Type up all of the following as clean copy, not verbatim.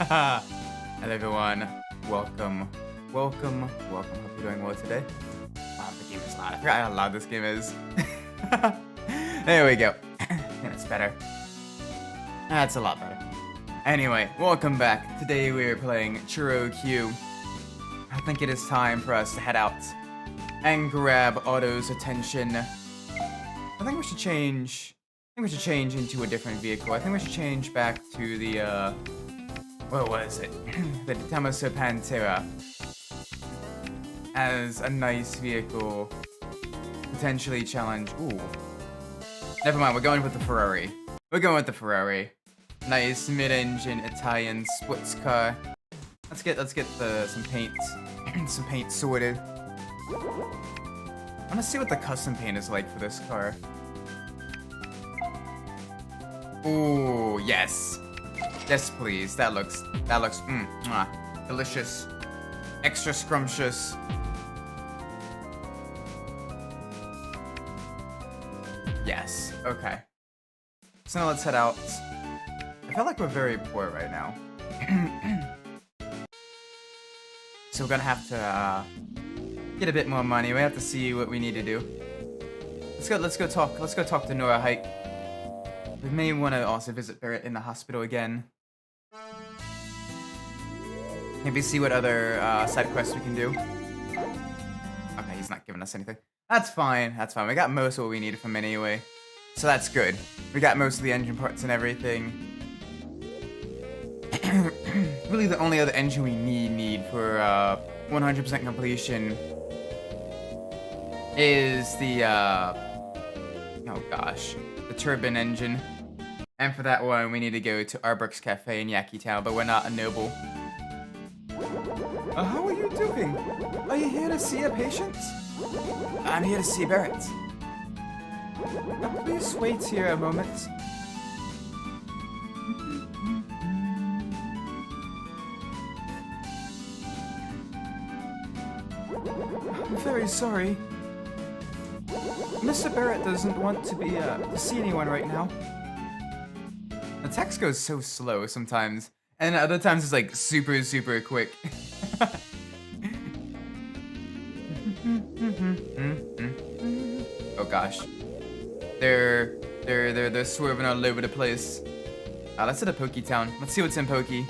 Hello everyone, welcome. Hope you're doing well today. Wow, the game is loud. I forgot how loud this game is. There we go. That's better. That's a lot better. Anyway, welcome back. Today we're playing Choro Q. I think it is time for us to head out and grab Otto's attention. I think we should change into a different vehicle. I think we should change back to the, what was it? The Tamaso Pantera. As a nice vehicle. Potentially challenge. Ooh. Never mind, we're going with the Ferrari. Nice mid-engine Italian sports car. Let's get some paint sorted. I wanna see what the custom paint is like for this car. Ooh, yes. Yes, please. That looks delicious. Extra scrumptious. Yes. Okay. So now let's head out. I feel like we're very poor right now. So we're gonna have to get a bit more money. We have to see what we need to do. Let's go talk to Nora Hike. We may want to also visit Barrett in the hospital again. Maybe see what other side quests we can do. Okay, he's not giving us anything. That's fine. We got most of what we needed from him anyway. So that's good. We got most of the engine parts and everything. Really the only other engine we need for 100% completion is the, oh gosh, the turbine engine. And for that one, we need to go to Arbrooks Cafe in Yaki Town, but we're not a noble. How are you doing? Are you here to see a patient? I'm here to see Barrett. Please wait here a moment. I'm very sorry. Mr. Barrett doesn't want to be to see anyone right now. The text goes so slow sometimes, and other times it's like super quick. Oh gosh, they're swerving all over the place. Let's hit a Pokey Town. Let's see what's in Pokey.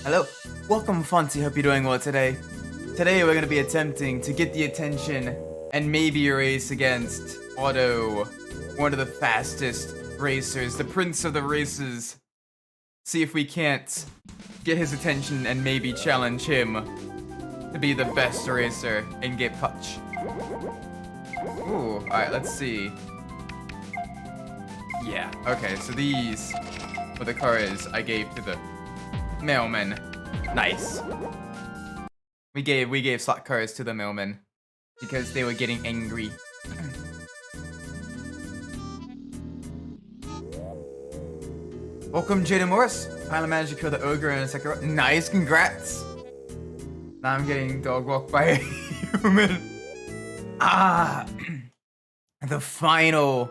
Hello, welcome Fonzie, hope you're doing well today. Today we're gonna be attempting to get the attention and maybe a race against Otto, one of the fastest racers, the prince of the races. See if we can't get his attention and maybe challenge him to be the best racer and get Putch. Ooh, alright, let's see. Yeah, okay, so these were the cars I gave to the mailman. Nice. We gave slot cars to the mailman because they were getting angry. Welcome, Jaden Morris. Finally managed to kill the ogre in a second. Nice, congrats. Now I'm getting dog walked by a human. The final.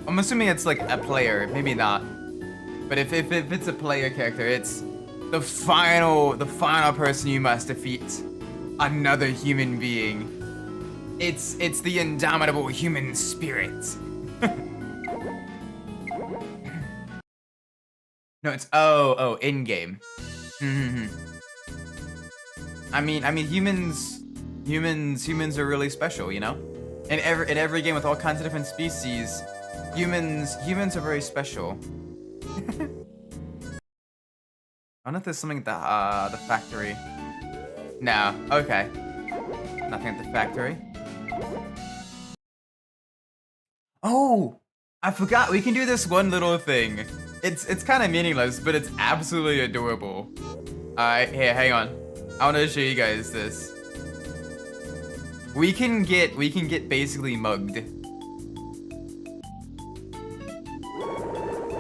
I'm assuming it's like a player, maybe not. But if it's a player character, it's the final person you must defeat. Another human being. It's the indomitable human spirit. No, it's in game. I mean humans are really special, you know. In every game with all kinds of different species, humans are very special. I don't know if there's something at the factory. No, okay. Nothing at the factory. Oh, I forgot we can do this one little thing. It's kind of meaningless, but it's absolutely adorable. Alright, here, hang on. I want to show you guys this. We can get basically mugged.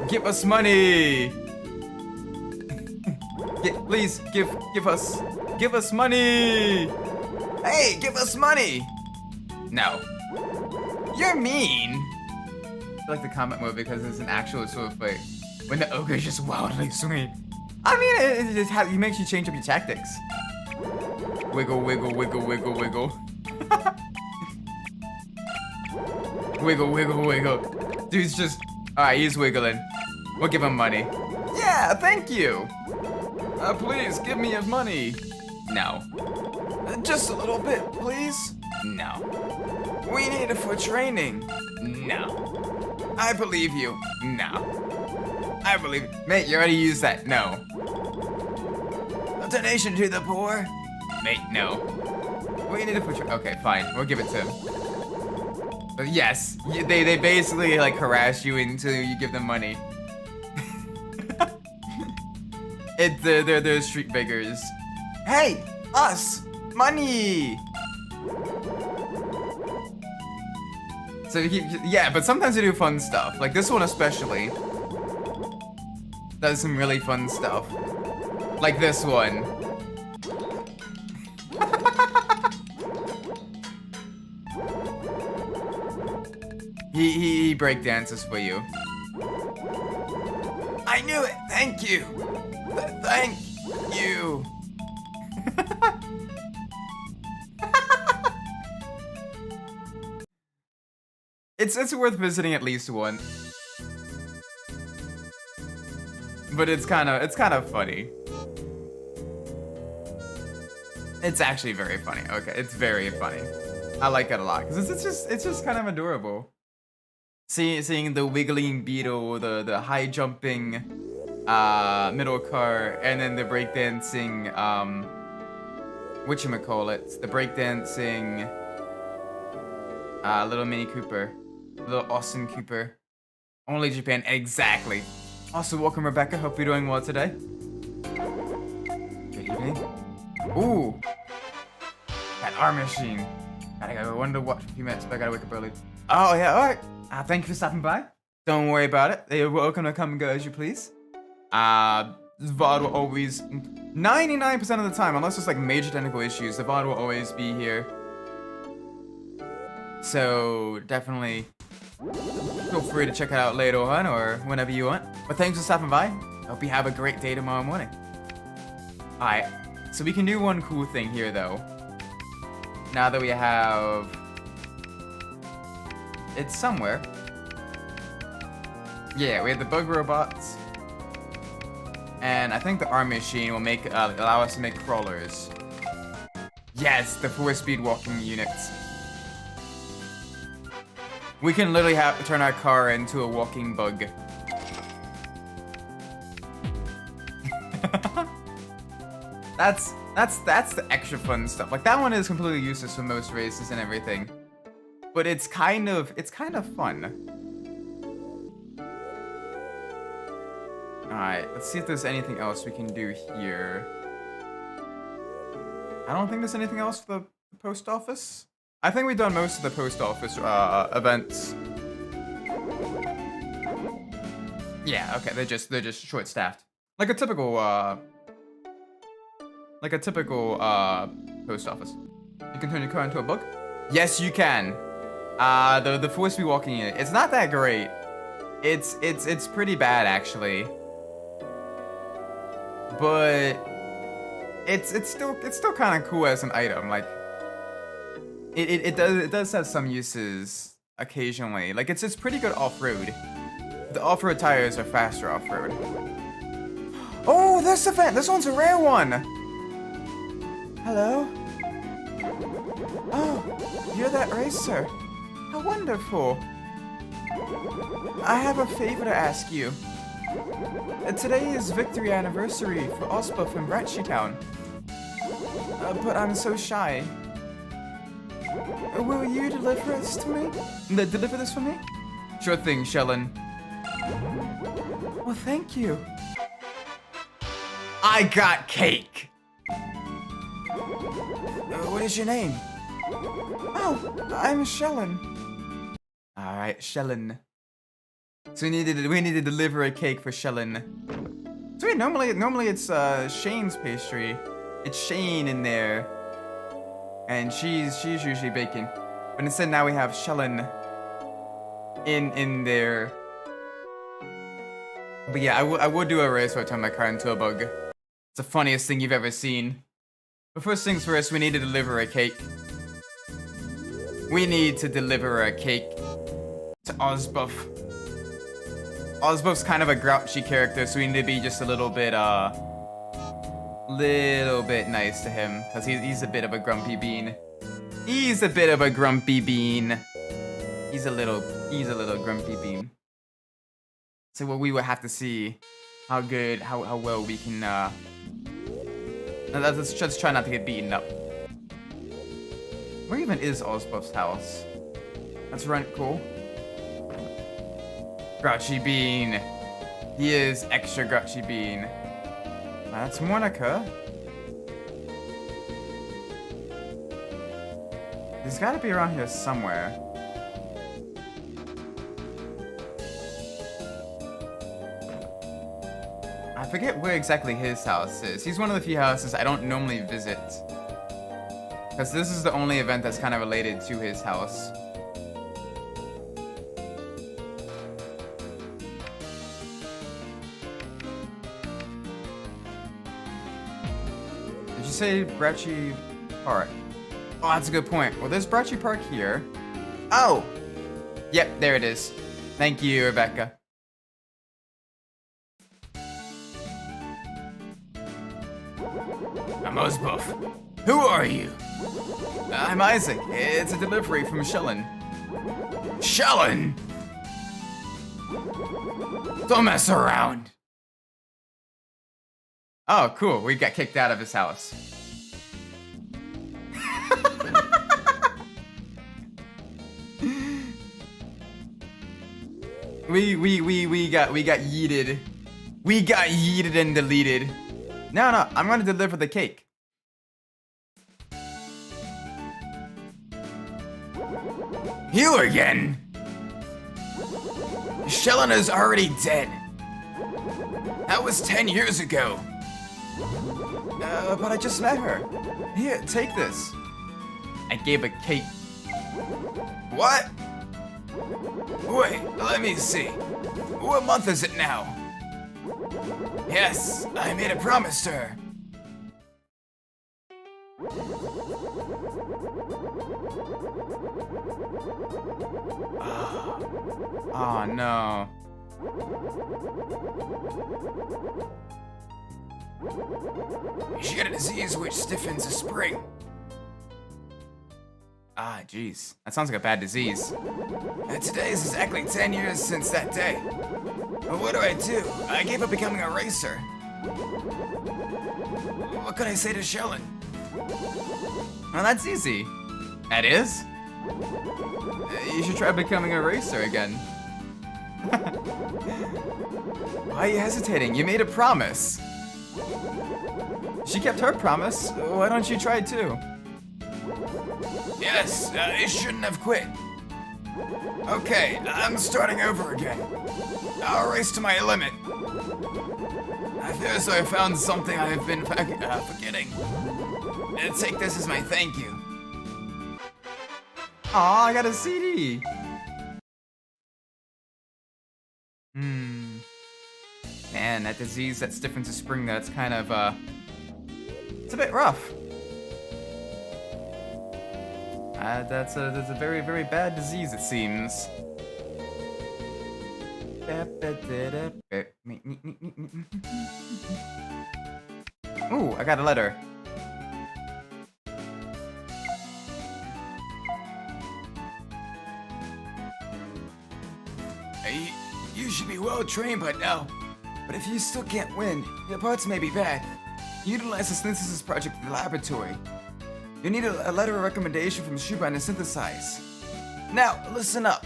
Give us money! Please, give us money! Hey, give us money! No. You're mean. I like the combat mode because it's an actual sort of like when the ogre is just wildly swinging. I mean, it makes you change up your tactics. Wiggle, wiggle, wiggle, wiggle, wiggle. Wiggle, wiggle, wiggle. Dude's just, alright, he's wiggling. We'll give him money. Yeah, thank you. Please, give me his money. No. Just a little bit, please. No. We need it for training. No. I believe you. No. I believe it. Mate, you already used that. No. A donation to the poor. Mate, no. We need it for training. Okay, fine. We'll give it to him. But yes, they basically like harass you until you give them money. They're street beggars. Hey, us, money. So yeah, but sometimes they do fun stuff. Like this one especially does some really fun stuff. Like this one. He break dances for you. I knew it. Thank you. Thank you. It's worth visiting at least once. But it's kind of funny. It's actually very funny. Okay, it's very funny. I like it a lot because it's just kind of adorable. Seeing the wiggling beetle, the high jumping middle car, and then the breakdancing whatchamacallit, the breakdancing little Mini Cooper, little Austin Cooper. Only Japan, exactly. Also, welcome Rebecca. Hope you're doing well today. Good evening. Ooh, that arm machine. Gotta go. I wanted to watch a few minutes, but I gotta wake up early. Oh yeah, all right. Thank you for stopping by. Don't worry about it. You're welcome to come and go as you please. VOD will always, 99% of the time, unless there's like major technical issues, the VOD will always be here. So definitely feel free to check it out later on or whenever you want. But thanks for stopping by. Hope you have a great day tomorrow morning. Alright, so we can do one cool thing here though. Now that we have it's somewhere. Yeah, we have the bug robots. And I think the arm machine will make allow us to make crawlers. Yes, the 4-speed walking units. We can literally turn our car into a walking bug. That's the extra fun stuff. Like that one is completely useless for most races and everything. But it's kind of fun. Alright, let's see if there's anything else we can do here. I don't think there's anything else for the post office. I think we've done most of the post office events. Yeah, okay, they're just short-staffed. Like a typical post office. You can turn your car into a bug? Yes, you can. The force be walking in it. It's not that great. It's pretty bad actually. But it's still kind of cool as an item. Like it does have some uses occasionally. Like it's pretty good off-road. The off-road tires are faster off-road. Oh, this event! This one's a rare one! Hello? Oh, you're that racer. How wonderful. I have a favor to ask you. Today is victory anniversary for Ospa from Ratchy Town. But I'm so shy. Will you deliver this to me? Deliver this for me? Sure thing, Shellen. Well, thank you. I got cake. What is your name? Oh, I'm Shellen. All right, Shellen. So we need to deliver a cake for Shellen. So wait, normally it's Shane's pastry. It's Shane in there, and she's usually baking. But instead now we have Shellen in there. But yeah, I would do a race where I turn my car into a bug. It's the funniest thing you've ever seen. But first things first, we need to deliver a cake. We need to deliver a cake to Ozbuff. Ozbuff's kind of a grouchy character, so we need to be just a little bit nice to him, because he's a bit of a grumpy bean. He's a bit of a grumpy bean. He's a little grumpy bean. So what we will have to see how well we can let's just try not to get beaten up. Where even is Ozbuff's house? That's cool. Grouchy bean. He is extra grouchy bean. That's Monica. He's gotta be around here somewhere. I forget where exactly his house is. He's one of the few houses I don't normally visit. Because this is the only event that's kind of related to his house. Did you say Bratchy Park? Oh, that's a good point. Well, there's Bratchy Park here. Oh! Yep, there it is. Thank you, Rebecca. I'm Ozbuff. Who are you? I'm Isaac. It's a delivery from Shellen. Shellen? Don't mess around. Oh, cool. We got kicked out of his house. we got yeeted. We got yeeted and deleted. No, I'm gonna deliver the cake. You again? Shellen is already dead. That was 10 years ago. But I just met her. Here, take this. I gave a cake. What? Wait, let me see. What month is it now? Yes, I made a promise to her. Oh no. She got a disease which stiffens a spring. Ah, jeez. That sounds like a bad disease. Today is exactly 10 years since that day. What do? I gave up becoming a racer. What could I say to Shellen? Well, that's easy. That is? You should try becoming a racer again. Why are you hesitating? You made a promise. She kept her promise. Why don't you try too? Yes, I shouldn't have quit. Okay, I'm starting over again. I'll race to my limit. I feel as though I found something I've been forgetting. Take this as my thank you. Aw, I got a CD. Man, that disease that stiffens a spring, that's kind of, it's a bit rough. That's a very, very bad disease, it seems. Ooh, I got a letter. You should be well trained by now, but if you still can't win, your parts may be bad. Utilize the synthesis project at the laboratory. You need a letter of recommendation from Shuban to synthesize. Now, listen up.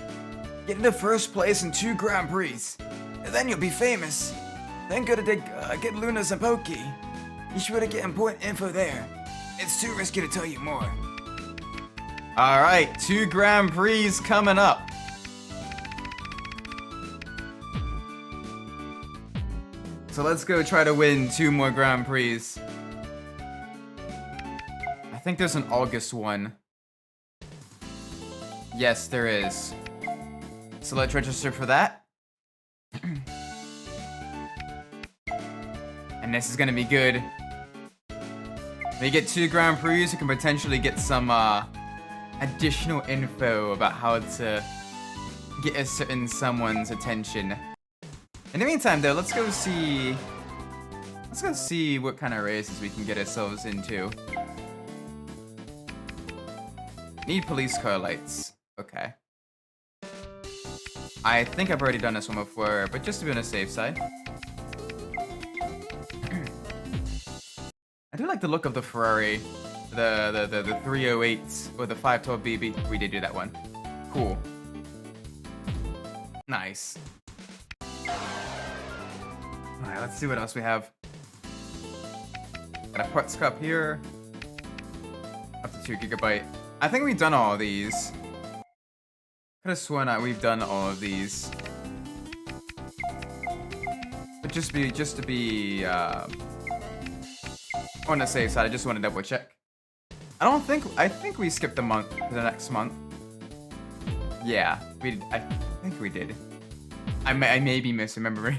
Get into first place in 2 Grand Prix. Then you'll be famous. Then go to get Luna's and Pokey. You should really get important info there. It's too risky to tell you more. Alright, 2 Grand Prix coming up. So let's go try to win 2 more Grand Prix. I think there's an August one. Yes, there is. So let's register for that. And this is gonna be good. When you get 2 Grand Prix, you can potentially get some additional info about how to get a certain someone's attention. In the meantime, though, let's go see what kind of races we can get ourselves into. Need police car lights. Okay. I think I've already done this one before, but just to be on the safe side. I do like the look of the Ferrari, the 308 or the 512 BB. We did do that one. Cool. Nice. Alright, let's see what else we have. Got a parts cup here. Up to 2 GB. I think we've done all of these. Could have sworn that we've done all of these. But just to be on the safe side, I just want to double check. I think we skipped a month for the next month. Yeah, I think we did. I may be misremembering.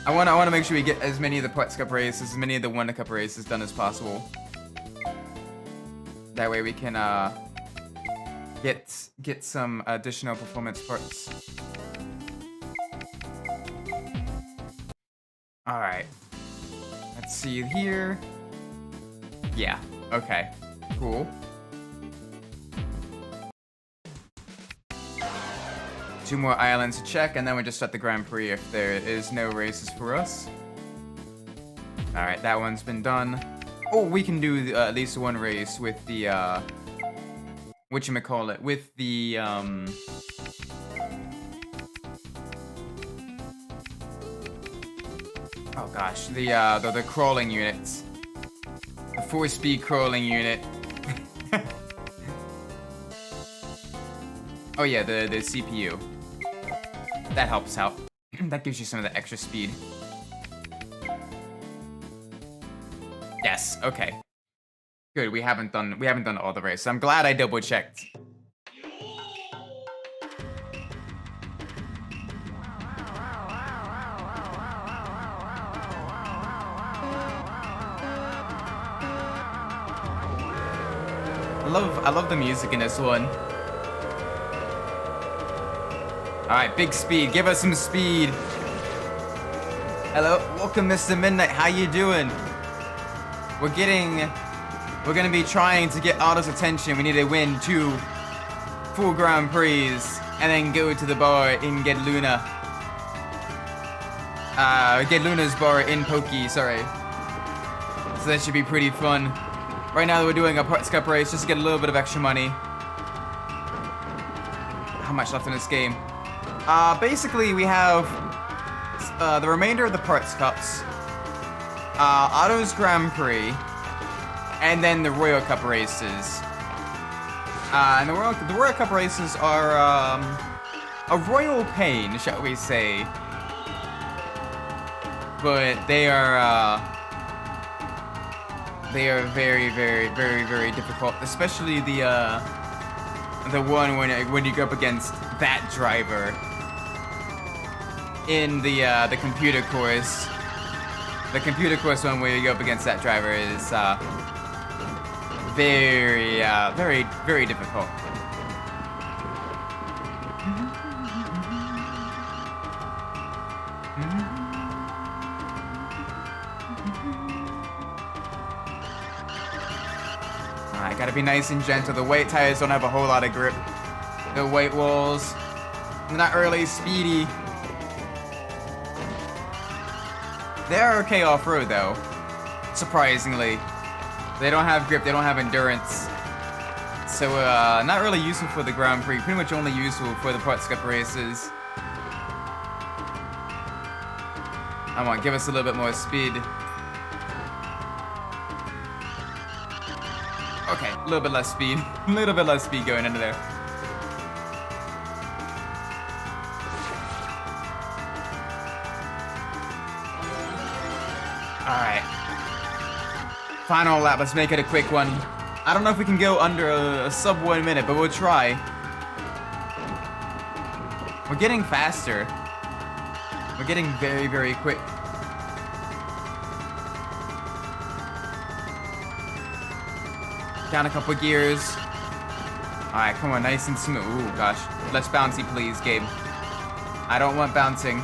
I want to make sure we get as many of the Parts Cup races, as many of the Wonder Cup races done as possible. That way we can get some additional performance parts. All right. Let's see here. Yeah. Okay. Cool. 2 more islands to check, and then we just start the Grand Prix if there is no races for us. All right, that one's been done. Oh, we can do at least 1 race with the whatchamacallit, with the oh gosh, the crawling units. The 4-speed crawling unit. Oh yeah, the CPU. That helps out. That gives you some of the extra speed. Yes, okay. Good, we haven't done all the races. I'm glad I double checked. I love the music in this one. Alright, big speed. Give us some speed. Hello, welcome Mr. Midnight. How you doing? We're gonna be trying to get Otto's attention. We need to win 2 full Grand Prix and then go to the bar in Get Luna. Get Luna's bar in Pokey, sorry. So that should be pretty fun. Right now we're doing a Parts Cup race just to get a little bit of extra money. How much left in this game? Basically we have the remainder of the Parts Cups, Otto's Grand Prix, and then the Royal Cup races. And the Royal Cup races are a royal pain, shall we say. But they are very, very, very, very difficult, especially the one when you go up against that driver in the computer course. The computer course one where you go up against that driver is very, very, very difficult. Alright, gotta be nice and gentle. The white tires don't have a whole lot of grip. The white walls, they're not really speedy. They're okay off-road though, surprisingly. They don't have grip, they don't have endurance. So, not really useful for the Grand Prix, pretty much only useful for the Parts Cup races. Come on, give us a little bit more speed. Okay, a little bit less speed. A little bit less speed going into there. Alright. Final lap, let's make it a quick one. I don't know if we can go under a sub 1 minute, but we'll try. We're getting faster. We're getting very, very quick. Down a couple gears. Alright, come on, nice and smooth. Ooh, gosh. Less bouncy, please, game. I don't want bouncing.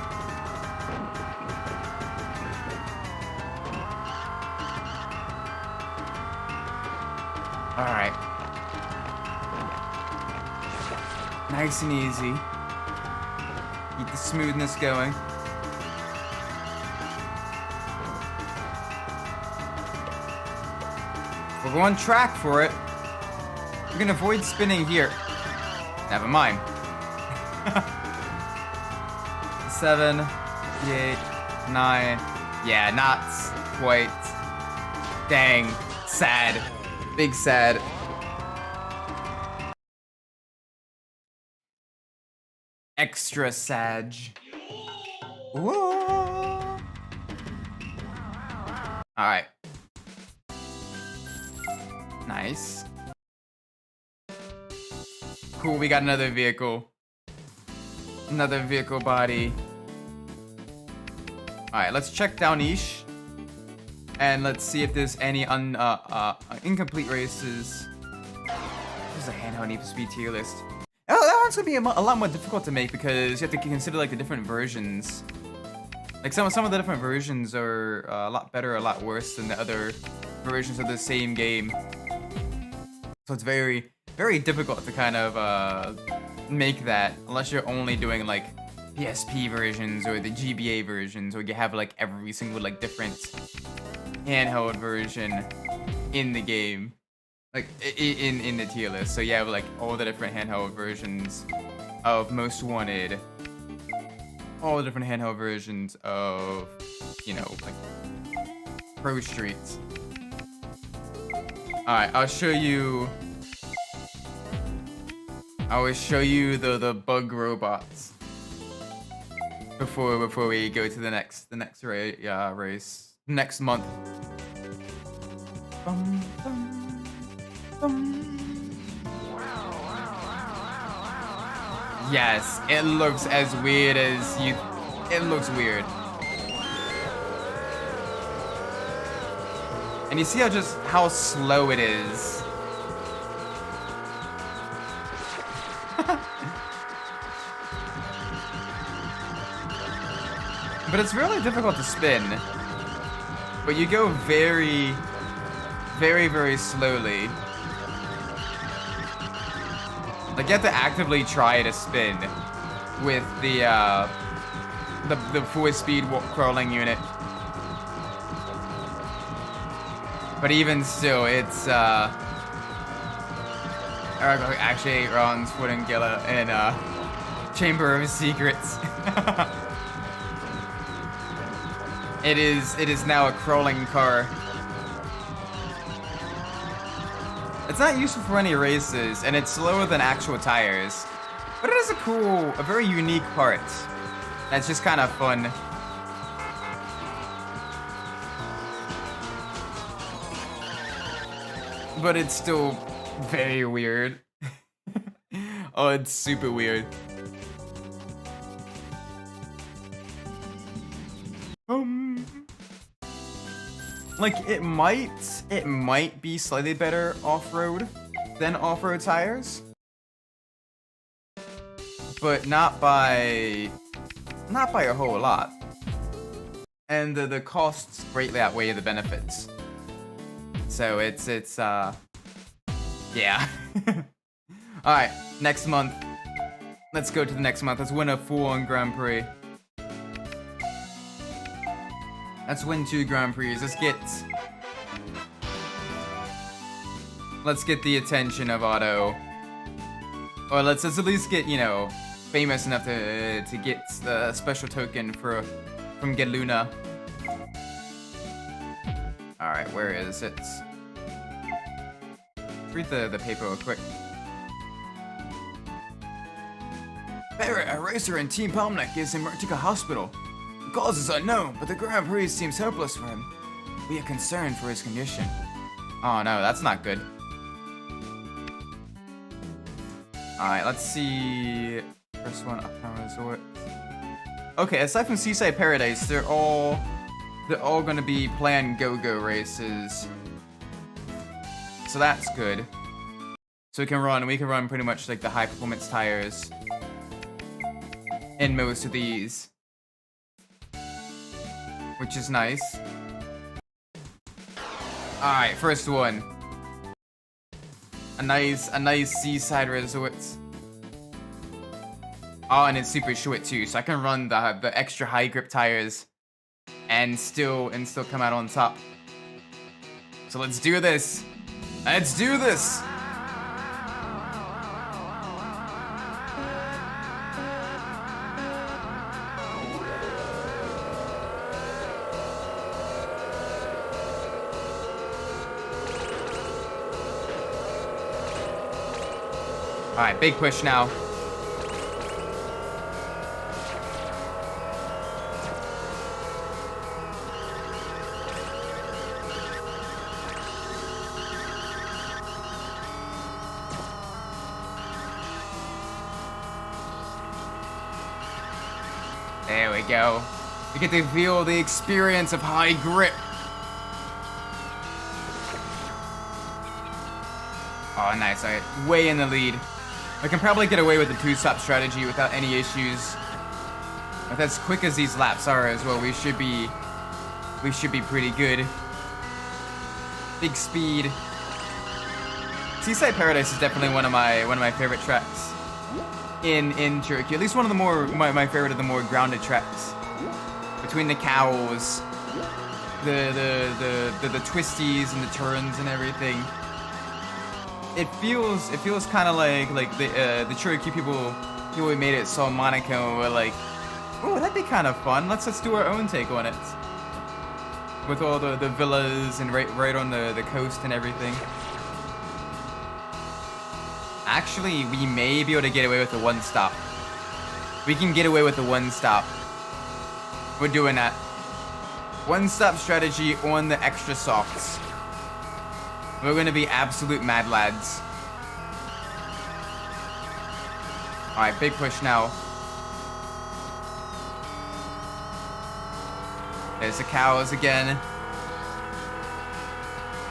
Alright. Nice and easy. Keep the smoothness going. We're on track for it. We're gonna avoid spinning here. Never mind. 7, 8, 9. Yeah, not quite. Dang. Sad. Big sad. Extra sad. Whoa. Alright. Nice. Cool, we got another vehicle. Another vehicle body. Alright, let's check down Ish. And let's see if there's any incomplete races. This is a handheld Need for Speed tier list. Oh, that one's gonna be a lot more difficult to make because you have to consider like the different versions. Like some of the different versions are a lot better, a lot worse than the other versions of the same game. So it's very, very difficult to kind of make that unless you're only doing like PSP versions or the GBA versions, or you have like every single like different handheld version in the game, like in the tier list. So you have like all the different handheld versions of Most Wanted, all the different handheld versions of, you know, like Pro Streets. Alright, I'll show you. I will show you the bug robots before we go to the next race next month. Bum, bum, bum. Yes, it looks as weird as you. It looks weird. And you see how slow it is. But it's really difficult to spin. But you go very, very, very slowly. Like you have to actively try to spin with the full speed crawling unit. But even still, it's actually Ron's Foot and Gilla in Chamber of Secrets. It is now a crawling car. It's not useful for any races, and it's slower than actual tires. But it is a very unique part. That's just kind of fun. But it's still very weird. Oh, it's super weird. Like it might be slightly better off-road than off-road tires, but not by a whole lot. And the costs greatly outweigh the benefits. So it's yeah. All right, next month. Let's go to the next month. Let's win a full-on Grand Prix. Let's win 2 Grand Prix. Let's get the attention of Otto. Or let's at least get, you know, famous enough to get the special token from Geluna. Alright, where is it? Let's read the paper real quick. Barrett, a racer in Team Palmneck, is in Martika Hospital. The cause is unknown, but the Grand Prix seems hopeless for him. We are concerned for his condition. Oh no, that's not good. Alright, let's see. First one, Uptown Resort. Okay, aside from Seaside Paradise, they're all gonna be planned go-go races. So that's good. So we can run pretty much like the high performance tires in most of these, which is nice. All right, first one. A nice seaside resort. Oh, and it's super short too, so I can run the extra high grip tires and still come out on top. So let's do this. Let's do this. All right, big push now. There we go. You get to feel the experience of high grip. Oh, nice. All right, way in the lead. I can probably get away with the two-stop strategy without any issues. With as quick as these laps are as well, we should be pretty good. Big speed. Seaside Paradise is definitely one of my favorite tracks in Turkey. At least one of the my favorite of the more grounded tracks. Between the cows, the twisties and the turns and everything. It feels kind of like the Cherokee people who made it so Monaco were like, oh, that'd be kind of fun. Let's do our own take on it. With all the villas and right on the coast and everything. Actually, we may be able to get away with the one stop. We can get away with the one stop. We're doing that. One stop strategy on the extra softs. We're gonna be absolute mad lads. Alright, big push now. There's the cows again.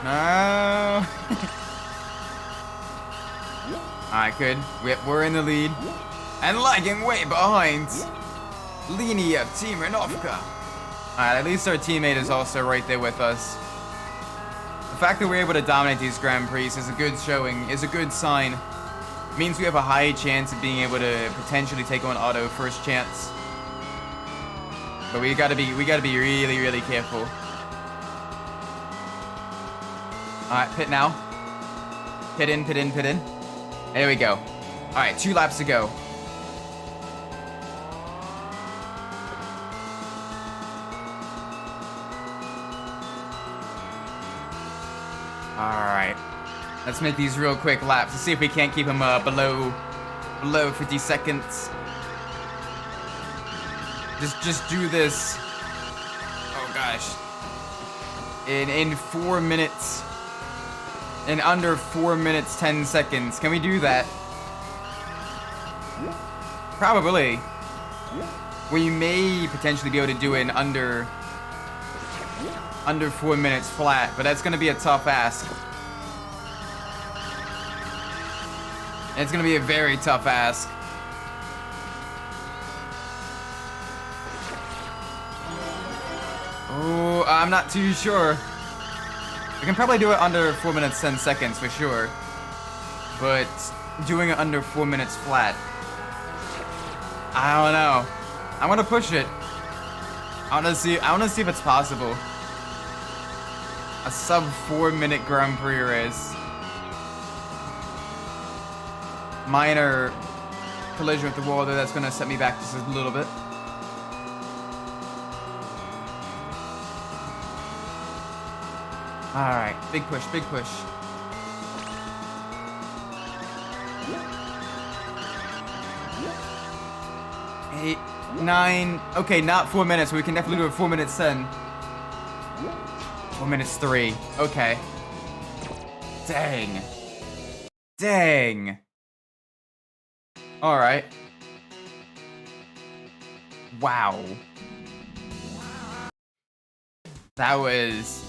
No. Alright, good. We're in the lead. And lagging way behind. Linia Timonovka. Alright, at least our teammate is also right there with us. The fact that we're able to dominate these Grand Prix is a good showing, is a good sign. It means we have a high chance of being able to potentially take on Otto first chance. But we gotta be really, really careful. Alright, pit now. Pit in. There we go. Alright, 2 laps to go. Alright. Let's make these real quick laps to see if we can't keep him below 50 seconds. Just do this. Oh gosh. In 4 minutes. In under 4 minutes 10 seconds. Can we do that? Probably. We may potentially be able to do it in under 4 minutes flat, but that's gonna be a tough ask. It's gonna be a very tough ask. Oh, I'm not too sure. We can probably do it under 4 minutes 10 seconds for sure, but doing it under 4 minutes flat, I don't know. I want to push it. I want to see if it's possible. A sub 4 minute Grand Prix race. Minor collision with the wall there, that's gonna set me back just a little bit. Alright, big push. 8, 9, okay, not 4 minutes, but we can definitely do it 4 minutes 10. 4 minutes 3, okay. Dang. Alright. Wow. That was...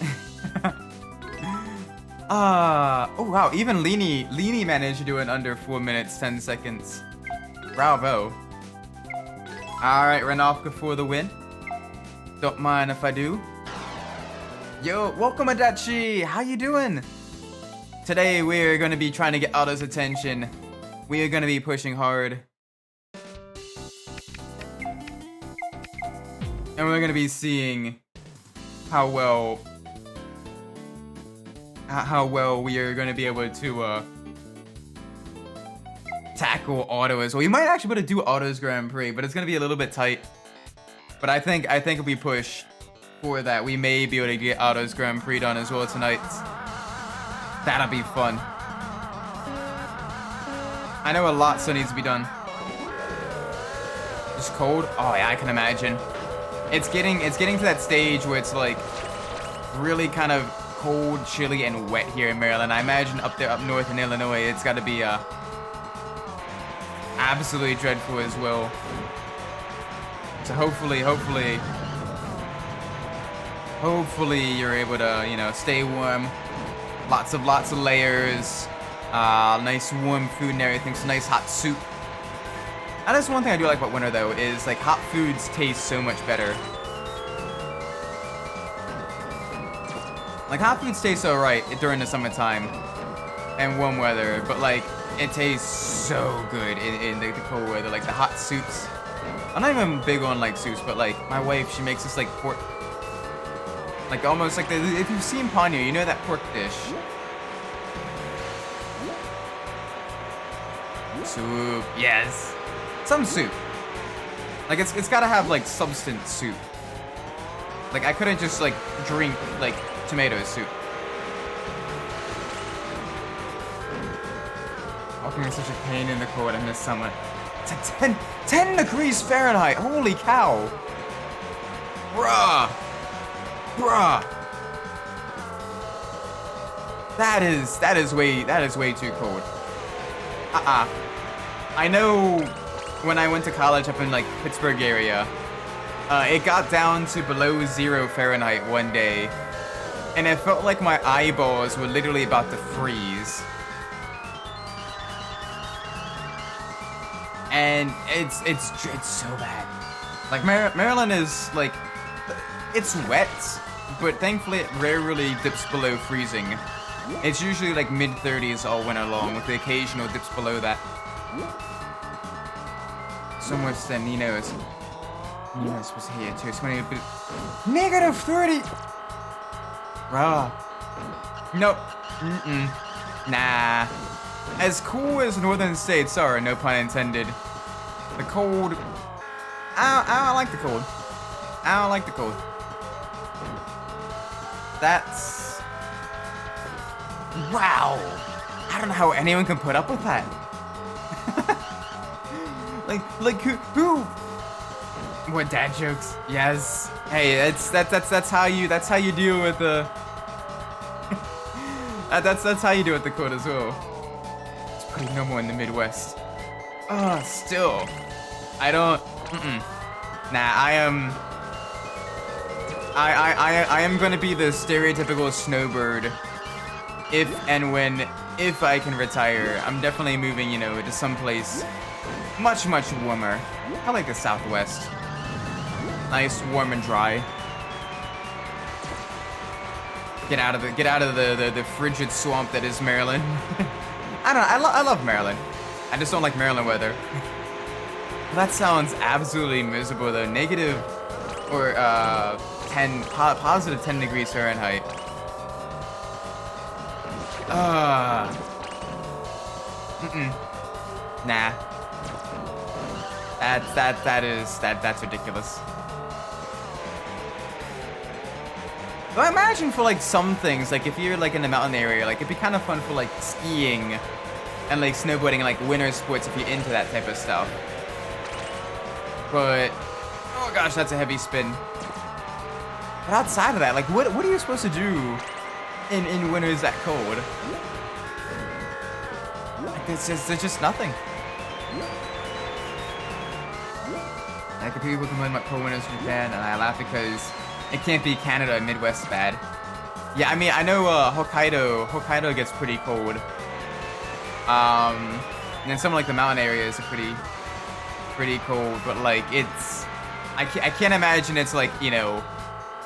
oh wow, even Leany managed to do it under 4 minutes, 10 seconds. Bravo. Alright, Renofka for the win. Don't mind if I do. Yo, welcome Adachi! How you doing? Today we're gonna be trying to get Otto's attention. We are gonna be pushing hard. And we're gonna be seeing how well we are gonna be able to tackle Otto as well. We might actually be able to do Otto's Grand Prix, but it's gonna be a little bit tight. But I think if we push for that, we may be able to get Otto's Grand Prix done as well tonight. That'll be fun. I know a lot still needs to be done. It's cold? Oh yeah, I can imagine. It's getting to that stage where it's like really kind of cold, chilly, and wet here in Maryland. I imagine up north in Illinois, it's got to be absolutely dreadful as well. So hopefully you're able to, you know, stay warm. Lots of layers. Nice warm food and everything. So nice hot soup. And that's one thing I do like about winter though, is like hot foods taste so much better. Like hot foods taste alright during the summertime and warm weather, but like it tastes so good in the cold weather. Like the hot soups. I'm not even big on like soups, but like my wife, she makes this like pork, like almost like if you've seen Ponyo, you know that pork dish. Soup, yes. Some soup. Like it's gotta have like substance soup. Like I couldn't just like drink like tomato soup. Walking is such a pain in the cold in this summer. It's like 10 degrees Fahrenheit. Holy cow. Bruh. That is way too cold. I know when I went to college up in like Pittsburgh area, it got down to below 0 Fahrenheit one day, and it felt like my eyeballs were literally about to freeze. And it's so bad. Like Maryland is like, it's wet, but thankfully it rarely dips below freezing. It's usually like mid-30s all winter long, with the occasional dips below that. So much that Nino's was here too. So many negative 30. Bruh. Nope. Nah. As cool as northern states are, no pun intended. The cold. I don't like the cold. I don't like the cold. That's. Wow. I don't know how anyone can put up with that. like who? What, dad jokes? Yes. Hey, that's how you deal with the. that's how you deal with the cold as well. It's pretty normal in the Midwest. Still, I don't. Nah, I am gonna be the stereotypical snowbird. If I can retire, I'm definitely moving, you know, to someplace much warmer. I like the Southwest. Nice, warm and dry. Get out of the frigid swamp that is Maryland. I don't know. I love Maryland. I just don't like Maryland weather. That sounds absolutely miserable though. Negative or positive 10 degrees Fahrenheit. Nah. That's ridiculous. But I imagine for like some things, like if you're like in the mountain area, like it'd be kind of fun for like skiing and like snowboarding and like winter sports if you're into that type of stuff. But oh gosh, that's a heavy spin. But outside of that, like what are you supposed to do in winters that cold? Like there's just nothing. Like, people complain about cold winters in Japan, and I laugh because it can't be Canada and Midwest bad. Yeah, I mean, I know Hokkaido gets pretty cold. And then some of, like, the mountain areas are pretty cold, but, like, it's... I can't imagine it's, like, you know,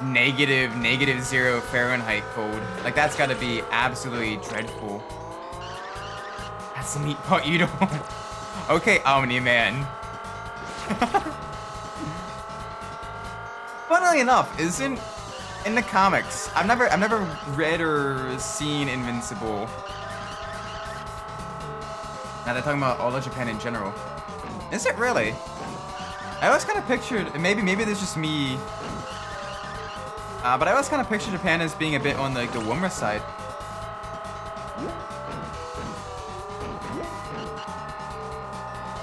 -0 Fahrenheit cold. Like, that's gotta be absolutely dreadful. That's the neat part you don't... Okay, Omni-Man. Funnily enough, isn't... In the comics, I've never read or seen Invincible. Now they're talking about all of Japan in general. Is it really? I always kind of pictured, maybe there's just me, but I always kind of pictured Japan as being a bit on like the warmer side.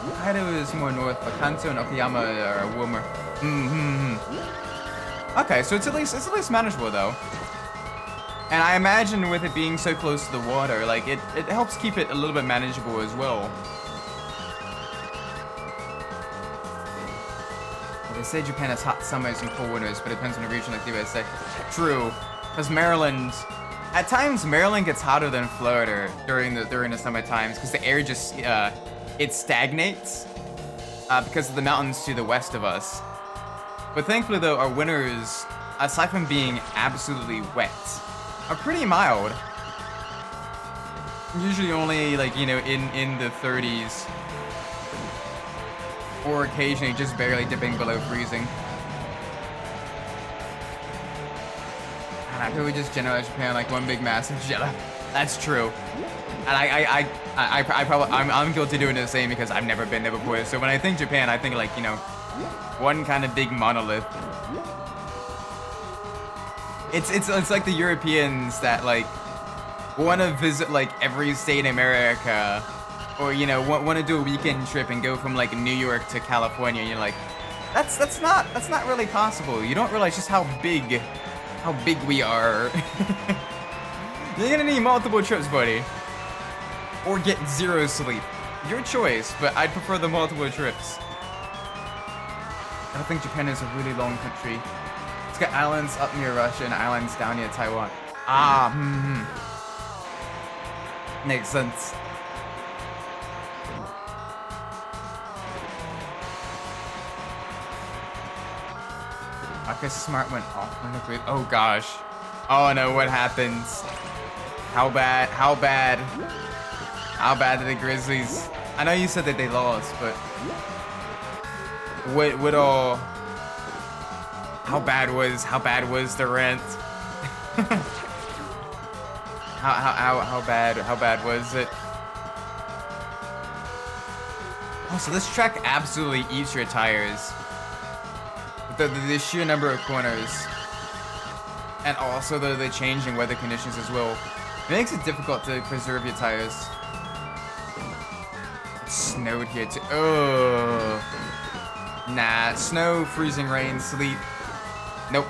Hokkaido is more north, but Kanto and Okayama are warmer. Okay, so it's at least manageable though. And I imagine with it being so close to the water, like it helps keep it a little bit manageable as well. They say Japan has hot summers and cold winters, but it depends on the region, like the USA. True, because Maryland, at times Maryland gets hotter than Florida during the summer times, because the air just it stagnates because of the mountains to the west of us. But thankfully though, our winters, aside from being absolutely wet, are pretty mild. Usually only like, you know, in the 30s. Or occasionally just barely dipping below freezing. And I really just generalize Japan like one big massive jello. That's true. And I'm guilty of doing the same because I've never been there before. So when I think Japan, I think like, you know, one kind of big monolith. It's like the Europeans that like want to visit like every state in America, or you know want to do a weekend trip and go from like New York to California. And you're like, that's not really possible. You don't realize just how big we are. You're gonna need multiple trips, buddy, or get 0 sleep. Your choice, but I'd prefer the multiple trips. I don't think Japan is a really long country. It's got islands up near Russia and islands down near Taiwan. Makes sense. Marcus Smart went off. Oh gosh. Oh no, what happens? How bad did the Grizzlies? I know you said that they lost, but what all? How bad was the rent? how bad was it? Oh, so this track absolutely eats your tires. The sheer number of corners, and also the changing weather conditions as well. It makes it difficult to preserve your tires. It snowed here too. Oh, nah. Snow, freezing rain, sleet. Nope.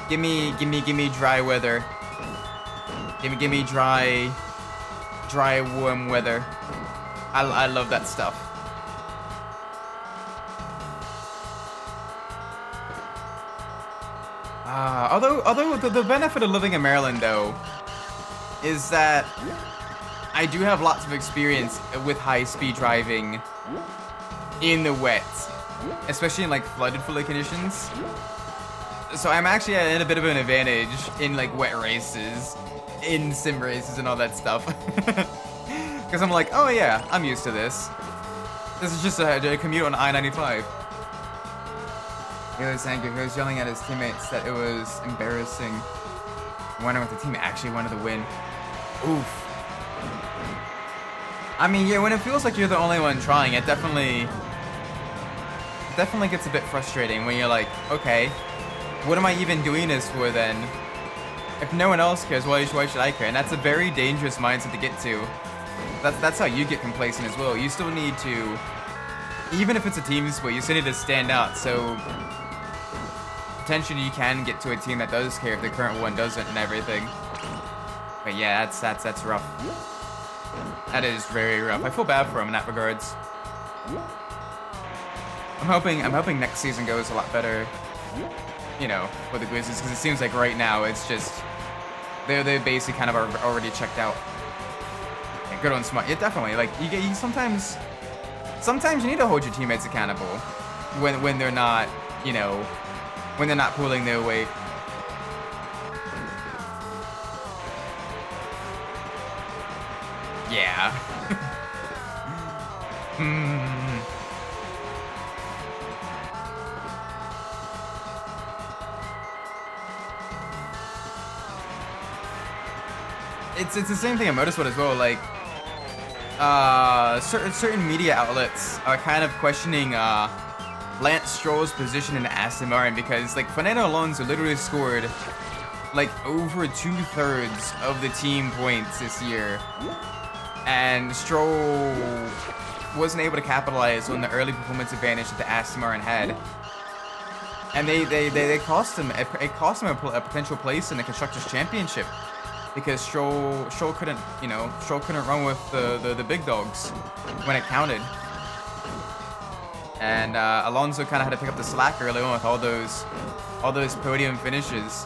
Give me dry weather. Give me dry warm weather. I love that stuff. Although the benefit of living in Maryland though is that I do have lots of experience with high-speed driving in the wet, especially in like flooded conditions. So I'm actually at a bit of an advantage in like wet races, in sim races and all that stuff. Because I'm like, oh yeah, I'm used to this. This is just a commute on I-95. He was angry. He was yelling at his teammates that it was embarrassing. Wondering if the team actually wanted to win. Oof. I mean, yeah, when it feels like you're the only one trying, it definitely gets a bit frustrating when you're like, okay, what am I even doing this for then? If no one else cares, why should I care? And that's a very dangerous mindset to get to. That's how you get complacent as well. You still need to, even if it's a team sport, you still need to stand out. So potentially you can get to a team that does care if the current one doesn't and everything. But yeah, that's rough. That is very rough. I feel bad for him in that regards. I'm hoping next season goes a lot better, you know, for the Grizzlies, because it seems like right now it's just they're basically kind of already checked out. Yeah, good on Smart. Yeah, definitely. Like you sometimes you need to hold your teammates accountable when they're not, you know, when they're not pulling their weight. Yeah. It's the same thing in Motorsport as well. Like, certain media outlets are kind of questioning Lance Stroll's position in Aston Martin, because like Fernando Alonso literally scored like over 2/3 of the team points this year, and Stroll wasn't able to capitalize on the early performance advantage that the Aston Martin had, and they cost him a potential place in the Constructors' Championship, because Stroll couldn't run with the big dogs when it counted, and Alonso kind of had to pick up the slack early on with all those podium finishes.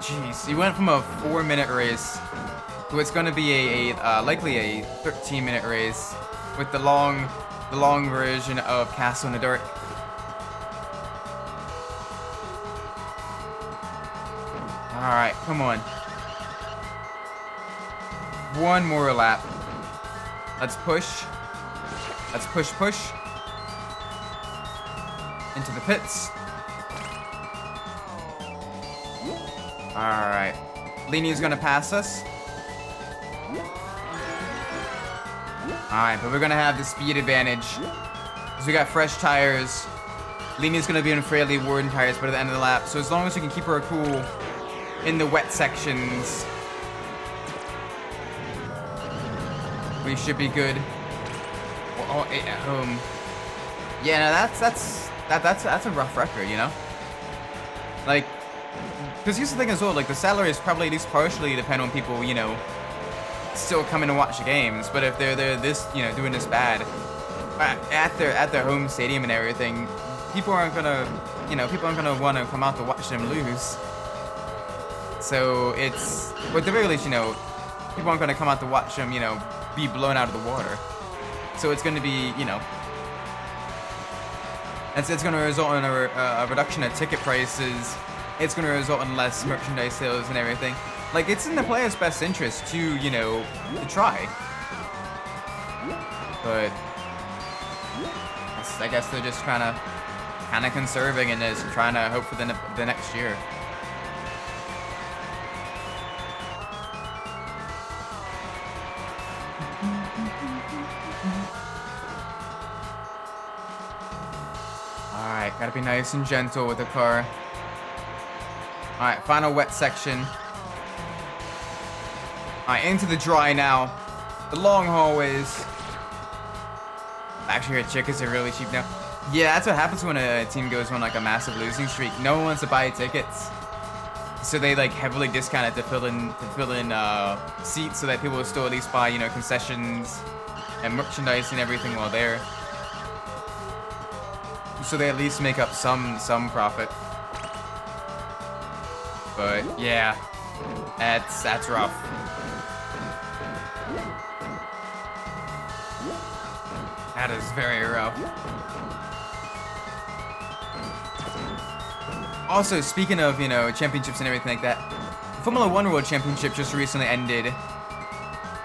Jeez, he went from a 4-minute race to what's going to be likely a 13-minute race with the long version of Castle in the Dark. All right, come on. One more lap. Let's push. Let's push. Into the pits. Alright. Lini's gonna pass us. Alright, but we're gonna have the speed advantage, because we got fresh tires. Lini's gonna be in fairly worn tires by the end of the lap, so as long as we can keep her cool in the wet sections, we should be good. Oh, at home. Yeah, no, that's a rough record, you know? Like, because here's the thing as well, like the salaries probably at least partially depend on people, you know, still coming to watch the games. But if they're this, you know, doing this bad at their home stadium and everything, people aren't gonna want to come out to watch them lose. So it's, at the very least, you know, people aren't gonna come out to watch them, you know, be blown out of the water. So it's gonna be, you know, it's gonna result in a reduction of ticket prices. It's going to result in less merchandise sales and everything. Like, it's in the player's best interest to, you know, to try. But I guess they're just kind of conserving and just trying to hope for the next year. All right, gotta be nice and gentle with the car. Alright, final wet section. Alright, into the dry now. The long hallways. Actually, tickets are really cheap now. Yeah, that's what happens when a team goes on like a massive losing streak. No one wants to buy tickets, so they like heavily discount it to fill in seats, so that people will still at least buy, you know, concessions and merchandise and everything while there. So they at least make up some profit. But yeah, that's rough. That is very rough. Also, speaking of, you know, championships and everything like that, Formula 1 World Championship just recently ended,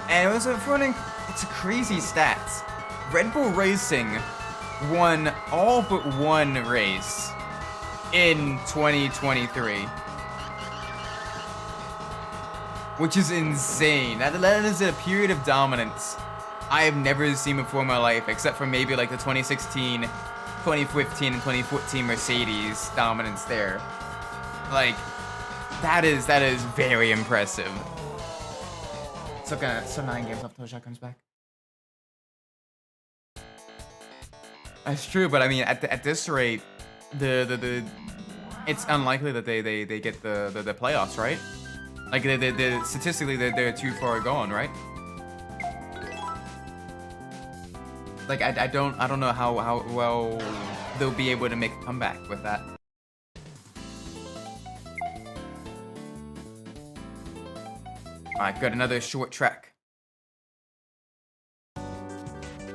and it's a crazy stats. Red Bull Racing won all but one race in 2023. Which is insane. That is a period of dominance I have never seen before in my life, except for maybe like the 2016, 2015, and 2014 Mercedes dominance there. Like, that is very impressive. So 9 games left until Shot comes back. That's true, but I mean, at this rate, it's unlikely that they get the playoffs, right? Like, statistically, they're too far gone, right? Like, I don't know how well they'll be able to make a comeback with that. Alright, good, another short track.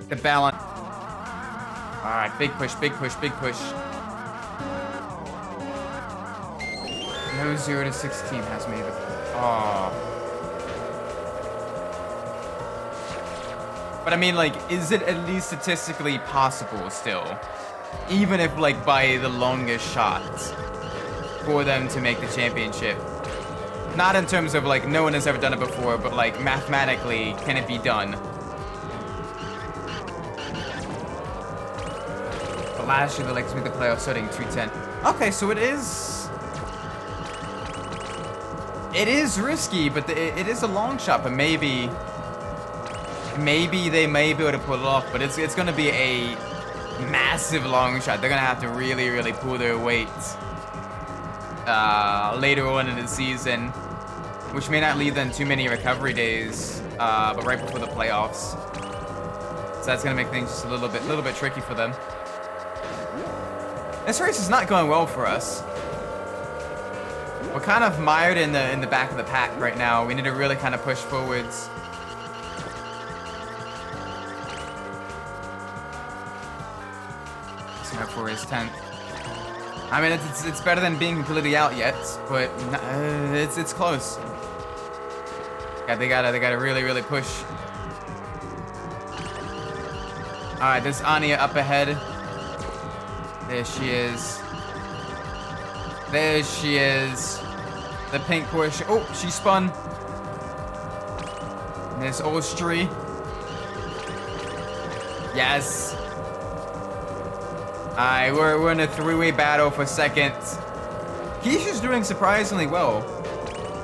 The balance. Alright, big push, big push, big push. No 0 to 16 has made the... Oh. But I mean, like, is it at least statistically possible still? Even if, like, by the longest shots for them to make the championship? Not in terms of, like, no one has ever done it before, but, like, mathematically, can it be done? But last year, the Lakers made the playoffs starting 210. Okay, so it is... It is risky, but it is a long shot, but maybe they may be able to pull it off, but it's going to be a massive long shot. They're going to have to really, really pull their weight later on in the season, which may not leave them too many recovery days, but right before the playoffs. So that's going to make things just a little bit tricky for them. This race is not going well for us. We're kind of mired in the back of the pack right now. We need to really kind of push forwards. For his 10th. I mean, it's better than being completely out yet, but it's close. Yeah, they gotta really push. All right, there's Anya up ahead. There she is. There she is. The pink Porsche. Oh, she spun. And there's Ostry. Yes. Alright, we're in a three-way battle for second. Keisha's doing surprisingly well.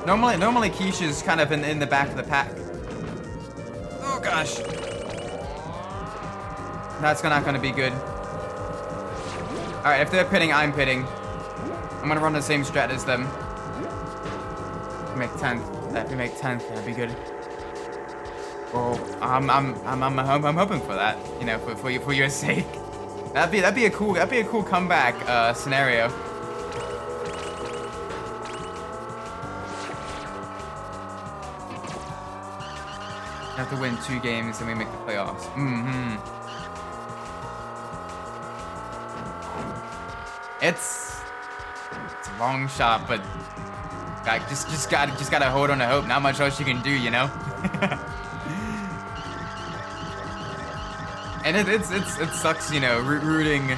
Normally Keisha's kind of in the back of the pack. Oh gosh. That's not gonna be good. Alright, if they're pitting, I'm pitting. I'm gonna run the same strat as them. Make 10th. If we make 10th, that'd be good. Well, I'm hoping for that. You know, for your sake. That'd be a cool comeback scenario. We have to win 2 games and we make the playoffs. It's a long shot, but just gotta hold on to hope. Not much else you can do, you know. And it sucks, you know, rooting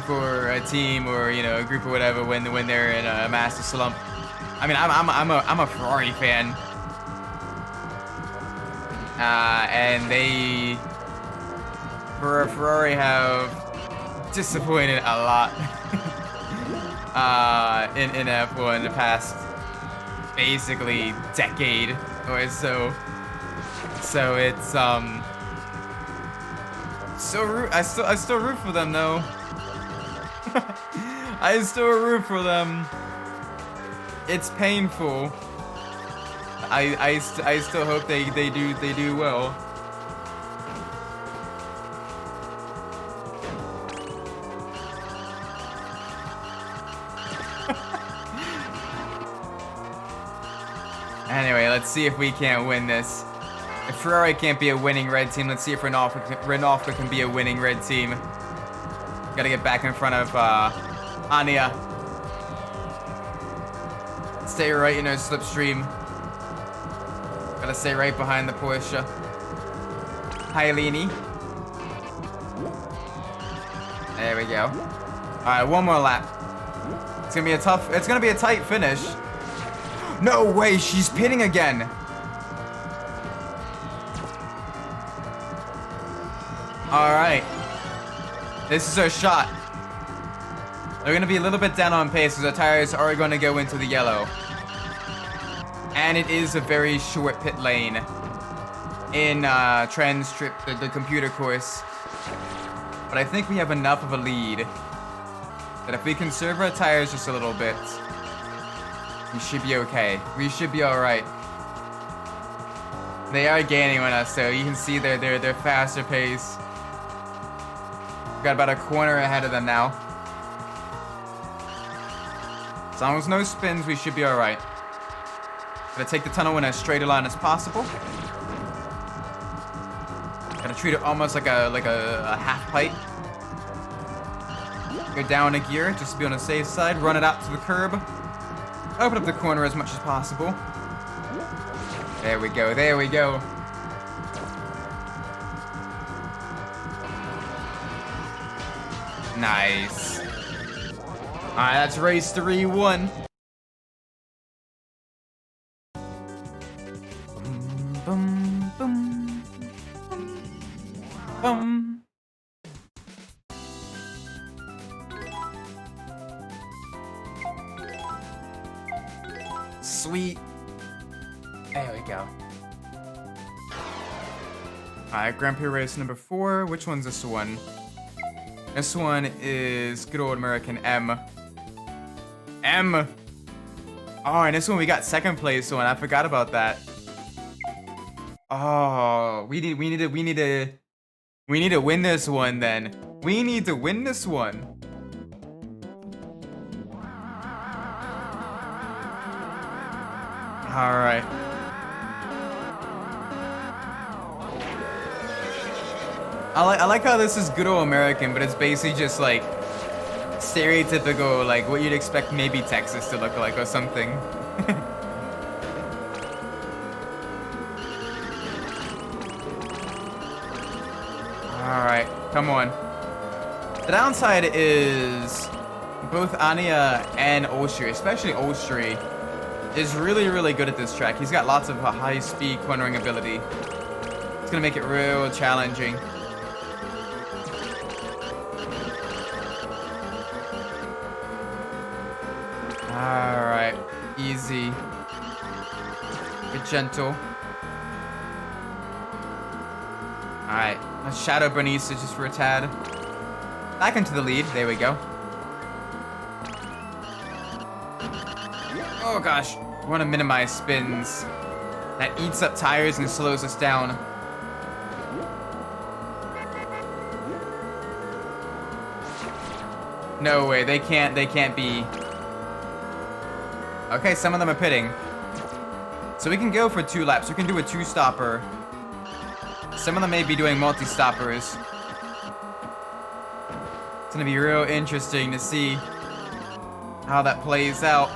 for a team or, you know, a group or whatever when they're in a massive slump. I mean, I'm a Ferrari fan, and Ferrari have disappointed a lot in F1 in the past basically decade or so. So it's I still root for them though. I still root for them. It's painful. I still hope they do well. Anyway, let's see if we can't win this. If Ferrari can't be a winning red team, let's see if Renault can be a winning red team. Gotta get back in front of Anya. Stay right in our slipstream. Gotta stay right behind the Porsche. Hi, Leanie. There we go. Alright, one more lap. It's gonna be a tight finish. No way, she's pitting again. Alright. This is our shot. They're going to be a little bit down on pace because the tires are going to go into the yellow. And it is a very short pit lane in Trendstrip, the computer course. But I think we have enough of a lead that if we conserve our tires just a little bit, we should be okay. We should be alright. They are gaining on us, so you can see they're faster pace. Got about a corner ahead of them now. As long as no spins, we should be all right. Gotta take the tunnel in as straight a line as possible. Gotta treat it almost like a half pipe. Go down a gear just to be on the safe side. Run it out to the curb. Open up the corner as much as possible. There we go. There we go. Nice. All right, that's race 3-1. Boom, boom, boom, boom. Sweet. There we go. Alright, Grand Prix race number 4. Which one's this one? This one is good old American M. M! Oh, and this one we got second place on. I forgot about that. Oh, we need to win this one then. We need to win this one. All right. I like how this is good old American, but it's basically just like stereotypical, like what you'd expect maybe Texas to look like or something. Alright, come on. The downside is both Anya and Ostri, especially Ostri, is really good at this track. He's got lots of high speed cornering ability. It's gonna make it real challenging. Alright, easy. Be gentle. Alright, let's shadow Bernice just for a tad. Back into the lead, there we go. Oh gosh, we want to minimize spins. That eats up tires and slows us down. No way, they can't be. Okay, some of them are pitting. So we can go for 2 laps. We can do a 2-stopper. Some of them may be doing multi-stoppers. It's gonna be real interesting to see how that plays out.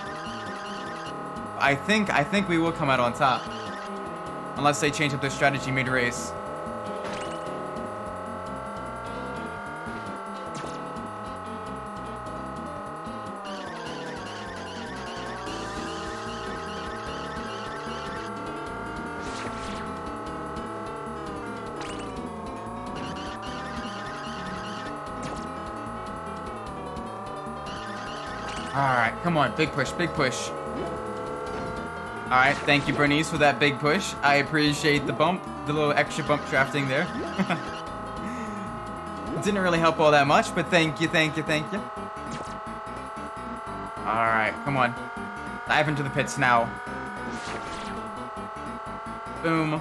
I think we will come out on top. Unless they change up their strategy mid-race. Alright, come on, big push, big push. Alright, thank you, Bernice, for that big push. I appreciate the bump, the little extra bump drafting there. Didn't really help all that much, but thank you, thank you, thank you. Alright, come on. Dive into the pits now. Boom.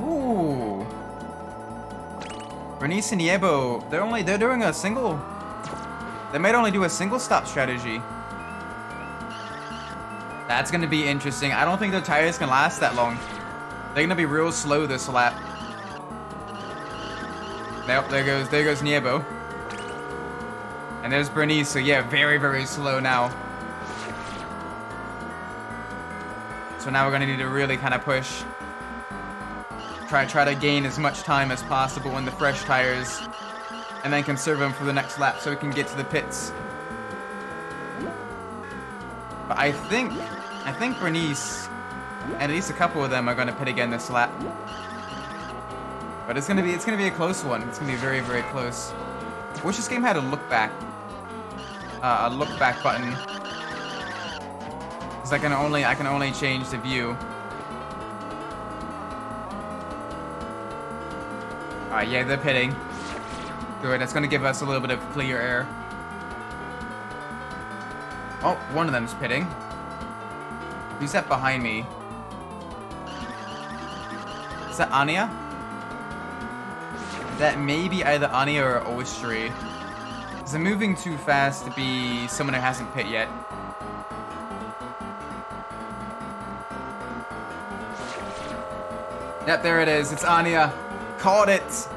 Ooh. Bernice and Yebo, they're doing a single. They might only do a single stop strategy. That's gonna be interesting. I don't think their tires can last that long. They're gonna be real slow this lap. Nope, there goes Niebo. And there's Bernice, so yeah, very slow now. So now we're gonna need to really kind of push. Try to gain as much time as possible in the fresh tires. And then conserve them for the next lap so we can get to the pits. But I think Bernice and at least a couple of them are gonna pit again this lap. But it's gonna be a close one. It's gonna be very close. Wish this game had a look back button. Cause I can only change the view. Alright, yeah, they're pitting. Good, that's gonna give us a little bit of clear air. Oh, one of them's pitting. Who's that behind me? Is that Anya? That may be either Anya or Ostri. Because I'm moving too fast to be someone who hasn't pit yet. Yep, there it is. It's Anya. Caught it.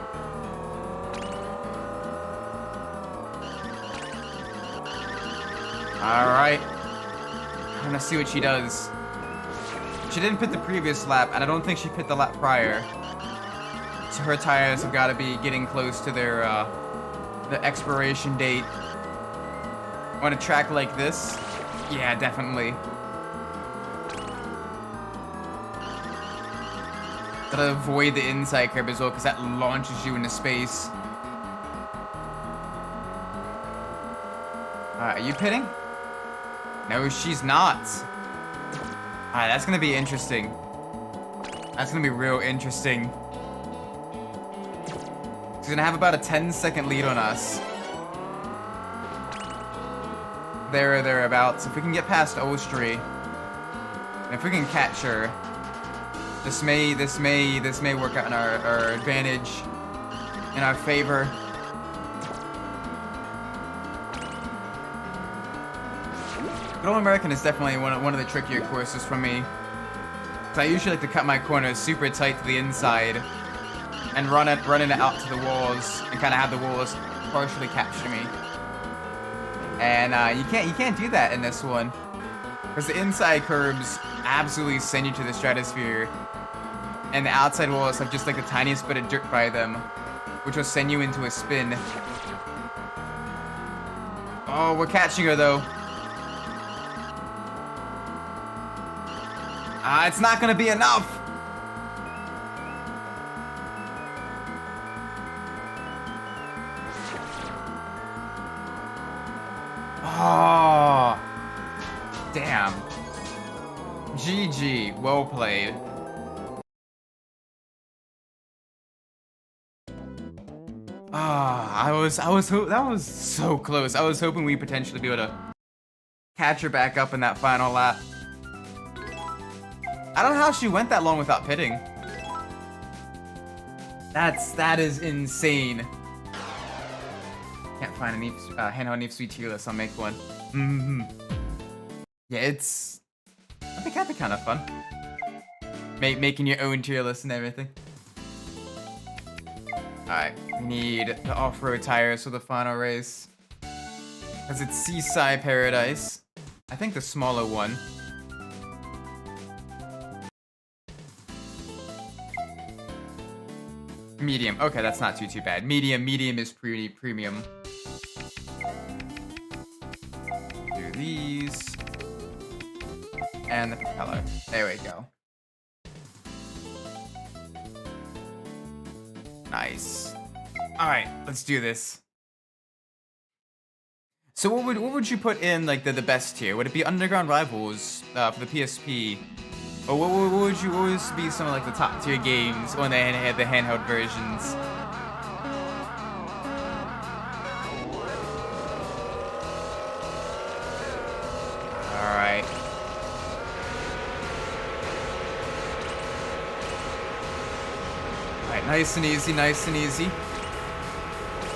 Alright. I'm gonna see what she does. She didn't pit the previous lap, and I don't think she pit the lap prior. So her tires have got to be getting close to their the expiration date. On a track like this, yeah, definitely. Gotta avoid the inside curb as well, because that launches you into space. Alright, are you pitting? No, she's not. Alright, that's gonna be interesting. That's gonna be real interesting. She's gonna have about a 10-second lead on us. There or thereabouts. If we can get past Ostri, and if we can catch her, this may work out in our advantage, in our favor. Good Old American is definitely one of the trickier courses for me. Because I usually like to cut my corners super tight to the inside and run it out to the walls and kind of have the walls partially capture me. And you can't do that in this one, because the inside curbs absolutely send you to the stratosphere, and the outside walls have just like the tiniest bit of dirt by them, which will send you into a spin. Oh, we're catching her though. It's not gonna be enough. Oh, damn. GG, well played. That was so close. I was hoping we'd potentially be able to catch her back up in that final lap. I don't know how she went that long without pitting. That is insane. Can't find any handheld Need for Speed tier list. I'll make one. Yeah, I think that'd be kind of fun. Making your own tier list and everything. Alright, we need the off-road tires for the final race. Because it's Seaside Paradise. I think the smaller one. Medium. Okay, that's not too bad. Medium is premium. Do these. And the propeller. There we go. Nice. Alright, let's do this. So what would you put in like the best tier? Would it be Underground Rivals for the PSP? Or what would you always be some of like the top tier games when they had the handheld versions? Alright. Alright, nice and easy, nice and easy.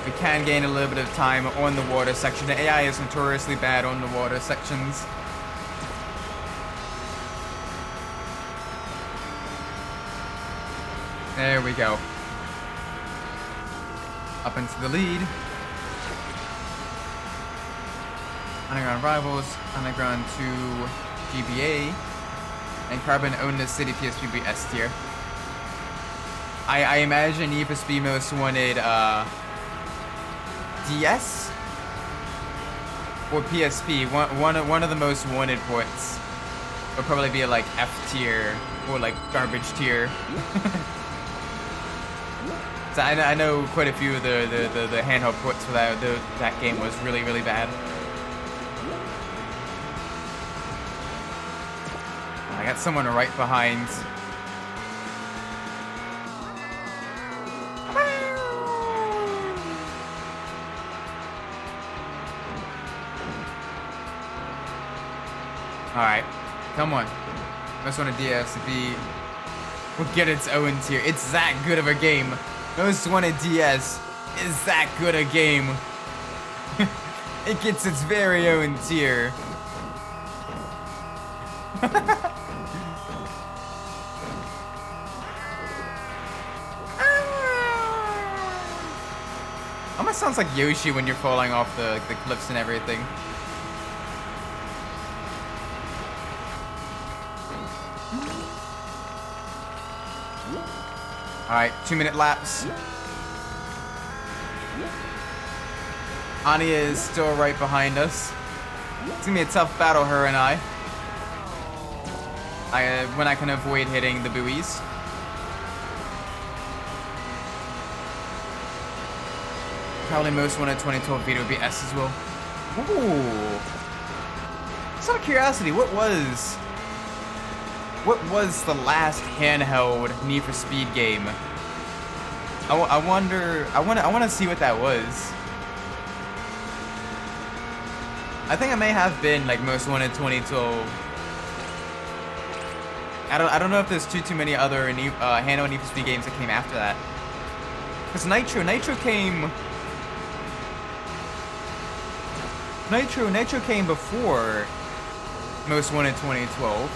We can gain a little bit of time on the water section. The AI is notoriously bad on the water sections. There we go. Up into the lead. Underground Rivals, Underground 2 GBA, and Carbon own the City PSP S tier. I imagine Need for Speed most wanted DS or PSP. One of the most wanted ports would probably be like F tier or like garbage tier. So I know quite a few of the handheld ports for that game was really bad. I got someone right behind. Alright, come on. Must want a DS to be will get its own tier. It's that good of a game. Most Wanted DS is that good a game. It gets its very own tier. Almost sounds like Yoshi when you're falling off the cliffs and everything. Alright, 2-minute laps. Anya is still right behind us. It's gonna be a tough battle, her and I. When I can avoid hitting the buoys. Probably most wanted 2012 video would be S as well. Ooh. Just out of curiosity, what was the last handheld Need for Speed game? I want to see what that was. I think it may have been like Most Wanted 2012. I don't know if there's too many other handheld Need for Speed games that came after that. Because Nitro came before Most Wanted 2012.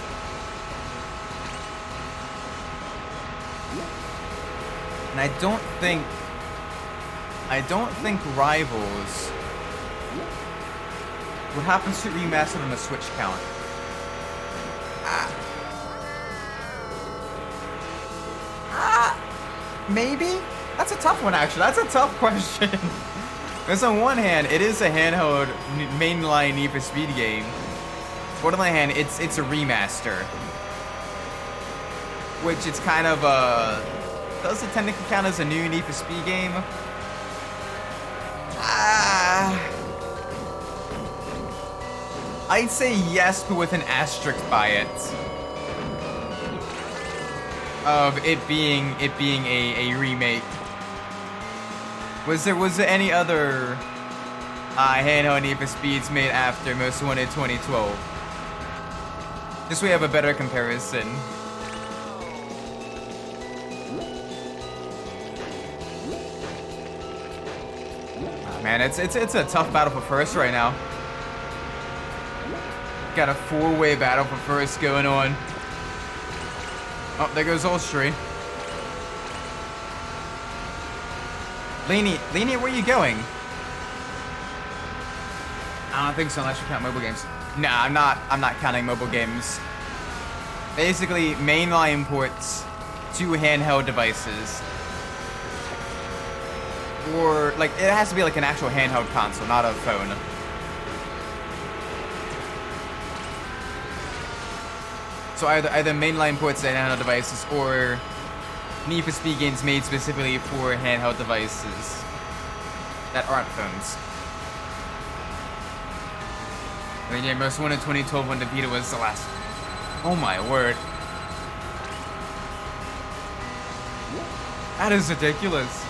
And I don't think Rivals would happen to remastered on the Switch count. Maybe? That's a tough one, actually. That's a tough question. Because on one hand, it is a handheld mainline Need for Speed game. But on the other hand, it's a remaster. Which it's kind of does it technically count as a new Need for Speed game? I'd say yes, but with an asterisk by it. Of it being a remake. Was there any other handheld Need for Speeds made after Most Wanted 2012? Just so we have a better comparison. Oh, man, it's a tough battle for first right now. Got a 4-way battle for first going on. Oh, there goes Ulstry. Leany, where are you going? I don't think so unless you count mobile games. Nah, I'm not counting mobile games. Basically, mainline ports to handheld devices. Or, like, it has to be like an actual handheld console, not a phone. So either mainline ports to handheld devices or Need for Speed games made specifically for handheld devices that aren't phones. I mean, yeah, Most Wanted 2012 when the Vita was the last. Oh my word. That is ridiculous.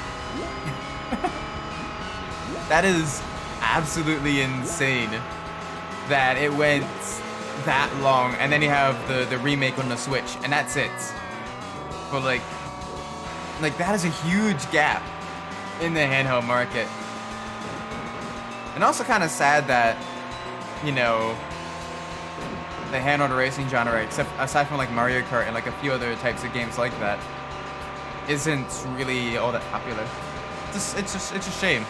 That is absolutely insane that it went that long, and then you have the remake on the Switch, and that's it. But like that is a huge gap in the handheld market. And also kind of sad that, you know, the handheld racing genre, aside from like Mario Kart and like a few other types of games like that, isn't really all that popular. It's a shame.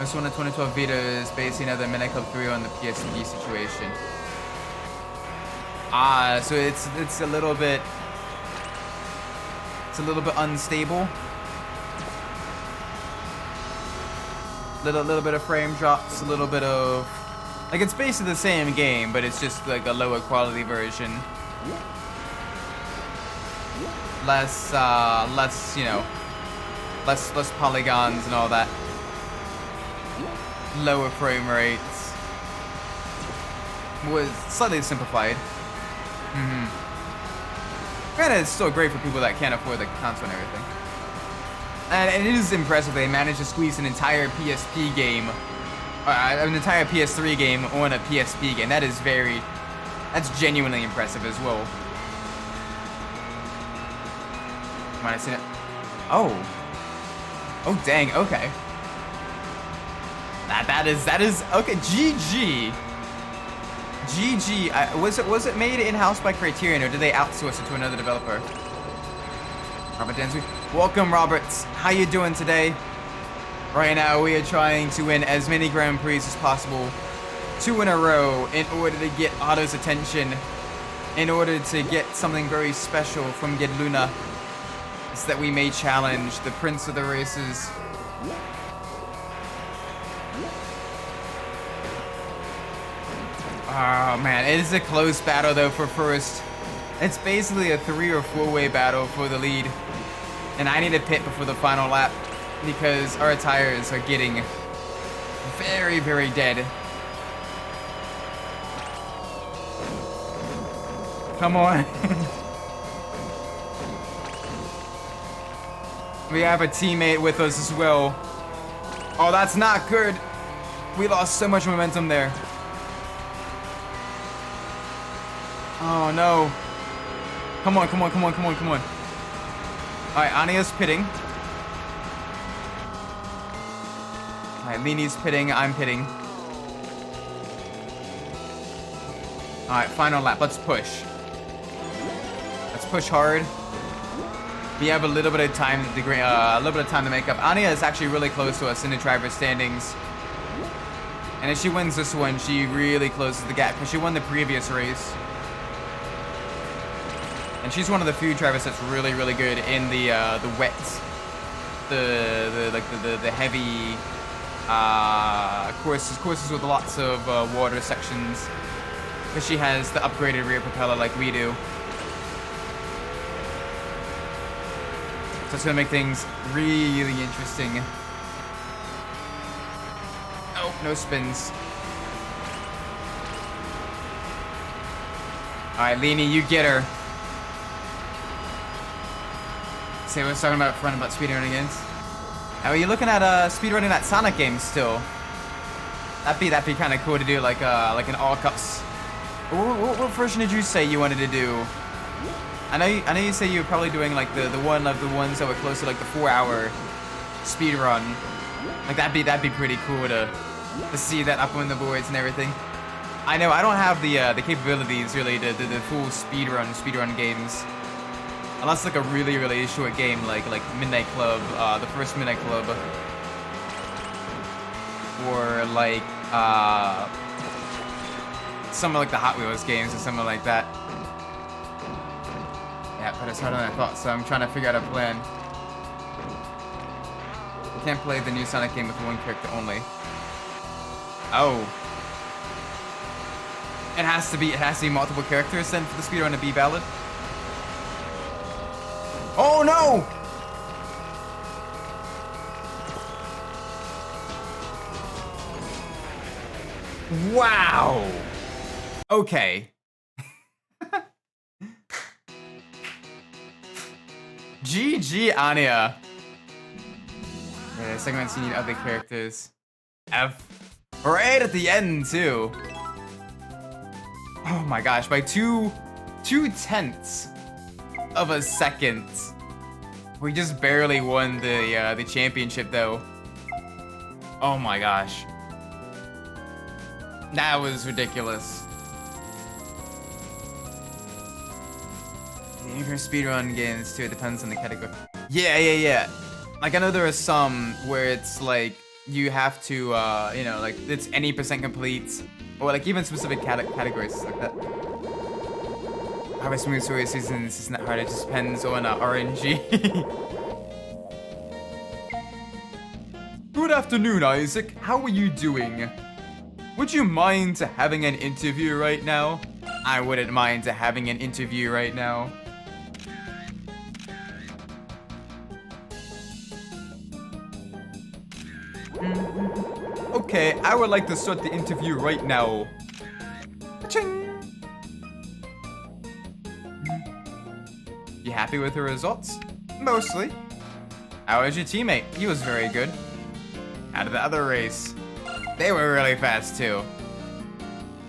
This one, the 2012 Vita, is basically another Midnight Club 3 on the PSP situation. So it's a little bit unstable. Little bit of frame drops, a little bit of like it's basically the same game, but it's just like a lower quality version. Less you know, less polygons and all that. Lower frame rates. Was slightly simplified. Granted, it's still great for people that can't afford the console and everything. And it is impressive they managed to squeeze an entire PSP game, an entire PS3 game on a PSP game. That is very, That's genuinely impressive as well. Might have seen it. Oh. Oh, dang, okay. That is, okay, GG. GG, was it made in-house by Criterion, or did they outsource it to another developer? Robert Dansby. Welcome, Roberts. How you doing today? Right now, we are trying to win as many Grand Prix as possible. 2 in a row in order to get Otto's attention. In order to get something very special from Get Luna. So that we may challenge the Prince of the Races. Oh man, it is a close battle though for first. It's basically a 3 or 4-way battle for the lead. And I need a pit before the final lap because our tires are getting very, very dead. Come on. We have a teammate with us as well. Oh, that's not good. We lost so much momentum there. Oh no. Come on, come on, come on, come on, come on. Alright, Anya's pitting. Alright, Lini's pitting, I'm pitting. Alright, final lap, let's push. Let's push hard. We have a little bit of time to make up. Anya is actually really close to us in the driver's standings. And if she wins this one, she really closes the gap because she won the previous race. And she's one of the few drivers that's really, really good in the wet, the heavy courses with lots of water sections. Because she has the upgraded rear propeller like we do. So it's gonna make things really interesting. Oh, no spins. Alright, Lini, you get her. See what I was talking about front about speedrunning games. Are you looking at speedrunning that Sonic game still? That'd be kind of cool to do, like an all cups. What version did you say you wanted to do? I know you say you were probably doing like the one of the ones that were close to like the 4-hour speed run. Like that'd be pretty cool to see that up on the boards and everything. I know I don't have the capabilities really to the full speedrun games. Unless like a really, really short game like Midnight Club, the first Midnight Club. Or like some of like the Hot Wheels games or something like that. Yeah, but it's harder than I thought, so I'm trying to figure out a plan. You can't play the new Sonic game with one character only. Oh. It has to be multiple characters then for the speedrun to be valid? Oh no! Wow! Okay. GG, Anya. Yeah, segments you need other characters. F. Right at the end, too. Oh my gosh, by 2/10 of a second. We just barely won the championship, though. Oh my gosh. That was ridiculous. You can speedrun games too, it depends on the category. Yeah. Like I know there are some where it's like you have to, you know, like it's any % complete, or like even specific categories like that. Have a smooth story seasons isn't that hard, it just depends on RNG. Good afternoon, Isaac. How are you doing? Would you mind having an interview right now? I wouldn't mind having an interview right now. Okay, I would like to start the interview right now. Ching. You happy with the results? Mostly. How was your teammate? He was very good. How did the other race? They were really fast too.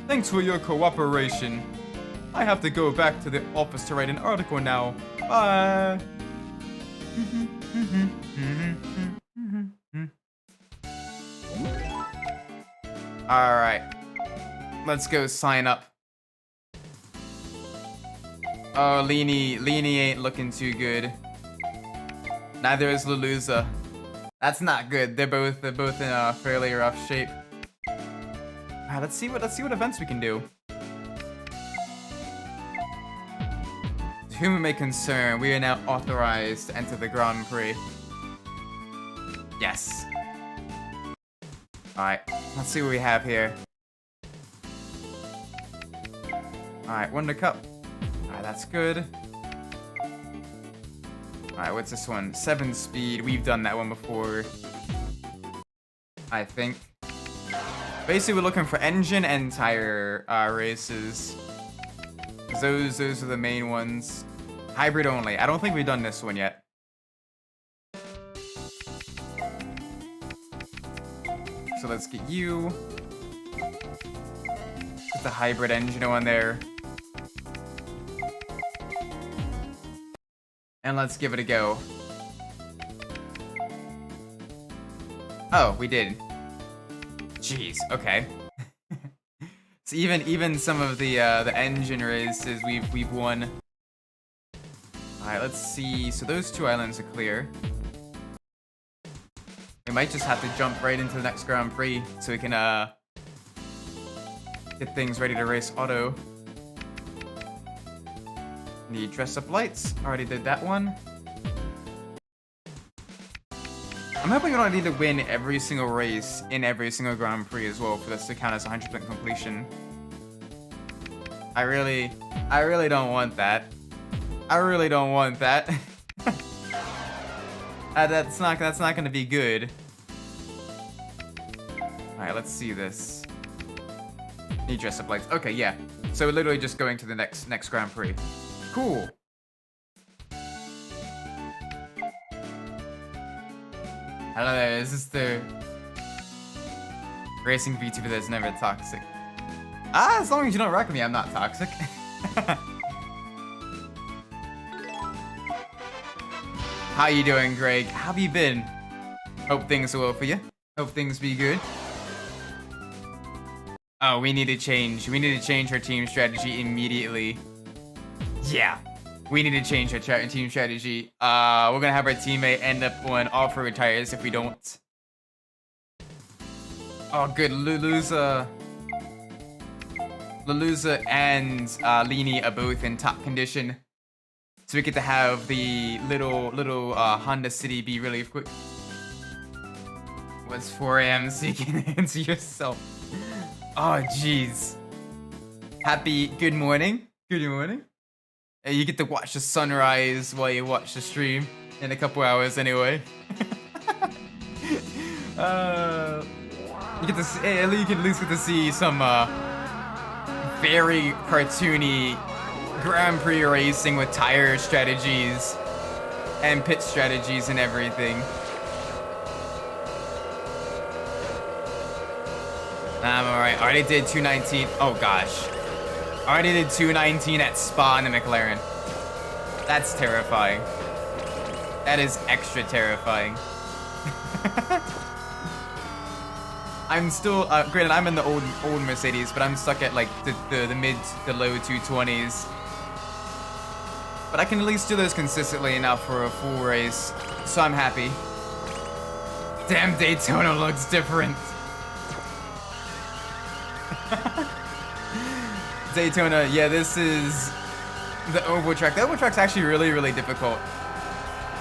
Thanks for your cooperation. I have to go back to the office to write an article now. Bye. Alright. Let's go sign up. Oh, Leany ain't looking too good. Neither is Luluza. That's not good. They're both in a fairly rough shape. Alright, let's see what events we can do. To whom it may concern, we are now authorized to enter the Grand Prix. Yes. Alright, let's see what we have here. Alright, Wonder Cup. Alright, that's good. Alright, what's this one? 7 speed. We've done that one before, I think. Basically, we're looking for engine and tire races. Those are the main ones. Hybrid only. I don't think we've done this one yet. So let's get you. Put the hybrid engine on there. And let's give it a go. Oh, we did. Jeez, okay. So even some of the engine races we've won. Alright, let's see. So those 2 islands are clear. We might just have to jump right into the next Grand Prix so we can get things ready to race Otto. Need dress up lights. Already did that one. I'm hoping we don't need to win every single race in every single Grand Prix as well for this to count as 100% completion. I really don't want that. I really don't want that. That's not gonna be good. Alright, let's see this. Need dress up lights. Okay, yeah. So we're literally just going to the next Grand Prix. Cool. Hello there, is this the racing VTuber that's never toxic? Ah, as long as you don't wreck me, I'm not toxic. How you doing, Greg? How have you been? Hope things are well for you. Hope things be good. Oh, we need to change. We need to change our team strategy immediately. Yeah, we need to change our team strategy. We're gonna have our teammate end up on off-road tires if we don't. Oh, good. Luluza and Leany are both in top condition, so we get to have the little Honda City be really quick. What's 4 a.m. so you can answer yourself? Oh, jeez. Happy good morning. Good morning. You get to watch the sunrise while you watch the stream in a couple hours anyway. You get to see, you can at least get to see some very cartoony Grand Prix racing with tire strategies and pit strategies and everything. I'm alright. Already did 219. Oh gosh. Already did 219 at Spa in the McLaren. That's terrifying. That is extra terrifying. I'm still, granted, I'm in the old Mercedes, but I'm stuck at like the mid to low 220s. But I can at least do those consistently enough for a full race, so I'm happy. Damn, Daytona looks different. Daytona, yeah, this is the oval track. The oval track's actually really difficult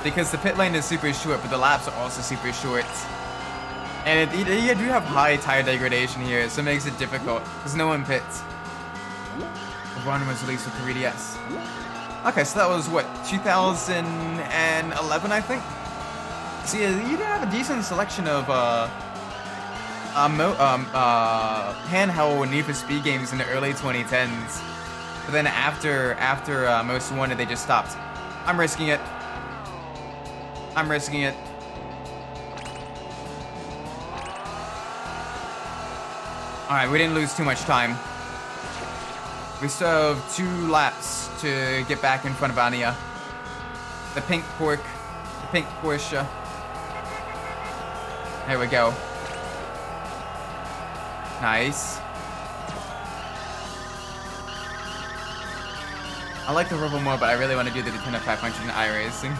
because the pit lane is super short, but the laps are also super short. And you do have high tire degradation here, so it makes it difficult because no one pits. The run was released with the 3DS. Okay, so that was what, 2011, I think? So yeah, you did have a decent selection of handheld Need for Speed games in the early 2010s. But then after Most Wanted, they just stopped. I'm risking it. I'm risking it. Alright, we didn't lose too much time. We still have 2 laps to get back in front of Anya. The pink Porsche. There we go. Nice. I like the Rebel more, but I really want to do the Daytona 500 in iRacing.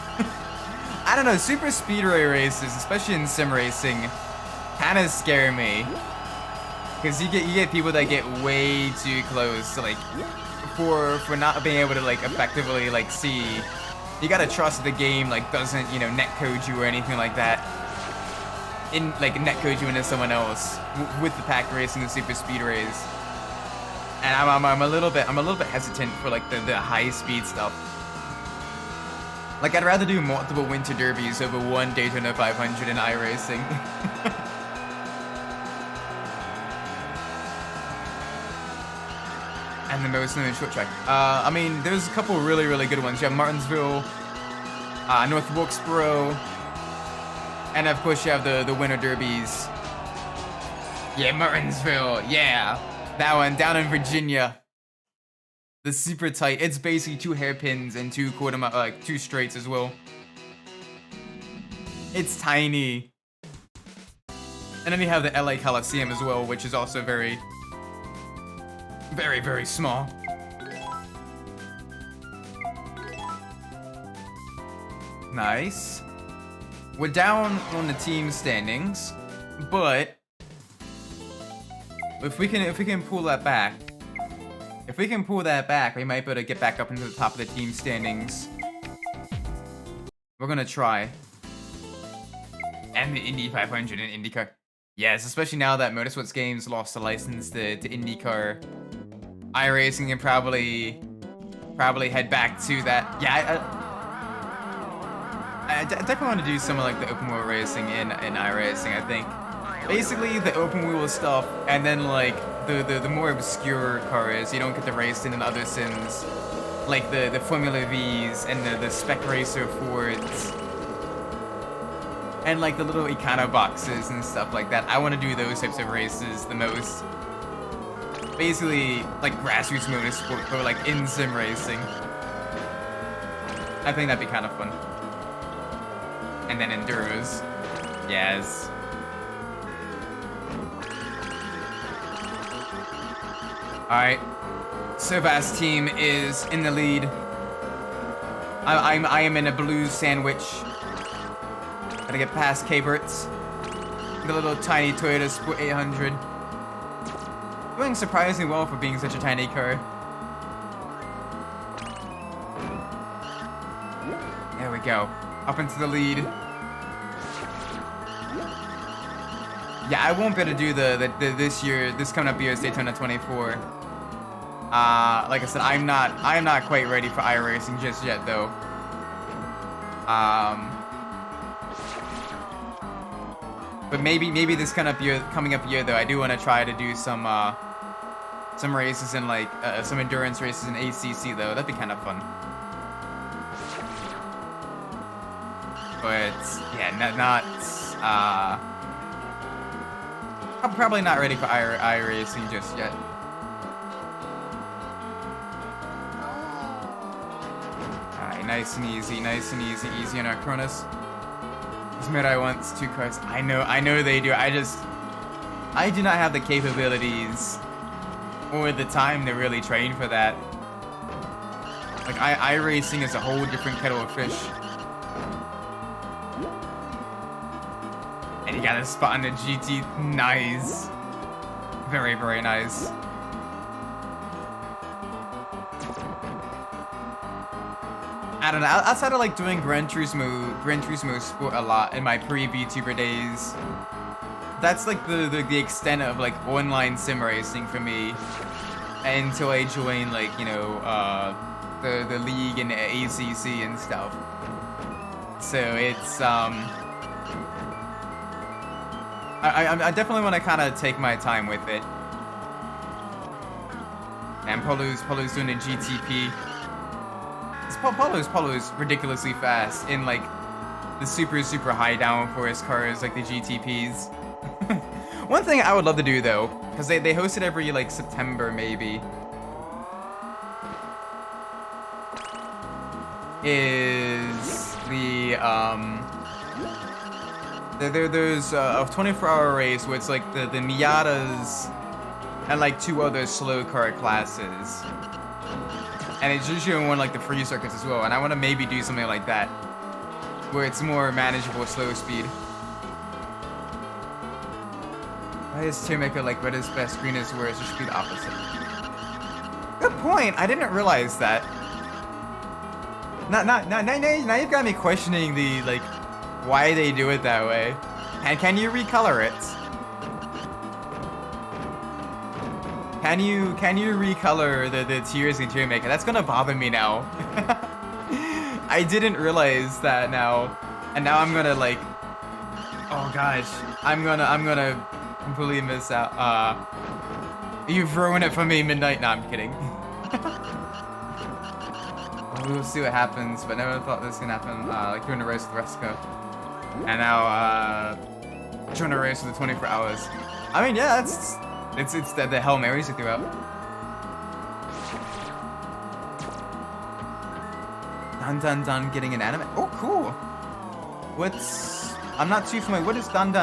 I don't know, super speedway races, especially in sim racing, kind of scare me. Because you get people that get way too close to, like, for not being able to, like, effectively, like, see. You gotta trust the game, like, doesn't, you know, netcode you or anything like that. Netcode you into someone else with the pack racing and super speedways. And I'm a little bit hesitant for, like, the high speed stuff. Like, I'd rather do multiple winter derbies over one Daytona 500 in iRacing. And the most known short track. I mean, there's a couple really, really good ones. You have Martinsville, North Wilkesboro, and of course you have the winter derbies. Yeah, Martinsville, yeah. That one, down in Virginia. The super tight. It's basically 2 hairpins and 2 2 straights as well. It's tiny. And then you have the LA Coliseum as well, which is also very, very, very small. Nice. We're down on the team standings, but if we can pull that back. If we can pull that back, we might be able to get back up into the top of the team standings. We're gonna try. And the Indy 500 and IndyCar. Yes, especially now that Motorsports Games lost the license to IndyCar. iRacing can probably head back to that. Yeah, I definitely want to do some of like the open wheel racing in iRacing, I think. Basically the open wheel stuff, and then like the more obscure cars you don't get to race in other sims, like the Formula V's and the Spec Racer Fords, and like the little Econo boxes and stuff like that. I want to do those types of races the most. Basically like grassroots motorsport, or like in sim racing. I think that'd be kind of fun. And then enduros, yes. Alright, Sovas team is in the lead. I am in a blue sandwich. Gotta get past K-Berts. The little tiny Toyota Sport 800. Doing surprisingly well for being such a tiny car. There we go. Up into the lead. Yeah, I won't be able to do this coming up year's Daytona 24. Like I said, I'm not quite ready for iRacing just yet, though. But maybe this coming up year though, I do want to try to do some races in like some endurance races in ACC though. That'd be kind of fun. But yeah, I'm probably not ready for iRacing just yet. Alright, nice and easy on our Cronus. Mirai wants 2 cars. I know they do. I do not have the capabilities or the time to really train for that. Like iRacing is a whole different kettle of fish. And you got a spot on the GT. Nice. Very, very nice. I don't know, outside of like doing Gran Turismo Sport a lot in my pre-VTuber days, that's like the extent of like online sim racing for me until I joined like, you know, the league and ACC and stuff. So it's, I definitely want to kind of take my time with it. And Polo's doing a GTP. Polo's ridiculously fast in like the super high downforce cars like the GTPs. One thing I would love to do though, because they host it every like September maybe, is there's a 24-hour race where it's like the Miatas and like 2 other slow car classes. And it's usually one like the free circuits as well. And I want to maybe do something like that, where it's more manageable slow speed. Why is Tearmaker like red is best, green is worse? It should be the opposite. Good point. I didn't realize that. Now you've got me questioning the like why they do it that way. And can you recolor it? Can you recolor the tears in Tearmaker? That's gonna bother me now. I didn't realize that now, and now I'm gonna like, oh gosh, I'm gonna completely miss out. You've ruined it for me, Midnight. No, I'm kidding. We'll see what happens, but never thought this was gonna happen. Like doing a race with Resco, and now trying to race with the 24 hours. I mean, yeah, it's the Hail Marys you threw out. Dun getting an anime. Oh, cool. What's? I'm not too familiar. What is dun?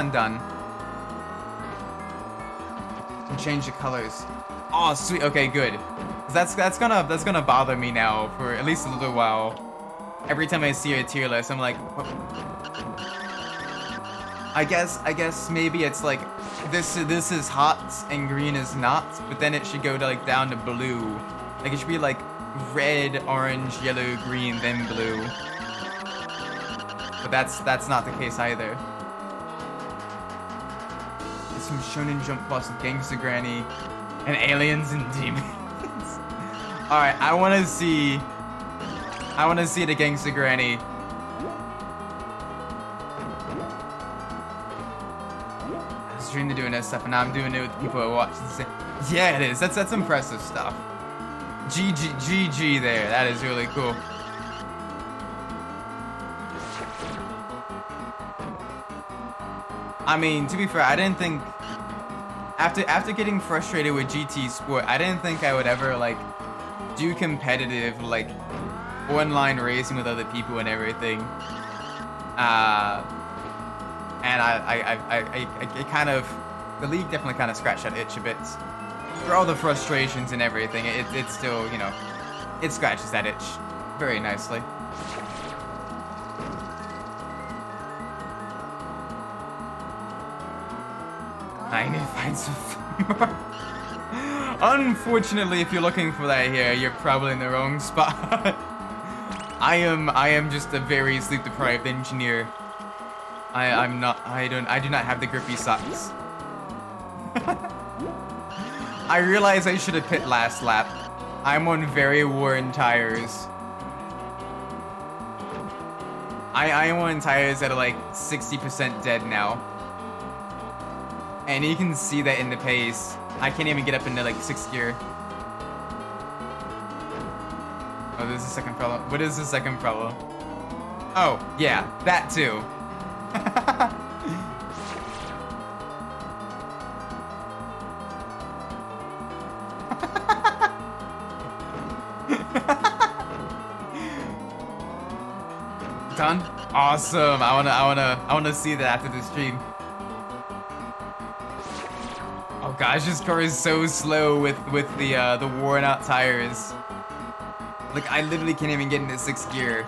And change the colors. Oh, sweet. Okay, good. That's gonna bother me now for at least a little while. Every time I see a tier list, I'm like, what? I guess maybe it's like this is hot and green is not, but then it should go to like down to blue. Like it should be like red, orange, yellow, green, then blue. But that's not the case either. There's some Shonen Jump Plus with Gangsta Granny and aliens and demons. All right, I want to see the Gangsta Granny. I was dreaming of doing this stuff, and now I'm doing it with people who watch the same. Yeah, it is. That's impressive stuff. GG there. That is really cool. I mean, to be fair, I didn't think after getting frustrated with GT Sport, I didn't think I would ever like do competitive like online racing with other people and everything. And I kind of, the league definitely kind of scratched that itch a bit. For all the frustrations and everything, it still, you know, it scratches that itch very nicely. I need to find some. Unfortunately, if you're looking for that here, you're probably in the wrong spot. I am just a very sleep deprived engineer. I do not have the grippy socks. I realize I should have pit last lap. I'm on very worn tires. I am on tires that are like 60% dead now. And you can see that in the pace. I can't even get up into like 6th gear. Oh, there's a second problem. What is the second problem? Oh, yeah, that too. Done? Awesome. I wanna see that after the stream. Oh gosh, this car is so slow with the worn out tires. Like I literally can't even get into 6th gear.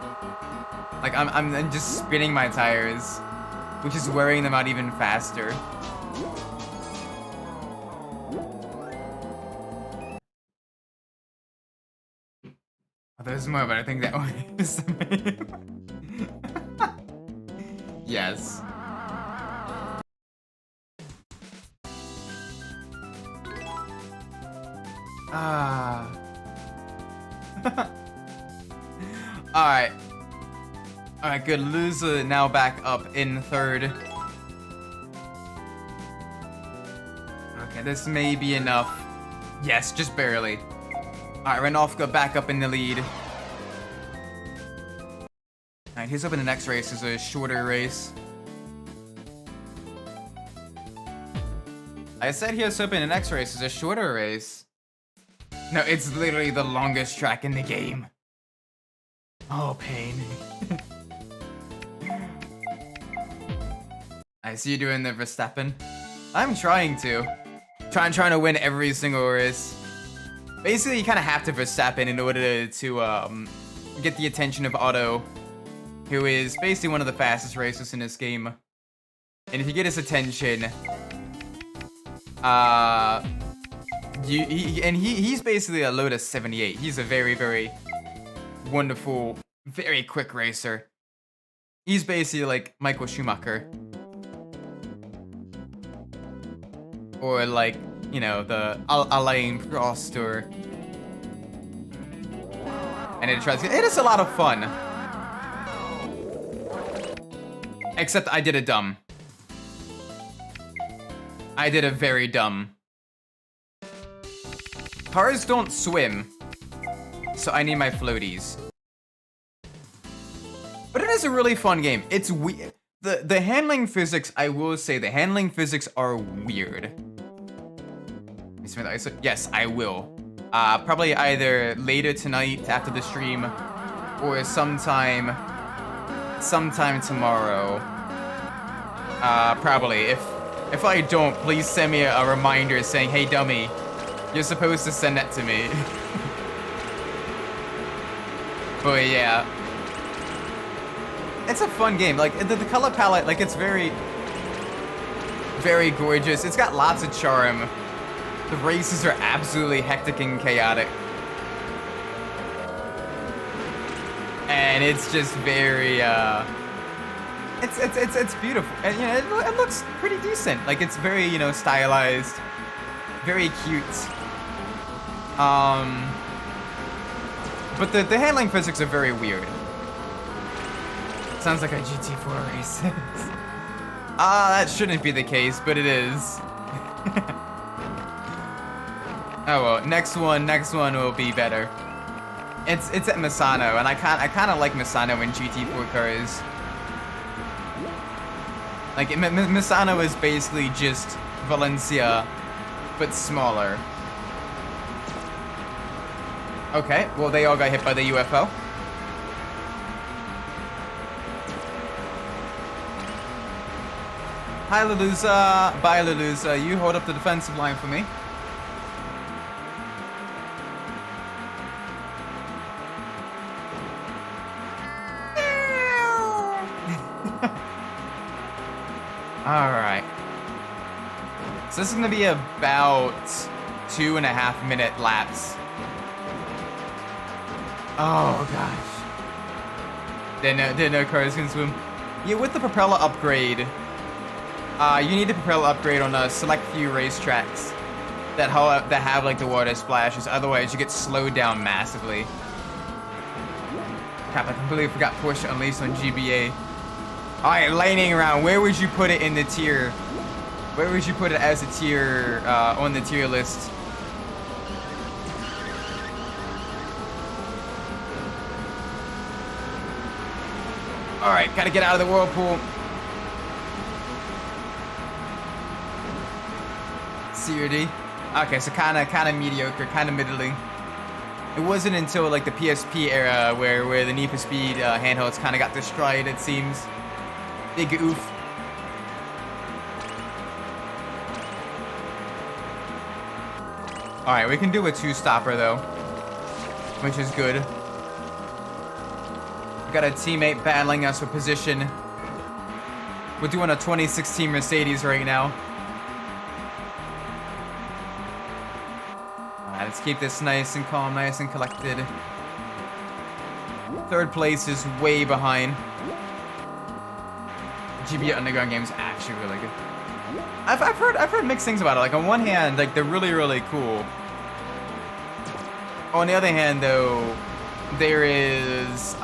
Like I'm just spinning my tires, which is wearing them out even faster. Oh, there's more, but I think that one is the main. Yes. Ah. Alright. Alright, good. Loser now back up in 3rd. Okay, this may be enough. Yes, just barely. Alright, Renoff got back up in the lead. Alright, here's hoping the next race is a shorter race. I said here's hoping the next race is a shorter race. No, it's literally the longest track in the game. Oh, pain. I see you doing the Verstappen. I'm trying to. Trying to win every single race. Basically, you kind of have to Verstappen in order to get the attention of Otto, who is basically one of the fastest racers in this game. And if you get his attention, he's basically a Lotus 78. He's a very, very wonderful, very quick racer. He's basically like Michael Schumacher. Or like, you know, the Alain Prost or... And it is a lot of fun. Except I did a dumb. I did a very dumb. Cars don't swim, so I need my floaties. But it is a really fun game. It's weird. The handling physics, I will say, the handling physics are weird. Yes, I will. Probably either later tonight after the stream, or sometime tomorrow. Probably. If I don't, please send me a reminder saying, "Hey, dummy, you're supposed to send that to me." But yeah, it's a fun game. Like the color palette, like it's very, very gorgeous. It's got lots of charm. The races are absolutely hectic and chaotic. And it's just very, it's beautiful. And, you know, it looks pretty decent. Like, it's very, you know, stylized. Very cute. But the handling physics are very weird. Sounds like a GT4 race. That shouldn't be the case, but it is. Oh well, next one will be better. It's at Misano, and I kind of like Misano in GT4 cars. Like Misano is basically just Valencia, but smaller. Okay, well they all got hit by the UFO. Hi Luluza, bye Luluza. You hold up the defensive line for me. Alright. So this is gonna be about 2.5 minute laps. Oh gosh. Didn't know cars can swim. Yeah, with the propeller upgrade, you need a propeller upgrade on a select few racetracks that have like the water splashes. Otherwise, you get slowed down massively. Crap! I completely forgot Porsche Unleashed on GBA. Alright, lightning round. Where would you put it in the tier? Where would you put it as a tier on the tier list? Alright, gotta get out of the whirlpool. C or D? Okay, so kinda mediocre, kinda middling. It wasn't until like the PSP era where the Need for Speed handhelds kinda got destroyed, it seems. Big oof. Alright, we can do a two-stopper though, which is good. We got a teammate battling us for position. We're doing a 2016 Mercedes right now. Alright, let's keep this nice and calm, nice and collected. Third place is way behind. GBA Underground game is actually really good. I've heard mixed things about it. Like on one hand, like they're really cool. On the other hand, though, there is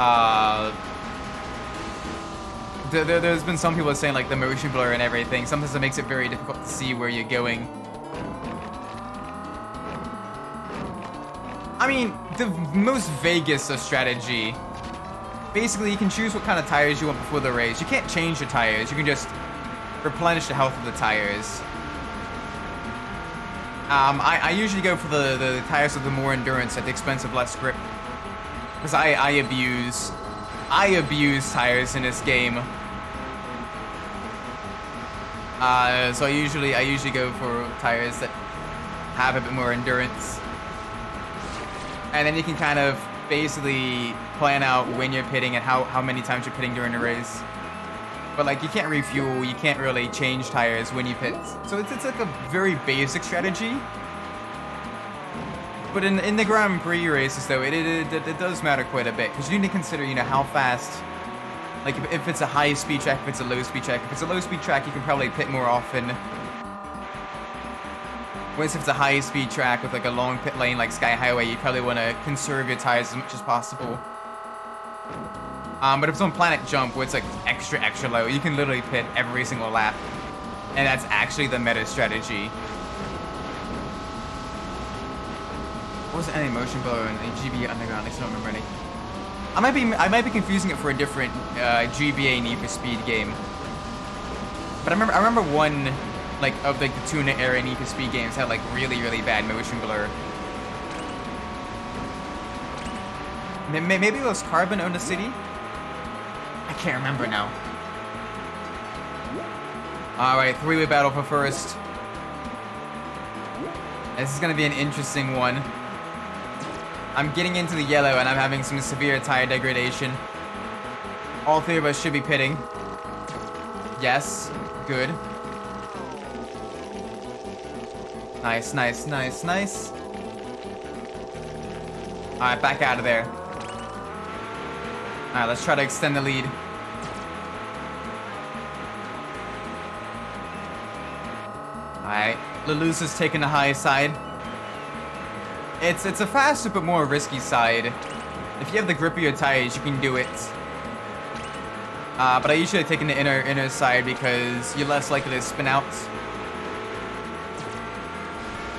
there's been some people saying like the motion blur and everything. Sometimes it makes it very difficult to see where you're going. I mean, the most vaguest of strategy. Basically, you can choose what kind of tires you want before the race. You can't change your tires. You can just replenish the health of the tires. I usually go for the tires with the more endurance at the expense of less grip. Because I abuse tires in this game. So I usually go for tires that have a bit more endurance. And then you can kind of basically plan out when you're pitting and how many times you're pitting during the race. But like you can't refuel, you can't really change tires when you pit. So it's like a very basic strategy. But in the Grand Prix races though, it does matter quite a bit. Because you need to consider, you know, how fast, like if it's a high speed track, if it's a low speed track. If it's a low speed track, you can probably pit more often. Whereas if it's a high speed track with like a long pit lane like Sky Highway, you probably want to conserve your tires as much as possible. But if it's on Planet Jump, where it's like extra low, you can literally pit every single lap. And that's actually the meta strategy. What was the any motion blow in GBA Underground? I still don't remember any. I might be confusing it for a different GBA Need for Speed game. But I remember one like of like the Tuna era Need for Speed games had like really bad motion blur. Maybe it was Carbon owned the city? I can't remember now. Alright, three-way battle for first. This is gonna be an interesting one. I'm getting into the yellow and I'm having some severe tire degradation. All three of us should be pitting. Yes, good. Nice. Alright, back out of there. Alright, let's try to extend the lead. Alright, Lelouch is taking the high side. It's a faster but more risky side. If you have the grippier tires, you can do it. But I usually take the inner side because you're less likely to spin out.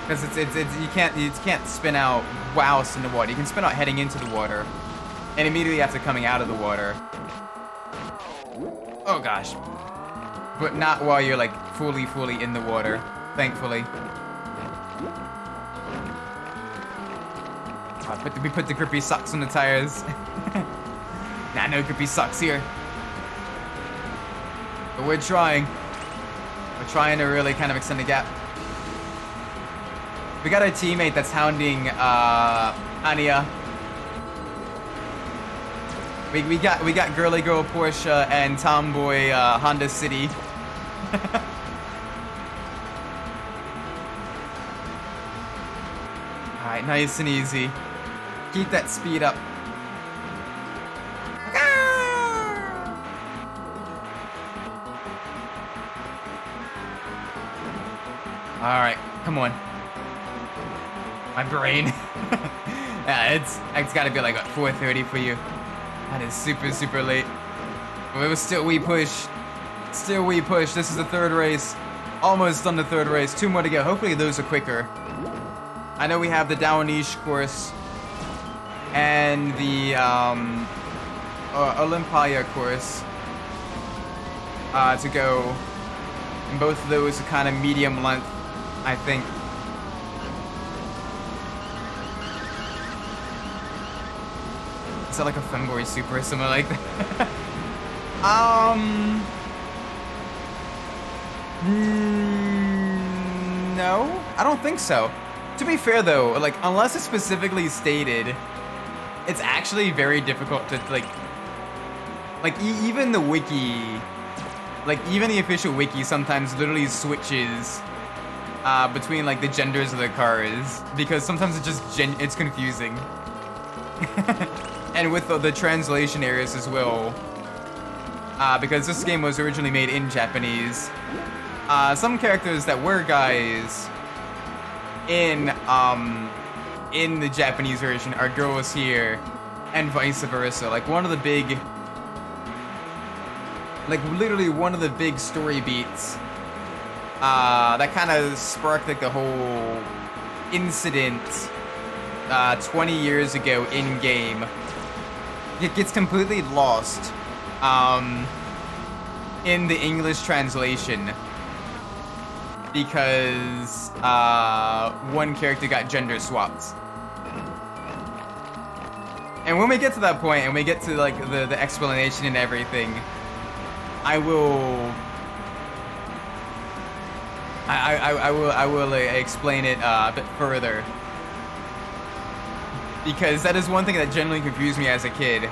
Because you can't spin out whilst in the water. You can spin out heading into the water, and immediately after coming out of the water. Oh gosh. But not while you're like fully in the water, thankfully. We put the grippy socks on the tires. Nah, no grippy socks here. But we're trying. We're trying to really kind of extend the gap. We got our teammate that's hounding Anya. We got girly girl Porsche and tomboy Honda City. Alright, nice and easy. Keep that speed up. Alright, come on. My brain. Yeah, it's gotta be like what, 4:30 for you. That is super late. But it was still we push. Still we push. This is the third race. Almost done the third race. 2 more to go. Hopefully those are quicker. I know we have the Downish course and the Olympia course to go. And both of those are kind of medium length, I think. Is that like a Femboy Super or something like that? No, I don't think so. To be fair though, like unless it's specifically stated, it's actually very difficult to even the wiki, like even the official wiki sometimes literally switches between like the genders of the cars because sometimes it's confusing. And with the translation errors as well, because this game was originally made in Japanese. Some characters that were guys in the Japanese version are girls here, and vice versa. Like one of the big, like literally one of the big story beats that kind of sparked like the whole incident 20 years ago in game. It gets completely lost in the English translation because one character got gender swapped. And when we get to that point and we get to like the explanation and everything, I will explain it a bit further, because that is one thing that generally confused me as a kid.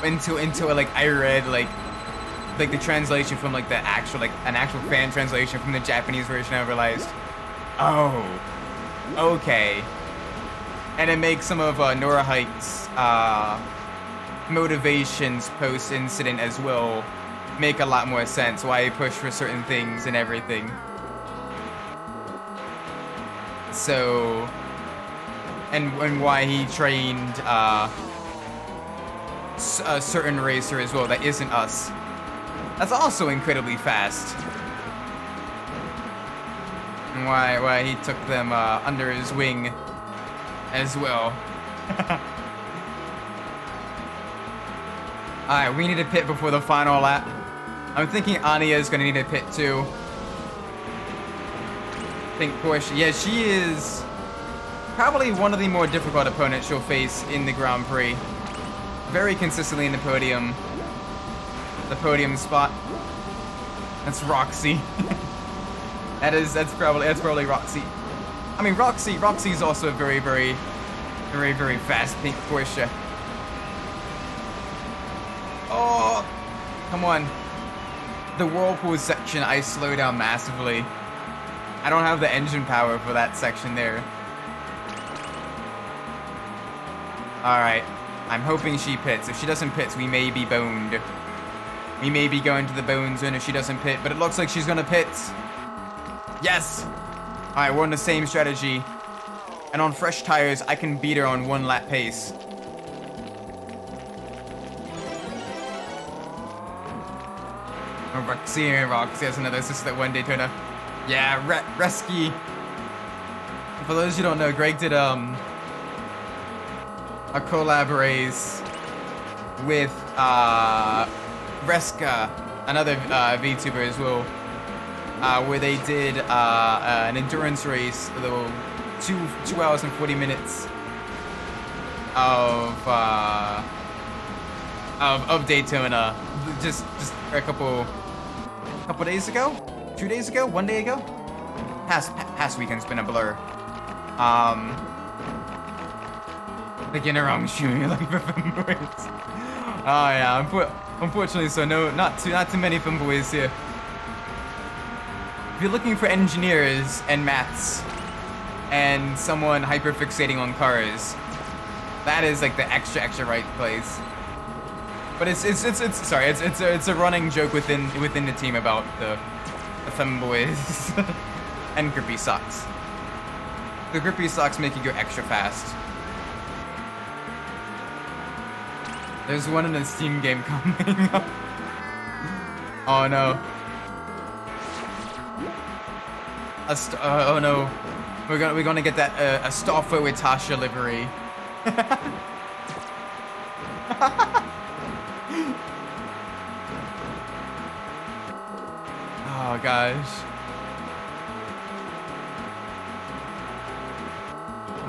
Until like I read like the translation from like an actual fan translation from the Japanese version, I realized, oh, okay. And it makes some of Norahite's motivations post-incident as well make a lot more sense, why he pushed for certain things and everything. So, and why he trained a certain racer as well that isn't us. That's also incredibly fast. And why he took them under his wing as well. Alright, we need a pit before the final lap. I'm thinking Anya is gonna need a pit too. I think Porsche, yeah, she is probably one of the more difficult opponents she'll face in the Grand Prix. Very consistently in the podium spot. That's Roxy. that's probably Roxy. I mean, Roxy's also a very fast pink Porsche. Oh, come on. The whirlpool section, I slow down massively. I don't have the engine power for that section there. Alright. I'm hoping she pits. If she doesn't pit, we may be boned. We may be going to the bone zone if she doesn't pit, but it looks like she's gonna pit. Yes! Alright, we're on the same strategy. And on fresh tires, I can beat her on 1 lap pace. Roxy has another assist at one Daytona. Yeah, Resky. For those who don't know, Greg did a collab race with Reska, another VTuber as well, where they did an endurance race, a little 2 hours and 40 minutes of Daytona, just a couple days ago, 2 days ago, 1 day ago. Past weekend's been a blur. Beginner wrong shoe, like for fanboys. Oh yeah, unfortunately, so not too many fanboys here. If you're looking for engineers and maths and someone hyperfixating on cars, that is like the extra right place. But it's a running joke within the team about the femboys and grippy socks. The grippy socks make you go extra fast. There's one in a Steam game coming up. Oh no. Oh no. We're gonna get that Astolfo Itasha livery. Oh gosh.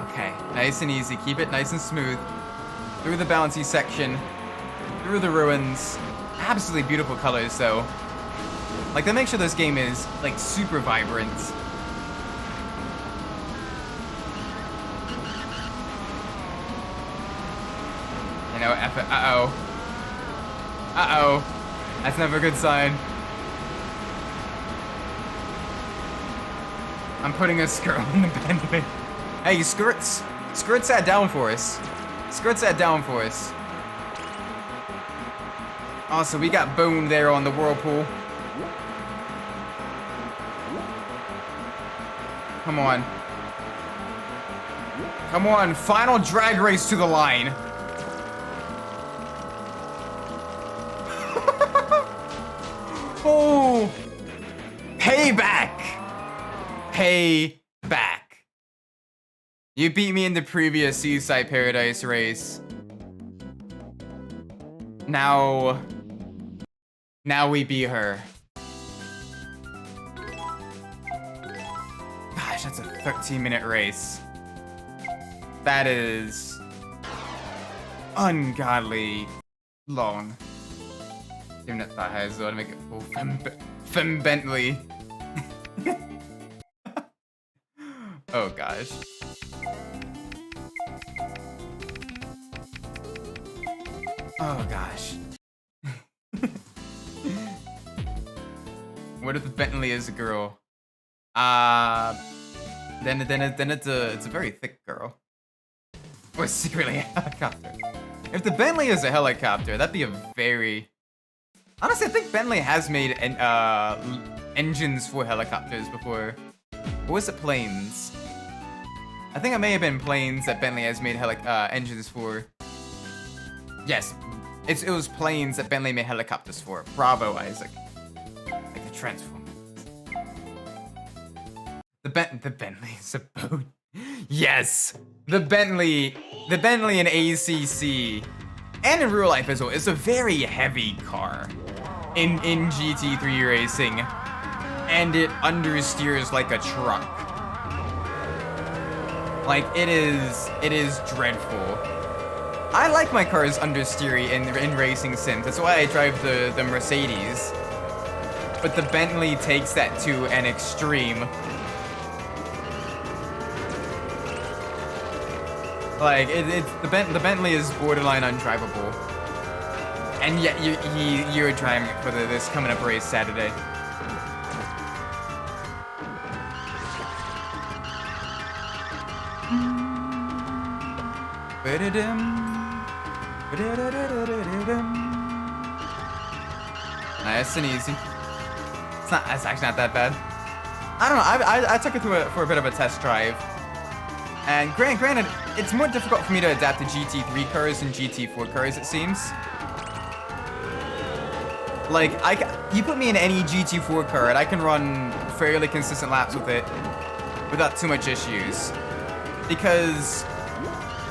Okay, nice and easy. Keep it nice and smooth. Through the bouncy section, through the ruins. Absolutely beautiful colors though. Like, they make sure this game is like super vibrant. You know, uh-oh. Uh-oh. That's never a good sign. I'm putting a skirt on the Bentley. Hey, skirts that down for us. Skirts that down for us. Also, we got Bone there on the whirlpool. Come on. Come on, final drag race to the line. Oh! Payback! Payback. You beat me in the previous Seaside Paradise race. Now we beat her. Gosh, that's a 13-minute race. That is ungodly long. Giving it thigh high as well to make it full Fem Bentley. Oh gosh. Oh gosh. What if the Bentley is a girl? Then it's a very thick girl. Or secretly a helicopter. If the Bentley is a helicopter, that'd be a very... Honestly, I think Bentley has made engines for helicopters before. Or was it planes? I think it may have been planes that Bentley has made engines for. Yes, it was planes that Bentley made helicopters for. Bravo, Isaac. Like the Transformers. The Bentley is a boat. Yes! The Bentley in ACC and in real life as well is a very heavy car in GT3 racing, and it understeers like a truck. Like it is dreadful. I like my cars understeery in racing sims. That's why I drive the Mercedes. But the Bentley takes that to an extreme. Like the Bentley is borderline undrivable, and yet you're driving it for this coming up race Saturday. Nice and easy. It's actually not that bad. I don't know. I took it for a bit of a test drive. And granted, it's more difficult for me to adapt to GT3 cars than GT4 cars, it seems. Like, you put me in any GT4 car and I can run fairly consistent laps with it without too much issues. Because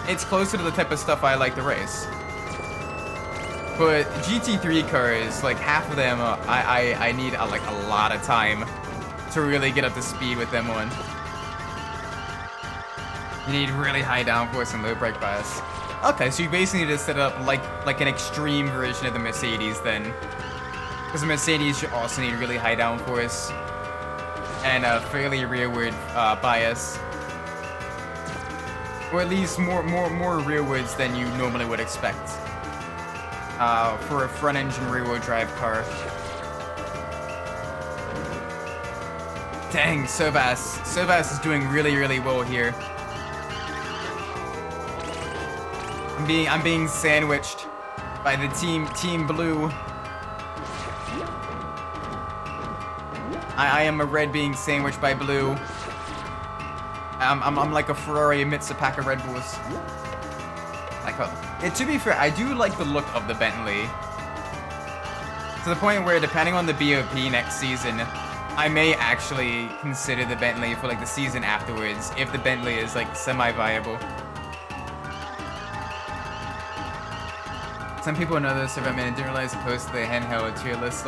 it's closer to the type of stuff I like to race. But GT3 cars, like half of them, I need like a lot of time to really get up to speed with them on. You need really high downforce and low brake bias. Okay, so you basically need to set it up like an extreme version of the Mercedes then. Because the Mercedes should also need really high downforce and a fairly rearward bias. Or at least more rearwards than you normally would expect. For a front engine rear-wheel drive car. Dang, Sovas is doing really well here. I'm being sandwiched by the team blue. I am a red being sandwiched by blue. I'm like a Ferrari amidst a pack of Red Bulls. To be fair, I do like the look of the Bentley. To the point where, depending on the BOP next season, I may actually consider the Bentley for like the season afterwards, if the Bentley is like semi-viable. Some people know this, I didn't realize the post the handheld tier list.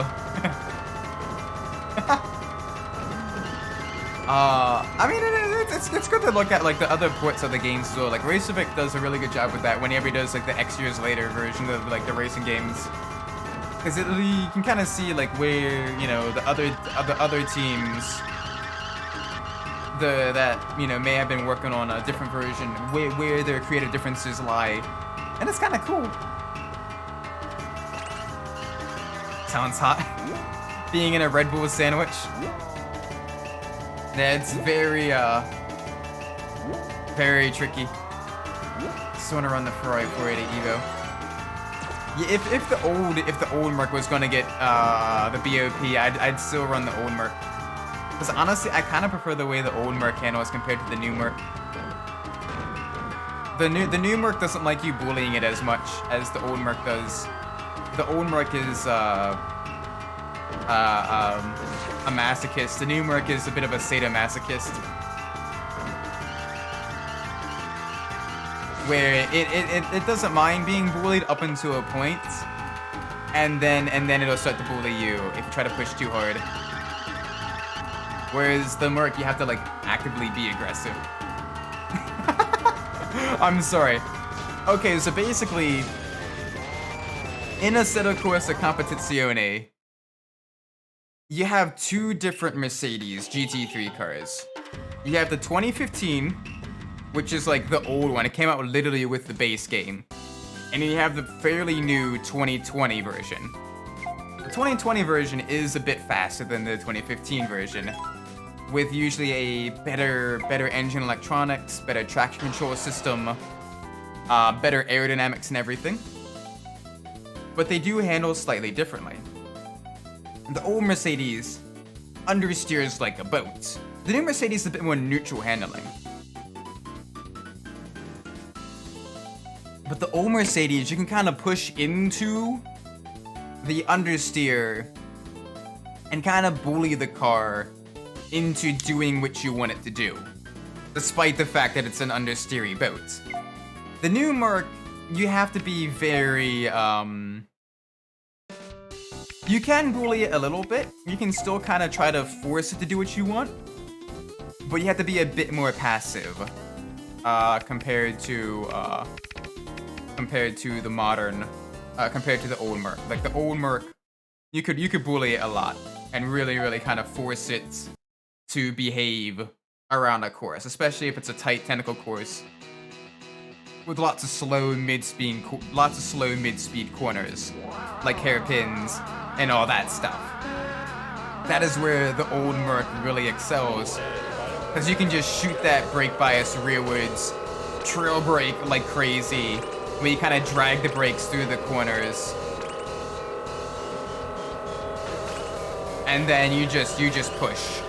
I mean, it's good to look at like the other ports of the games as well. Like Racervic does a really good job with that whenever he does like the X years later version of like the racing games, because you can kind of see like where, you know, the other teams that you know may have been working on a different version, where their creative differences lie, and it's kind of cool. Sounds hot. Being in a Red Bull sandwich. That's very tricky. Just want to run the Ferrari 480 Evo. Yeah, if the old Merc was gonna get the BOP, I'd still run the old Merc. Because honestly, I kind of prefer the way the old Merc handles compared to the new Merc. The new Merc doesn't like you bullying it as much as the old Merc does. The old Merc is a masochist. The new Merc is a bit of a sadomasochist, where it doesn't mind being bullied up until a point, and then it'll start to bully you if you try to push too hard. Whereas the Merc, you have to like actively be aggressive. I'm sorry. Okay, so basically, in Assetto Corsa Competizione, you have two different Mercedes GT3 cars. You have the 2015, which is like the old one. It came out literally with the base game. And then you have the fairly new 2020 version. The 2020 version is a bit faster than the 2015 version, with usually a better engine electronics, better traction control system, better aerodynamics and everything. But they do handle slightly differently. The old Mercedes understeers like a boat. The new Mercedes is a bit more neutral handling. But the old Mercedes, you can kind of push into the understeer and kind of bully the car into doing what you want it to do, despite the fact that it's an understeery boat. The new Merc, you have to be very, you can bully it a little bit. You can still kind of try to force it to do what you want, but you have to be a bit more passive, compared to the modern, compared to the old Merc. Like the old Merc, you could bully it a lot and really kind of force it to behave around a course, especially if it's a tight technical course with lots of slow mid-speed corners, like hairpins and all that stuff. That is where the old Merc really excels, because you can just shoot that brake bias rearwards, trail brake like crazy, where you kind of drag the brakes through the corners, and then you just push.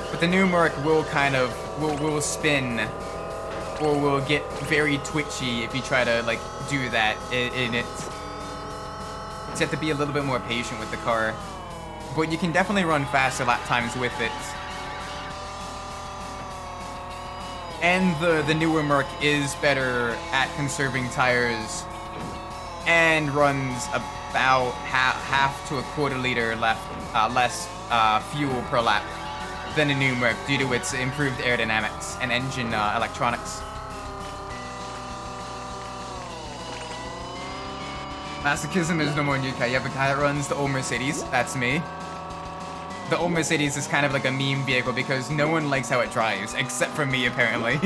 But the new Merc will kind of will spin, or will get very twitchy if you try to like do that in it. You have to be a little bit more patient with the car, but you can definitely run faster lap times with it. And the newer Merc is better at conserving tires and runs about half to a quarter liter less fuel per lap than a new Merc due to its improved aerodynamics and engine electronics. Masochism is no more new guy. You have a guy that runs the old Mercedes. That's me. The old Mercedes is kind of like a meme vehicle because no one likes how it drives, except for me, apparently.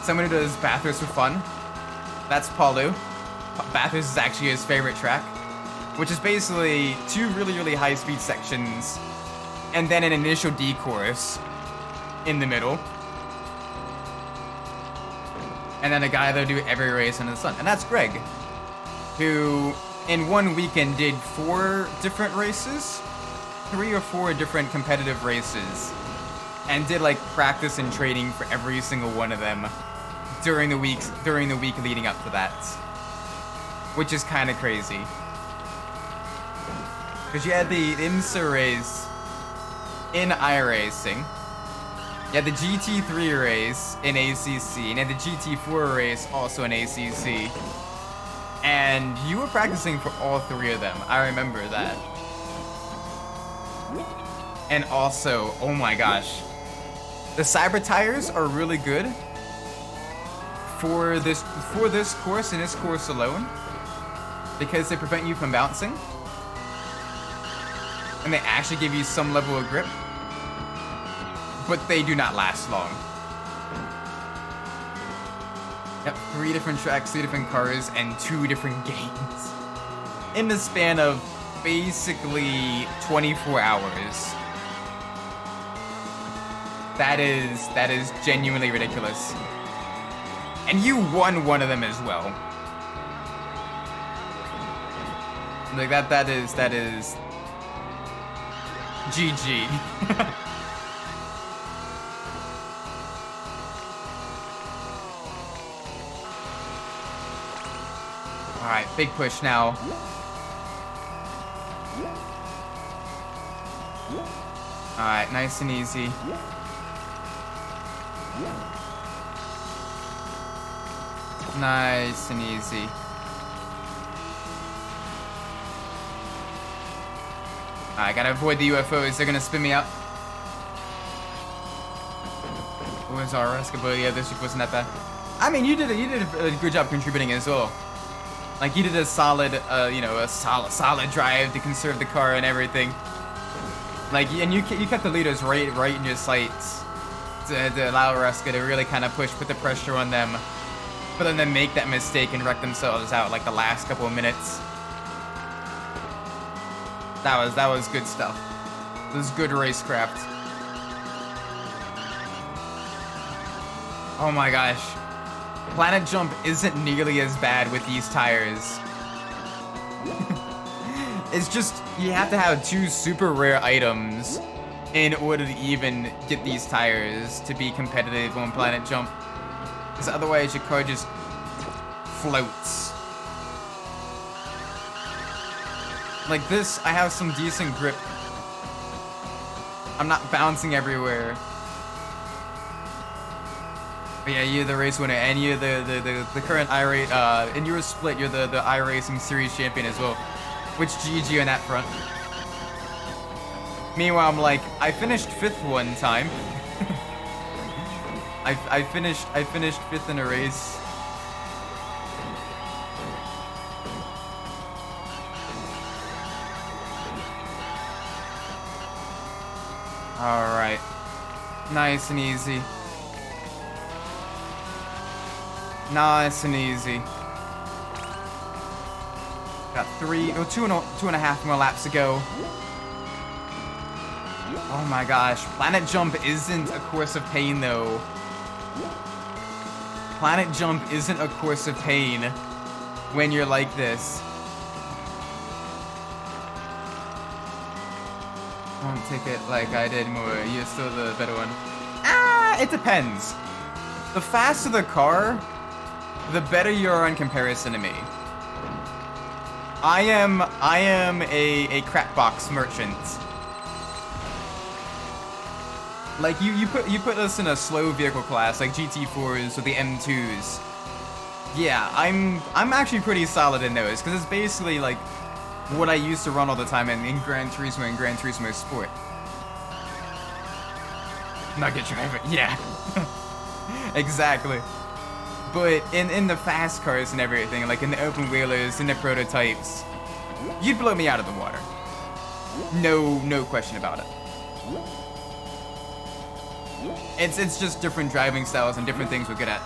Someone who does Bathurst for fun. That's Paulu. Bathurst is actually his favorite track, which is basically two really high-speed sections, and then an initial D course in the middle. And then a guy that'll do every race under the sun. And that's Greg, who in one weekend did 4 different races, 3 or 4 different competitive races, and did like practice and training for every single one of them during the week leading up to that, which is kind of crazy. Because you had the IMSA race in iRacing, you had the GT3 race in ACC, and you had the GT4 race also in ACC. And you were practicing for all 3 of them. I remember that. And also, oh my gosh, the cyber tires are really good for this course and this course alone, because they prevent you from bouncing, and they actually give you some level of grip, but they do not last long. Yep, 3 different tracks, 3 different cars, and 2 different games in the span of basically 24 hours. That is genuinely ridiculous. And you won one of them as well. Like that is GG. Alright, big push now. Alright, nice and easy. Nice and easy. I gotta avoid the UFOs, they're gonna spin me out. What was our risk ability? Yeah, this wasn't that bad. I mean, you did a good job contributing as well. Like you did a solid, you know, a solid drive to conserve the car and everything. Like, and you kept the leaders right in your sights to allow Ruska to really kind of put the pressure on them, but then they make that mistake and wreck themselves out like the last couple of minutes. That was good stuff. It was good racecraft. Oh my gosh. Planet Jump isn't nearly as bad with these tires. It's just, you have to have 2 super rare items in order to even get these tires to be competitive on Planet Jump. Because otherwise your car just floats. Like this, I have some decent grip. I'm not bouncing everywhere. But yeah, you're the race winner, and you're the current iRate, in your split, you're the iRacing Series champion as well. Which GG on that front. Meanwhile, I'm like, I finished 5th one time. I finished 5th in a race. Alright. Nice and easy. Nice and easy. Got 2.5 more laps to go. Oh my gosh. Planet Jump isn't a course of pain though. Planet Jump isn't a course of pain when you're like this. Don't take it like I did more. You're still the better one. Ah, it depends. The faster the car, the better you are in comparison to me. I am a crap box merchant. Like you put us in a slow vehicle class like GT4s or the M2s. Yeah, I'm actually pretty solid in those because it's basically like what I used to run all the time in Gran Turismo and Gran Turismo Sport. Nugget driver, yeah. Exactly. But in the fast cars and everything, like in the open wheelers, in the prototypes, you'd blow me out of the water. No question about it. It's just different driving styles and different things we're good at.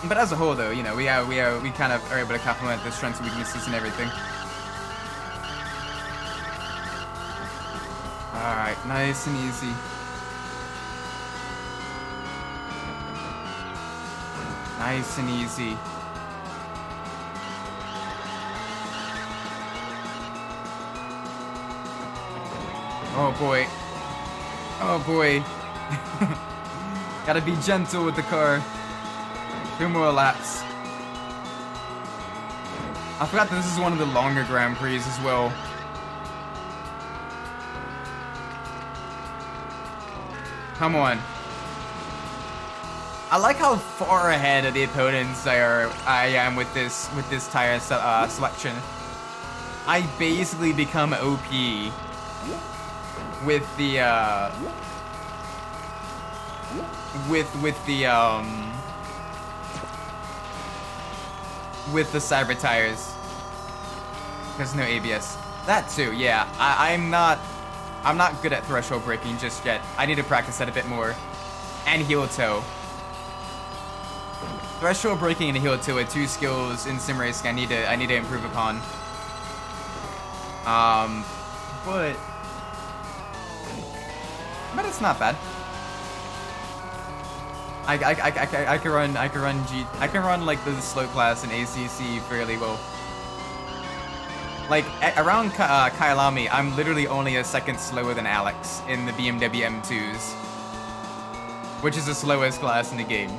But as a whole, though, you know, we kind of are able to complement the strengths and weaknesses and everything. All right, nice and easy. Nice and easy. Oh boy. Oh boy. Gotta be gentle with the car. 2 more laps. I forgot this is one of the longer Grand Prix as well. Come on. I like how far ahead of the opponents I am with this tire selection. I basically become OP with the with the cyber tires. There's no ABS. That too, yeah. I'm not good at threshold braking just yet. I need to practice that a bit more. And heel toe. Threshold braking and heel toe are 2 skills in sim racing I need to improve upon. But it's not bad. I can run like the slow class in ACC fairly well. Like around Kyalami, I'm literally only a second slower than Alex in the BMW M2s, which is the slowest class in the game.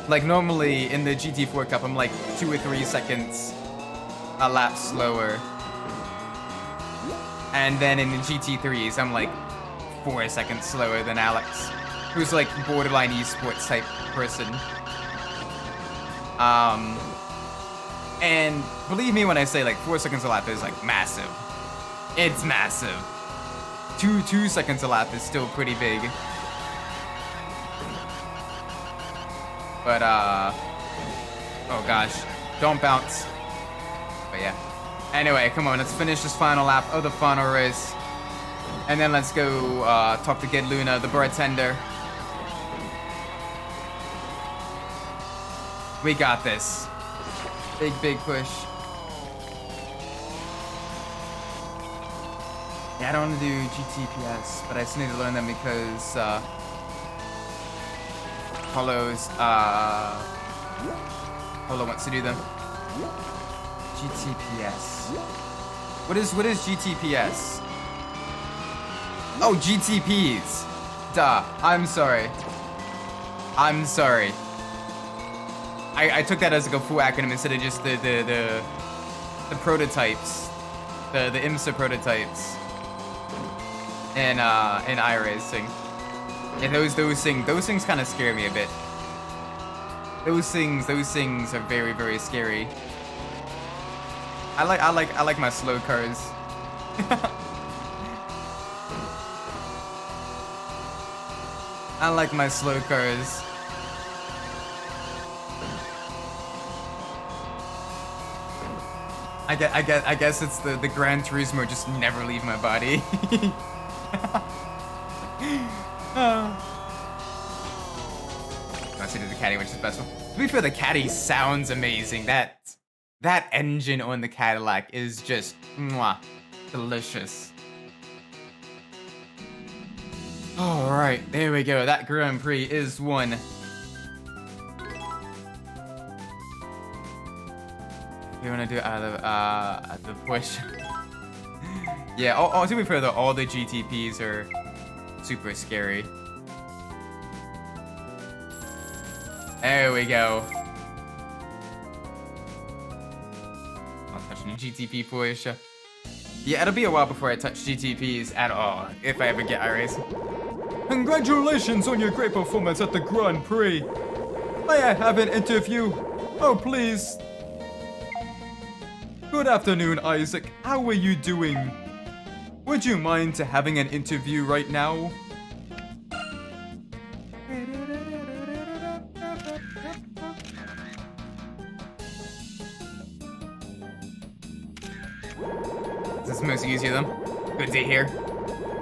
Like normally in the GT4 Cup, I'm like 2 or 3 seconds a lap slower. And then in the GT3s, I'm like 4 seconds slower than Alex, who's like borderline esports type person. And believe me when I say like 4 seconds a lap is like massive. It's massive. 2 seconds a lap is still pretty big. But, oh gosh, don't bounce. But yeah. Anyway, come on, let's finish this final lap of the final race. And then let's go talk to Get Luna, the bartender. We got this. Big push. Yeah, I don't want to do GTPS, but I just need to learn them because Polo wants to do them. GTPS. What is GTPS? Oh, GTPs. Duh. I'm sorry. I took that as like a full acronym instead of just the prototypes, the IMSA prototypes in iRacing. Yeah, those things kind of scare me a bit. Those things are very scary. I like my slow cars. I like my slow cars. I guess it's the Gran Turismo just never leave my body. Let's do the Caddy, which is the best one. To be fair, the Caddy sounds amazing. That engine on the Cadillac is just mwah, delicious. All right, there we go. That Grand Prix is won. You wanna do it out of the push? Yeah. Oh, to be fair though, all the GTPs are super scary. There we go. I'm touching a GTP push. Yeah, it'll be a while before I touch GTPs at all, if I ever get iRacing. Congratulations on your great performance at the Grand Prix. May I have an interview? Oh, please. Good afternoon, Isaac. How are you doing? Would you mind having an interview right now? Is this most easier then? Good to hear.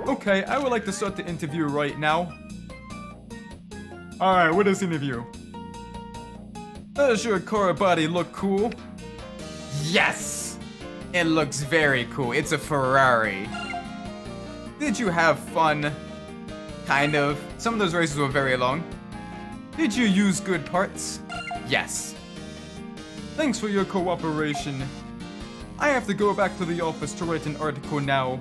Okay, I would like to start the interview right now. Alright, what is the interview? Does your car body look cool? Yes! It looks very cool. It's a Ferrari. Did you have fun? Kind of. Some of those races were very long. Did you use good parts? Yes. Thanks for your cooperation. I have to go back to the office to write an article now.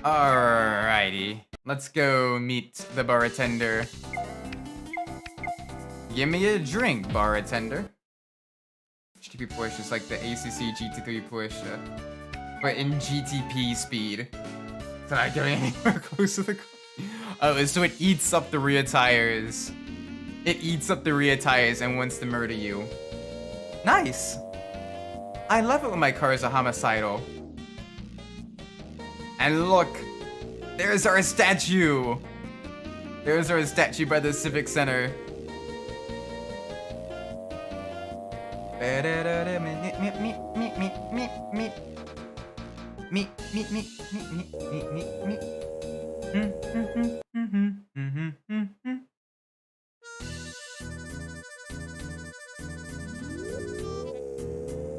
Alrighty. Let's go meet the bartender. Give me a drink, bartender. GTP Porsche is like the ACC GT3 Porsche, but in GTP speed. So not going anywhere close to the car. Oh, so it eats up the rear tires. It eats up the rear tires and wants to murder you. Nice. I love it when my cars are homicidal. And look, there's our statue. There's our statue by the Civic Center.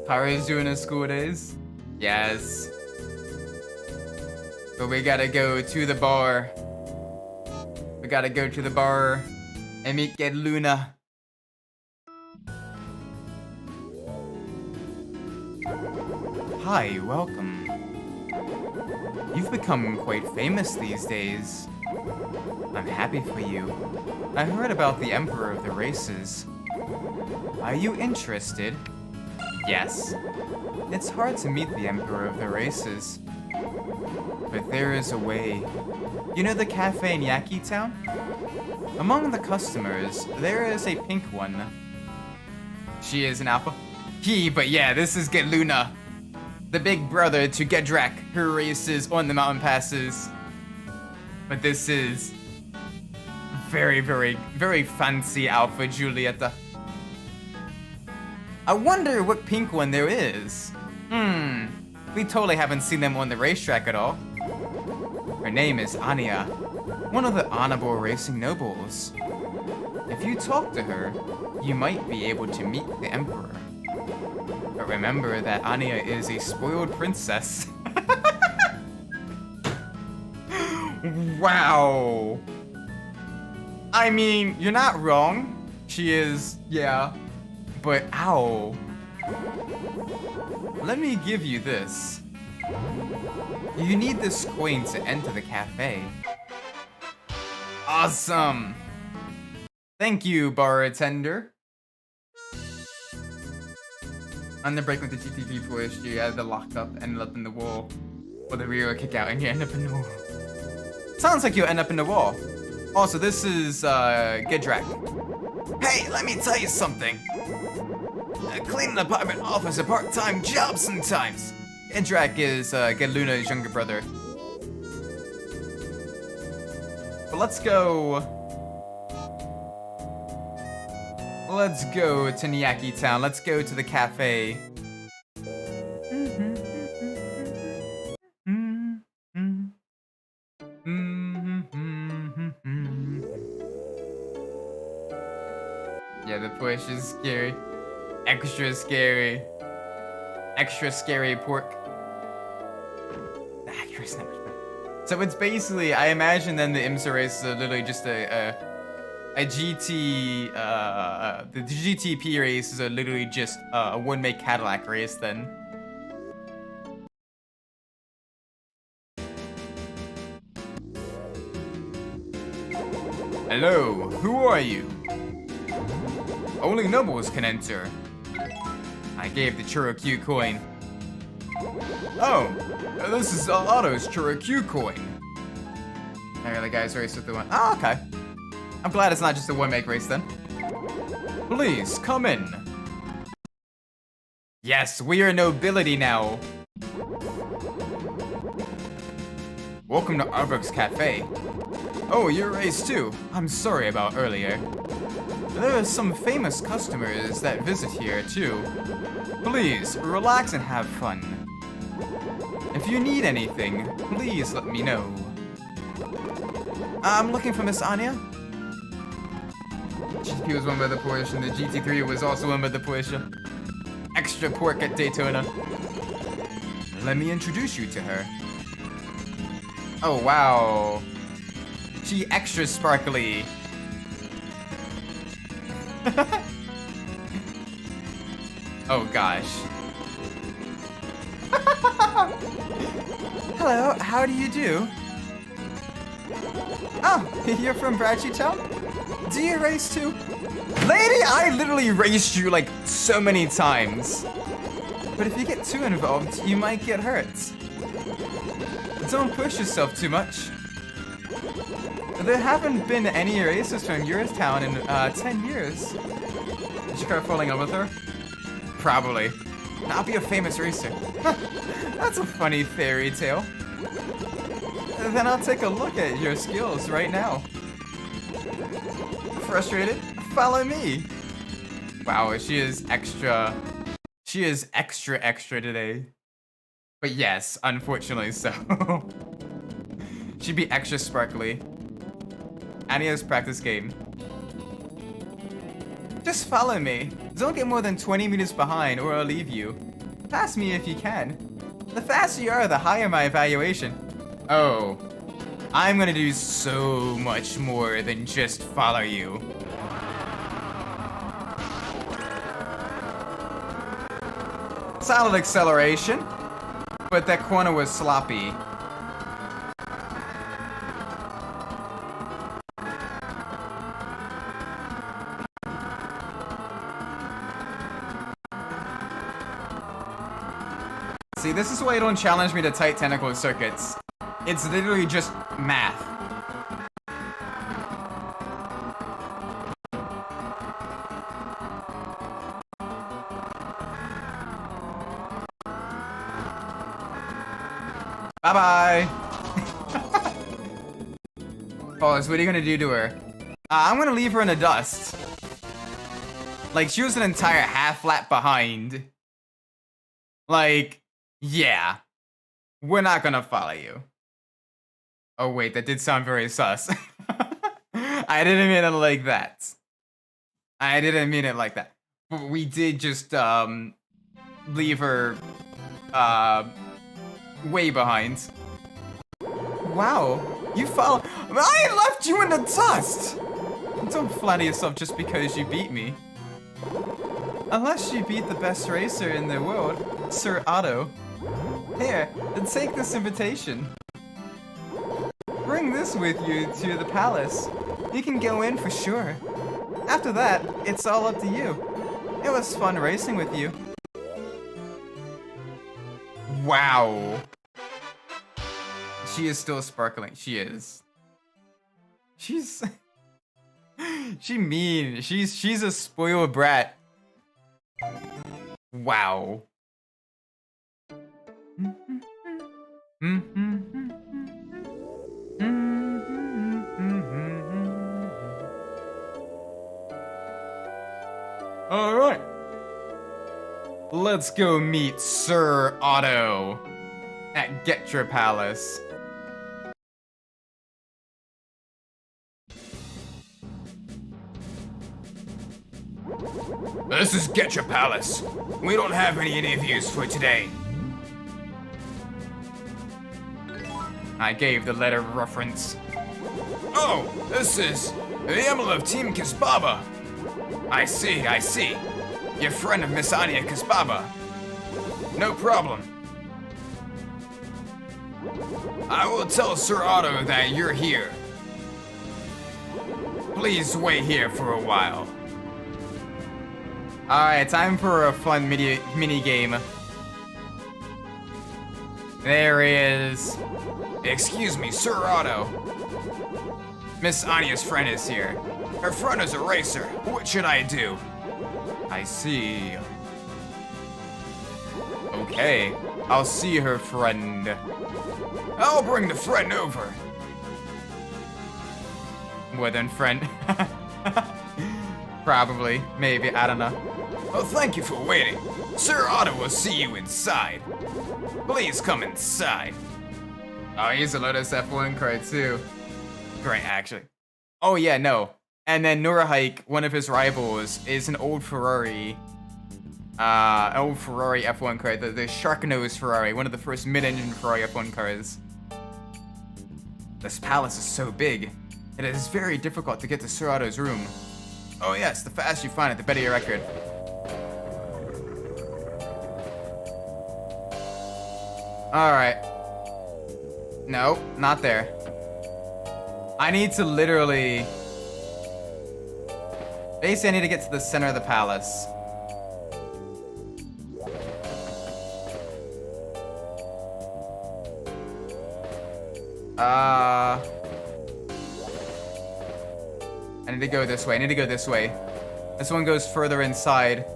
Kari's doing his school days? Yes. But we gotta go to the bar. We gotta go to the bar and meet Get Luna. Hi, welcome. You've become quite famous these days. I'm happy for you. I heard about the Emperor of the Races. Are you interested? Yes. It's hard to meet the Emperor of the Races. But there is a way. You know the cafe in Yaki Town? Among the customers, there is a pink one. She is an alpha. But yeah, this is Get Luna, the big brother to Gedrak, who races on the mountain passes. But this is very, very, very fancy Alpha Julieta. I wonder what pink one there is. We totally haven't seen them on the racetrack at all. Her name is Anya, one of the honorable racing nobles. If you talk to her, you might be able to meet the Emperor. But remember that Anya is a spoiled princess. Wow. I mean, you're not wrong. She is, yeah. But ow. Let me give you this. You need this coin to enter the cafe. Awesome. Thank you, bartender. On the break with the GTV push, you either locked up, ended up in the wall, or the rear kick out and you end up in the wall. Sounds like you'll end up in the wall. Also, this is Gedrak. Hey, let me tell you something. Cleaning an apartment offers a part-time job sometimes. Gedrak is Get Luna's younger brother. But let's go to Nyaki Town. Let's go to the cafe. Yeah, the push is scary. Extra scary. Extra scary pork. The accuracy not much better. So it's basically, I imagine then the IMSA race is literally just a GT, the GTP race is literally just a one-make Cadillac race then. Hello, who are you? Only nobles can enter. I gave the Choro Q coin. Oh, this is Otto's Choro Q coin. There, the guy's race with the one. Oh, okay. I'm glad it's not just a one-make race then. Please, come in. Yes, we are nobility now. Welcome to Umbras Cafe. Oh, you're race too. I'm sorry about earlier. There are some famous customers that visit here too. Please, relax and have fun. If you need anything, please let me know. I'm looking for Miss Anya. GP was won by the Porsche, and the GT3 was also won by the Porsche. Extra pork at Daytona. Let me introduce you to her. Oh, wow. She extra sparkly. Oh, gosh. Hello, how do you do? Oh, you're from Bradshaw Town? Do you race too? Lady, I literally raced you like so many times. But if you get too involved, you might get hurt. Don't push yourself too much. There haven't been any races from your town in 10 years. Did you start falling in love with her? Probably. I'll be a famous racer. That's a funny fairy tale. Then I'll take a look at your skills right now. Frustrated? Follow me. Wow, she is extra. She is extra today. But yes, unfortunately so. She'd be extra sparkly. Anya's practice game. Just follow me. Don't get more than 20 meters behind or I'll leave you. Pass me if you can. The faster you are, the higher my evaluation. Oh. I'm gonna do so much more than just follow you. Solid acceleration, but that corner was sloppy. See, this is why you don't challenge me to tight tentacle circuits. It's literally just math. Bye-bye. Pause, what are you gonna do to her? I'm gonna leave her in the dust. Like, she was an entire half lap behind. Like, yeah. We're not gonna follow you. Oh wait, that did sound very sus. I didn't mean it like that. I didn't mean it like that. But we did just, leave her, way behind. Wow, you follow. I left you in the dust! Don't flatter yourself just because you beat me. Unless you beat the best racer in the world, Sir Otto. Here, then take this invitation. Bring this with you to the palace. You can go in for sure. After that, it's all up to you. It was fun racing with you. Wow. She is still sparkling. She is. She's... she mean. She's a spoiled brat. Wow. Alright. Let's go meet Sir Otto at Get Your Palace. This is Get Your Palace. We don't have any interviews for today. I gave the letter reference. Oh, this is the emblem of Team Kisbaba. I see, I see. You're friend of Miss Anya Kisbaba. No problem. I will tell Sir Otto that you're here. Please wait here for a while. Alright, time for a fun mini game. There he is. Excuse me, Sir Otto. Miss Anya's friend is here. Her friend is a racer. What should I do? I see. Okay, I'll see her friend. I'll bring the friend over. More than friend. Probably, maybe, I don't know. Well, thank you for waiting. Sir Otto will see you inside. Please come inside. Oh, he's a Lotus F1 card too. Great, actually. Oh yeah, no. And then Norahike, one of his rivals, is an old Ferrari. F1 car, the Shark-Nose Ferrari, one of the first mid-engine Ferrari F1 cars. This palace is so big, it is very difficult to get to Sir Otto's room. Oh yes, the faster you find it, the better your record. Alright. No, not there. I need to literally... Basically, I need to get to the center of the palace. I need to go this way. I need to go this way. This one goes further inside.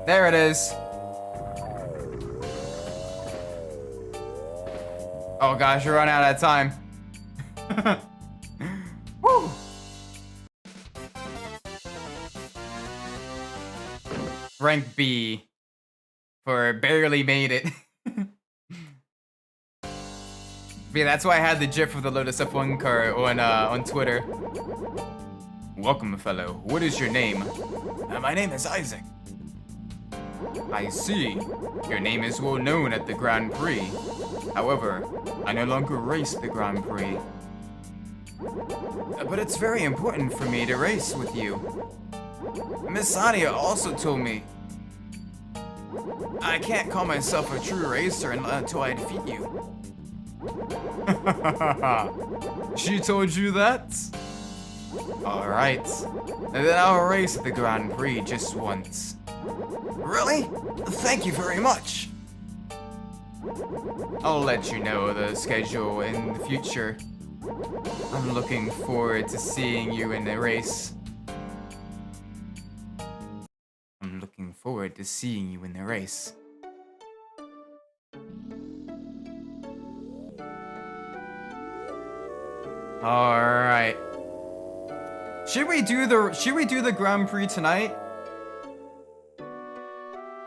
There it is. Oh gosh, we're running out of time. Woo! Rank B. For barely made it. Yeah, that's why I had the gif of the Lotus F1 car on Twitter. Welcome, fellow. What is your name? My name is Isaac. I see. Your name is well known at the Grand Prix. However, I no longer race the Grand Prix. But it's very important for me to race with you. Miss Anya also told me I can't call myself a true racer until I defeat you. She told you that? Alright. Then I'll race at the Grand Prix just once. Really? Thank you very much. I'll let you know the schedule in the future. I'm looking forward to seeing you in the race. I'm looking forward to seeing you in the race. Alright. Should we do the Grand Prix tonight?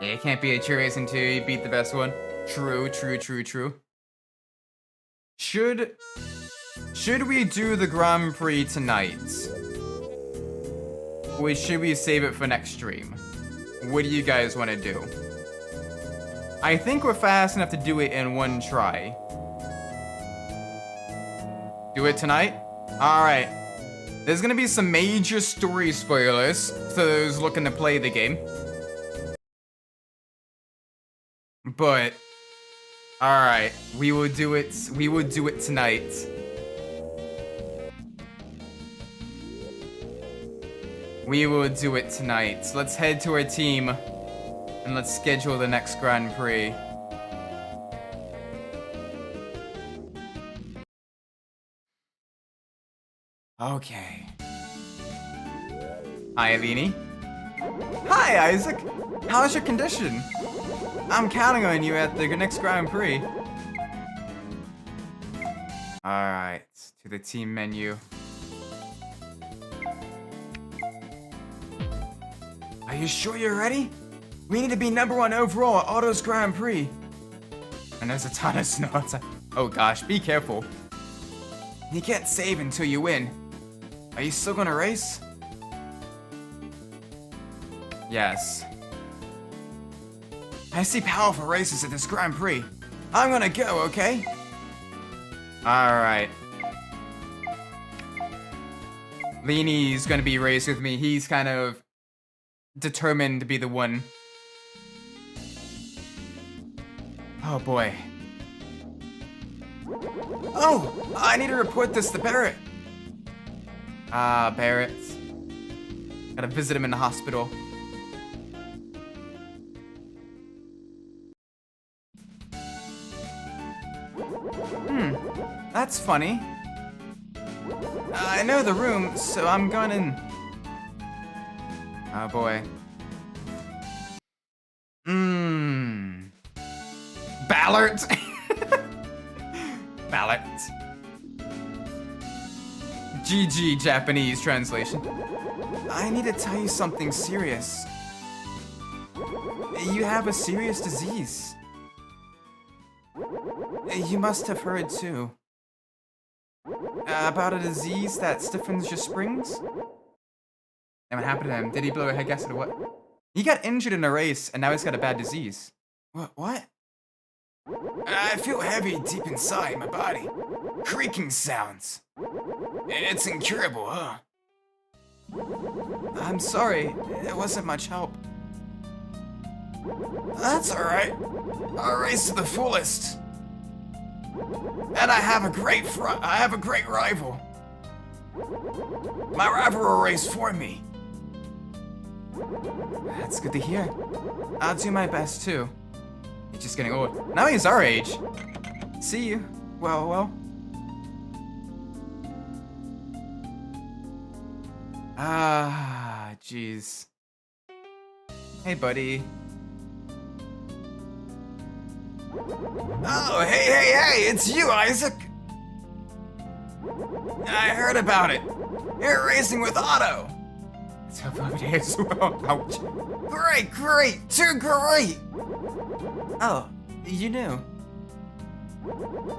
Yeah, it can't be a true race until you beat the best one. True. Should we do the Grand Prix tonight? Or should we save it for next stream? What do you guys want to do? I think we're fast enough to do it in one try. Do it tonight? Alright. There's gonna be some major story spoilers for those looking to play the game. But alright, we will do it tonight. We will do it tonight. So let's head to our team and let's schedule the next Grand Prix. Okay. Hi, Alini. Hi, Isaac. How's your condition? I'm counting on you at the next Grand Prix. Alright, to the team menu. Are you sure you're ready? We need to be #1 overall at Otto's Grand Prix. And there's a ton of snow outside. Oh gosh, be careful. You can't save until you win. Are you still gonna race? Yes. I see powerful races at this Grand Prix. I'm gonna go, okay? Alright. Leanie's gonna be raced with me. He's kind of determined to be the one. Oh boy. Oh! I need to report this to Barrett. Barrett. Gotta visit him in the hospital. That's funny. I know the room, so I'm going in. Oh boy. Ballard. Ballard. GG Japanese translation. I need to tell you something serious. You have a serious disease. You must have heard too. About a disease that stiffens your springs? And what happened to him? Did he blow a head gasket or what? He got injured in a race and now he's got a bad disease. What? I feel heavy deep inside my body. Creaking sounds. It's incurable, huh? I'm sorry. It wasn't much help. That's alright. I'll race to the fullest. And I have a great rival. My rival will race for me. That's good to hear. I'll do my best too. He's just getting old. Now he's our age. See you. Well. Jeez. Hey, buddy. Oh, hey, it's you, Isaac! I heard about it. You're racing with Otto. So as well. Ouch. Great, too great! Oh, you knew.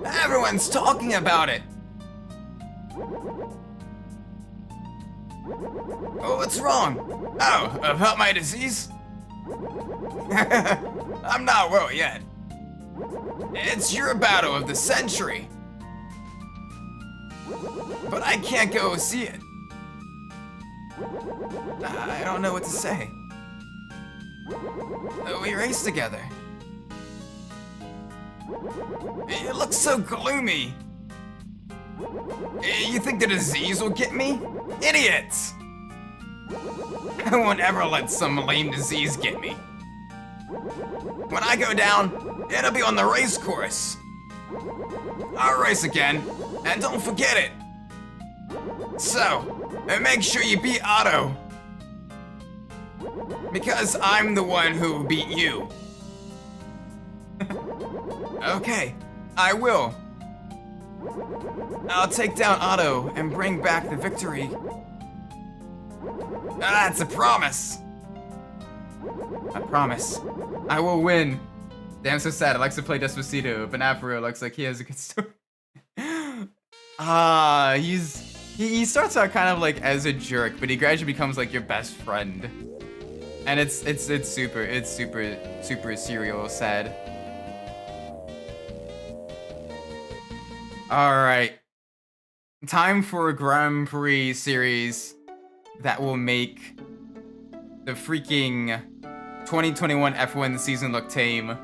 Everyone's talking about it. Oh, what's wrong? Oh, about my disease? I'm not well yet. It's your battle of the century. But I can't go see it. I don't know what to say. We raced together. You look so gloomy. You think the disease will get me? Idiots! I won't ever let some lame disease get me. When I go down, it'll be on the race course. I'll race again, and don't forget it. So, make sure you beat Otto. Because I'm the one who beat you. Okay, I will. I'll take down Otto and bring back the victory. That's a promise. I promise. I will win. Damn, so sad. I like to play Despacito, but not for real. Looks like he has a good story. He starts out kind of like as a jerk, but he gradually becomes like your best friend. And it's super serial sad. Alright. Time for a Grand Prix series that will make the freaking 2021 F1 season look tame.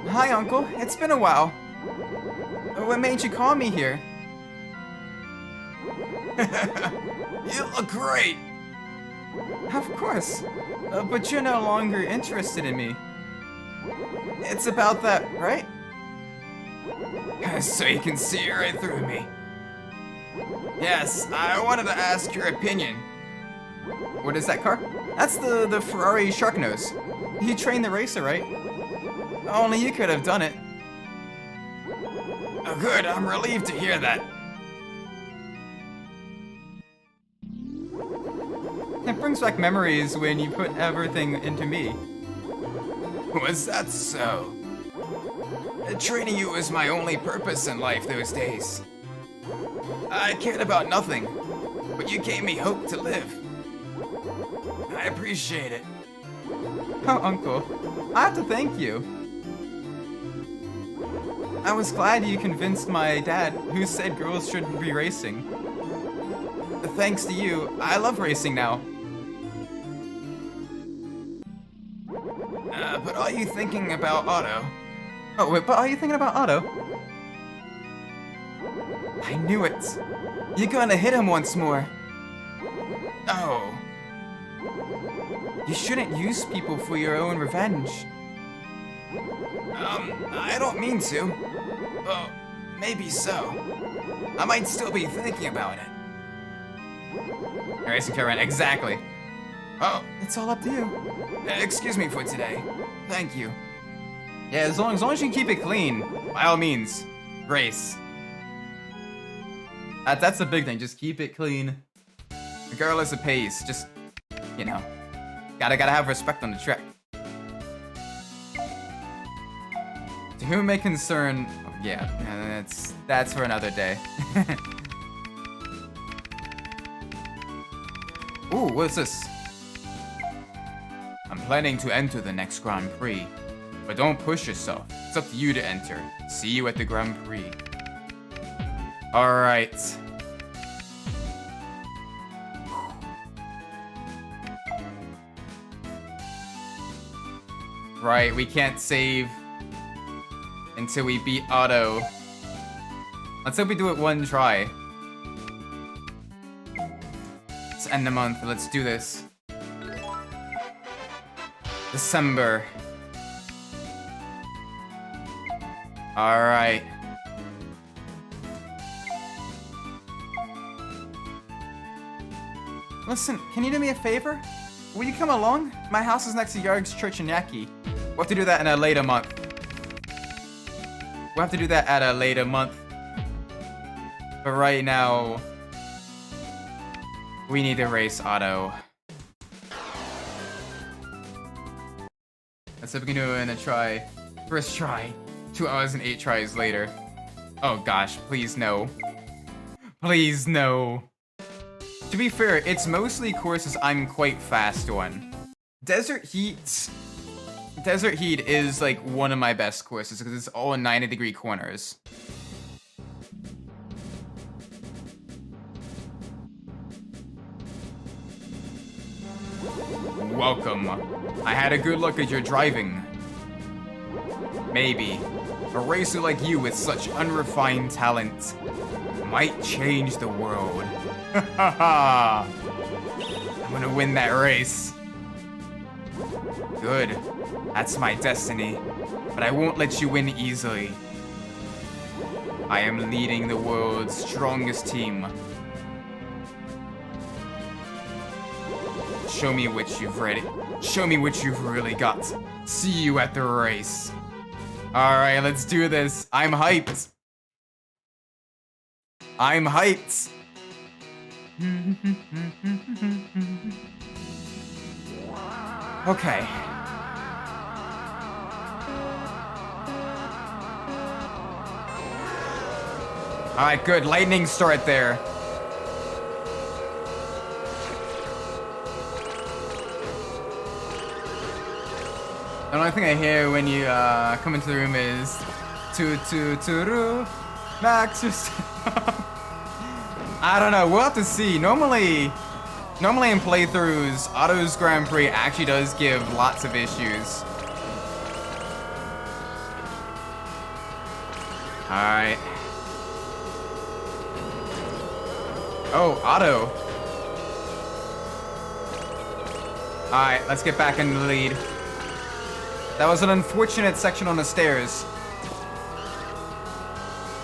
Hi, Uncle. It's been a while. What made you call me here? You look great! Of course. But you're no longer interested in me. It's about that, right? So you can see right through me. Yes, I wanted to ask your opinion. What is that car? That's the Ferrari Sharknose. You trained the racer, right? Only you could have done it. Oh, good. I'm relieved to hear that. It brings back memories when you put everything into me. Was that so? Training you was my only purpose in life those days. I cared about nothing, but you gave me hope to live. I appreciate it. Oh, Uncle, I have to thank you. I was glad you convinced my dad, who said girls shouldn't be racing. Thanks to you, I love racing now. But are you thinking about Otto? Oh, wait, but are you thinking about Otto? I knew it. You're gonna hit him once more. Oh. You shouldn't use people for your own revenge. I don't mean to. Well, maybe so. I might still be thinking about it. Racing car rent, exactly. Oh, it's all up to you. Excuse me for today. Thank you. Yeah, as long as you keep it clean, by all means, race. That's the big thing. Just keep it clean, regardless of pace. Just, you know, gotta have respect on the track. To whom it may concern, oh, yeah, that's for another day. Ooh, what's this? I'm planning to enter the next Grand Prix, but don't push yourself. It's up to you to enter. See you at the Grand Prix. Alright. Right, we can't save until we beat Otto. Let's hope we do it one try. Let's end the month. Let's do this. December. Alright. Listen, can you do me a favor? Will you come along? My house is next to Yarg's Church in Yaki. We'll have to do that in a later month. We'll have to do that at a later month. But right now, we need to race Otto. Let's see if we can do it in a try. First try. 2 hours and 8 tries later. Oh gosh, please no. Please no. To be fair, it's mostly courses I'm quite fast on. Desert Heat is like one of my best courses because it's all 90-degree corners. Welcome. I had a good look at your driving. Maybe. A racer like you with such unrefined talent might change the world. I'm gonna win that race. Good. That's my destiny. But I won't let you win easily. I am leading the world's strongest team. Show me what you've ready. Show me what you've really got. See you at the race. Alright, let's do this. I'm hyped. I'm hyped. Okay. Alright, good. Lightning start there. The only thing I hear when you come into the room is toot Max. I don't know. We'll have to see. Normally in playthroughs, Otto's Grand Prix actually does give lots of issues. All right. Oh, Otto. All right, let's get back in the lead. That was an unfortunate section on the stairs.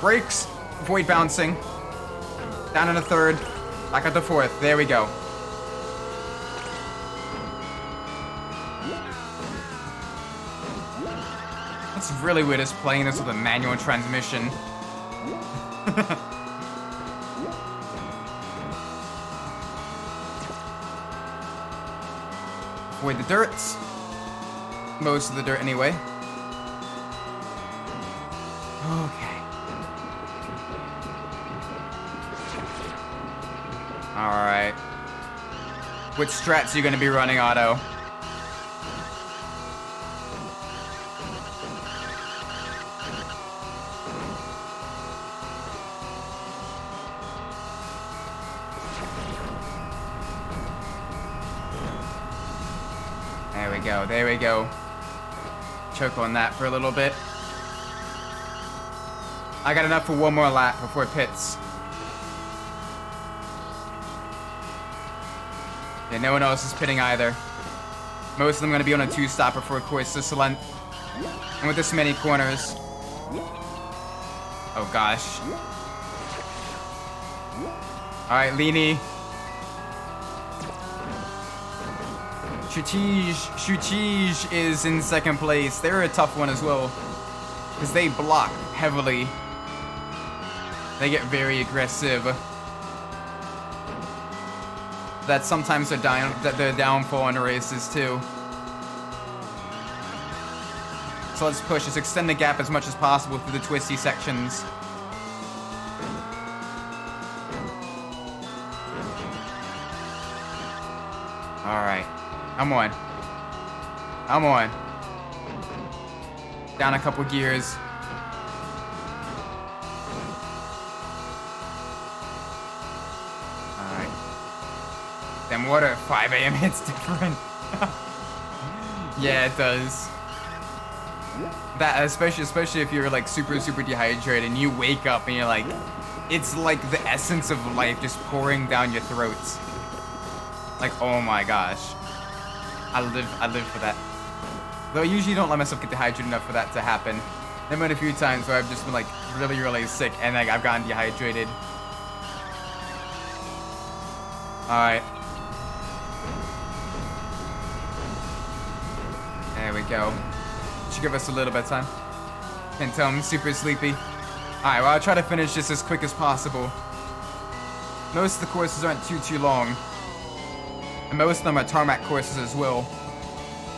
Brakes, avoid bouncing. Down in the third, back at the fourth. There we go. It's really weird just playing this with a manual transmission. Avoid the dirt. Most of the dirt anyway. Okay. Alright. Which strats are you going to be running, Otto? There we go, there we go. Choke on that for a little bit. I got enough for one more lap before it pits. Yeah, no one else is pitting either. Most of them going to be on a two-stopper for a course this length. And with this many corners. Oh gosh. Alright, Leany. Shutij is in second place. They're a tough one as well. Because they block heavily. They get very aggressive. That's sometimes their downfall in races too. So let's push. Let's extend the gap as much as possible through the twisty sections. Alright. I'm on. I'm on. Down a couple gears. Alright. Then water at 5 a.m. hits different. Yeah, it does. That especially if you're like super dehydrated and you wake up and you're like, it's like the essence of life just pouring down your throats. Like, oh my gosh. I live for that. Though I usually don't let myself get dehydrated enough for that to happen. There have been a few times where I've just been like really sick and like I've gotten dehydrated. Alright. There we go. Should give us a little bit of time. Can't tell I'm super sleepy. Alright, well I'll try to finish this as quick as possible. Most of the courses aren't too long. And most of them are tarmac courses as well.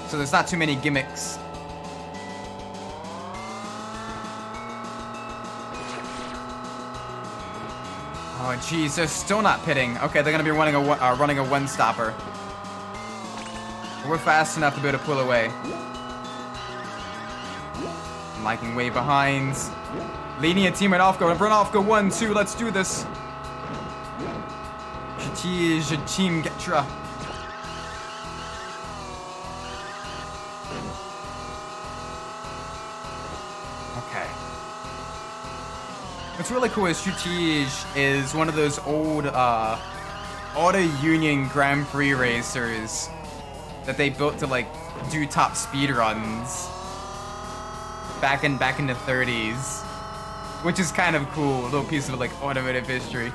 So there's not too many gimmicks. Oh jeez, they're still not pitting. Okay, they're gonna be running a one-stopper. We're fast enough to be able to pull away. I'm liking way behind. Leading a team right off go. Run off go 1, 2, let's do this. Team Getra. Okay. What's really cool is Shutij is one of those old Auto Union Grand Prix racers that they built to like do top speed runs back in the 30s. which is kind of cool. A little piece of like automotive history.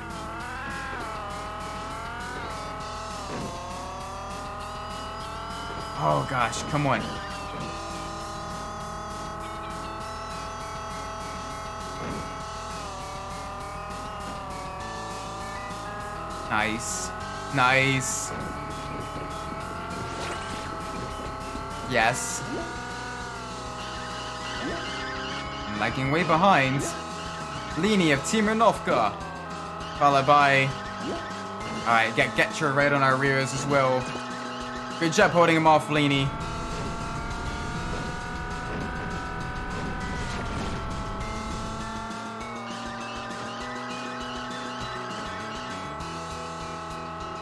Oh gosh, come on. Nice. Nice. Yes. I'm lagging way behind. Lini of Team Renovka. Followed by... Alright, get Choro right on our rears as well. Good job holding him off, Lini.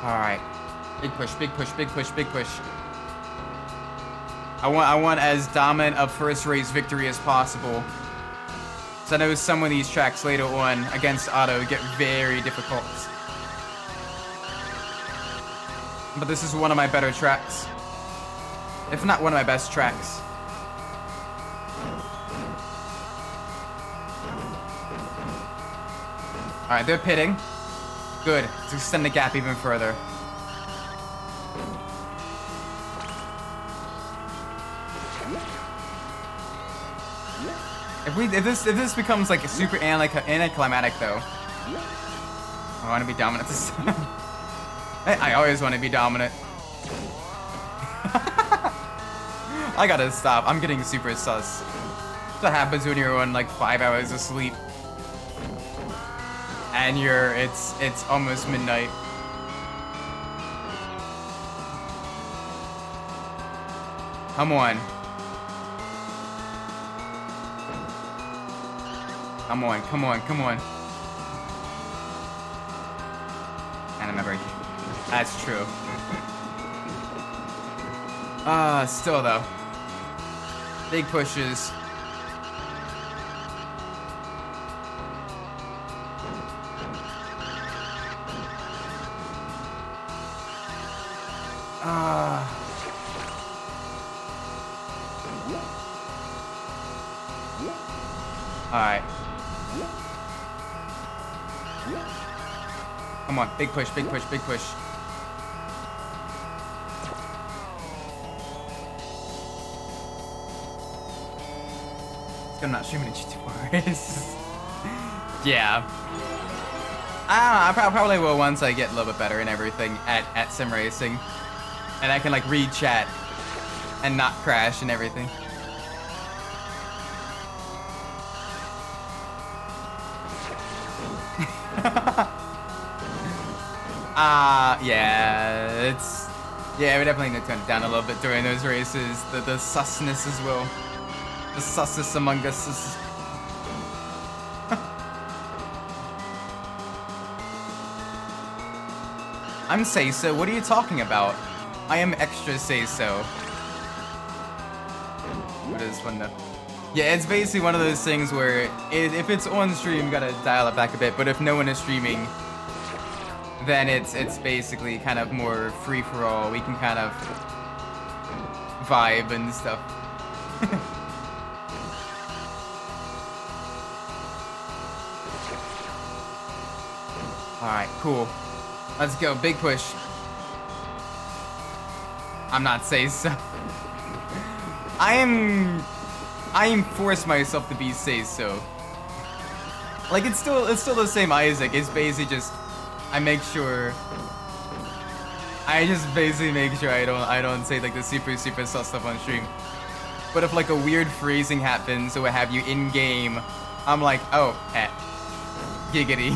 Alright. Big push, big push, big push, big push. I want as dominant a first race victory as possible. So I know some of these tracks later on against Otto get very difficult. But this is one of my better tracks. If not one of my best tracks. Alright, they're pitting. Good. Let's extend the gap even further. If this becomes like a super anticlimactic though. I want to be dominant this time. I always want to be dominant. I gotta stop. I'm getting super sus. That's what happens when you're on like 5 hours of sleep. And it's almost midnight. Come on. Come on, come on, come on. And remember, that's true. Still though. Big pushes. Alright. Come on, big push, big push, big push. I'm not streaming in GT4. Yeah. I don't know, I probably will once I get a little bit better and everything at sim racing. And I can like read chat and not crash and everything. Yeah, we definitely need to tone it down a little bit during those races. The susness as well. The susness among us is... I'm say-so, what are you talking about? I am extra say-so. What is fun though? Yeah, it's basically one of those things where if it's on stream, you gotta dial it back a bit, but if no one is streaming, then it's basically kind of more free-for-all. We can kind of vibe and stuff. Alright, cool. Let's go, big push. I'm not saying so. I am forced myself to be say so. Like it's still the same Isaac. It's basically just I just basically make sure I don't say like the super sus stuff on stream. But if like a weird phrasing happens or what have you in game, I'm like, oh, giggity.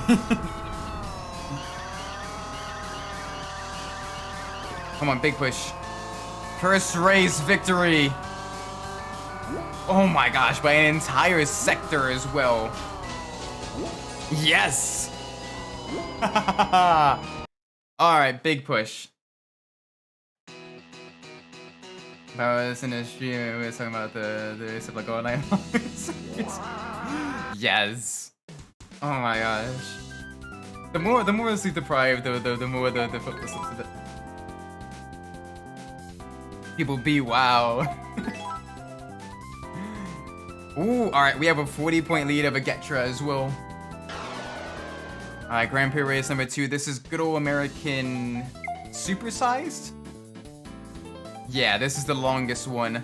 Come on, big push. First race victory. Oh my gosh, by an entire sector as well. Yes. Alright, big push. If I was in a stream, we were talking about the race of like all night long. Yes. Oh my gosh. The more sleep deprived, the more the focus of it. People be wow. Ooh, alright, we have a 40-point lead over Getra as well. Alright, Grand Prix race number 2. This is good old American supersized? Yeah, this is the longest one.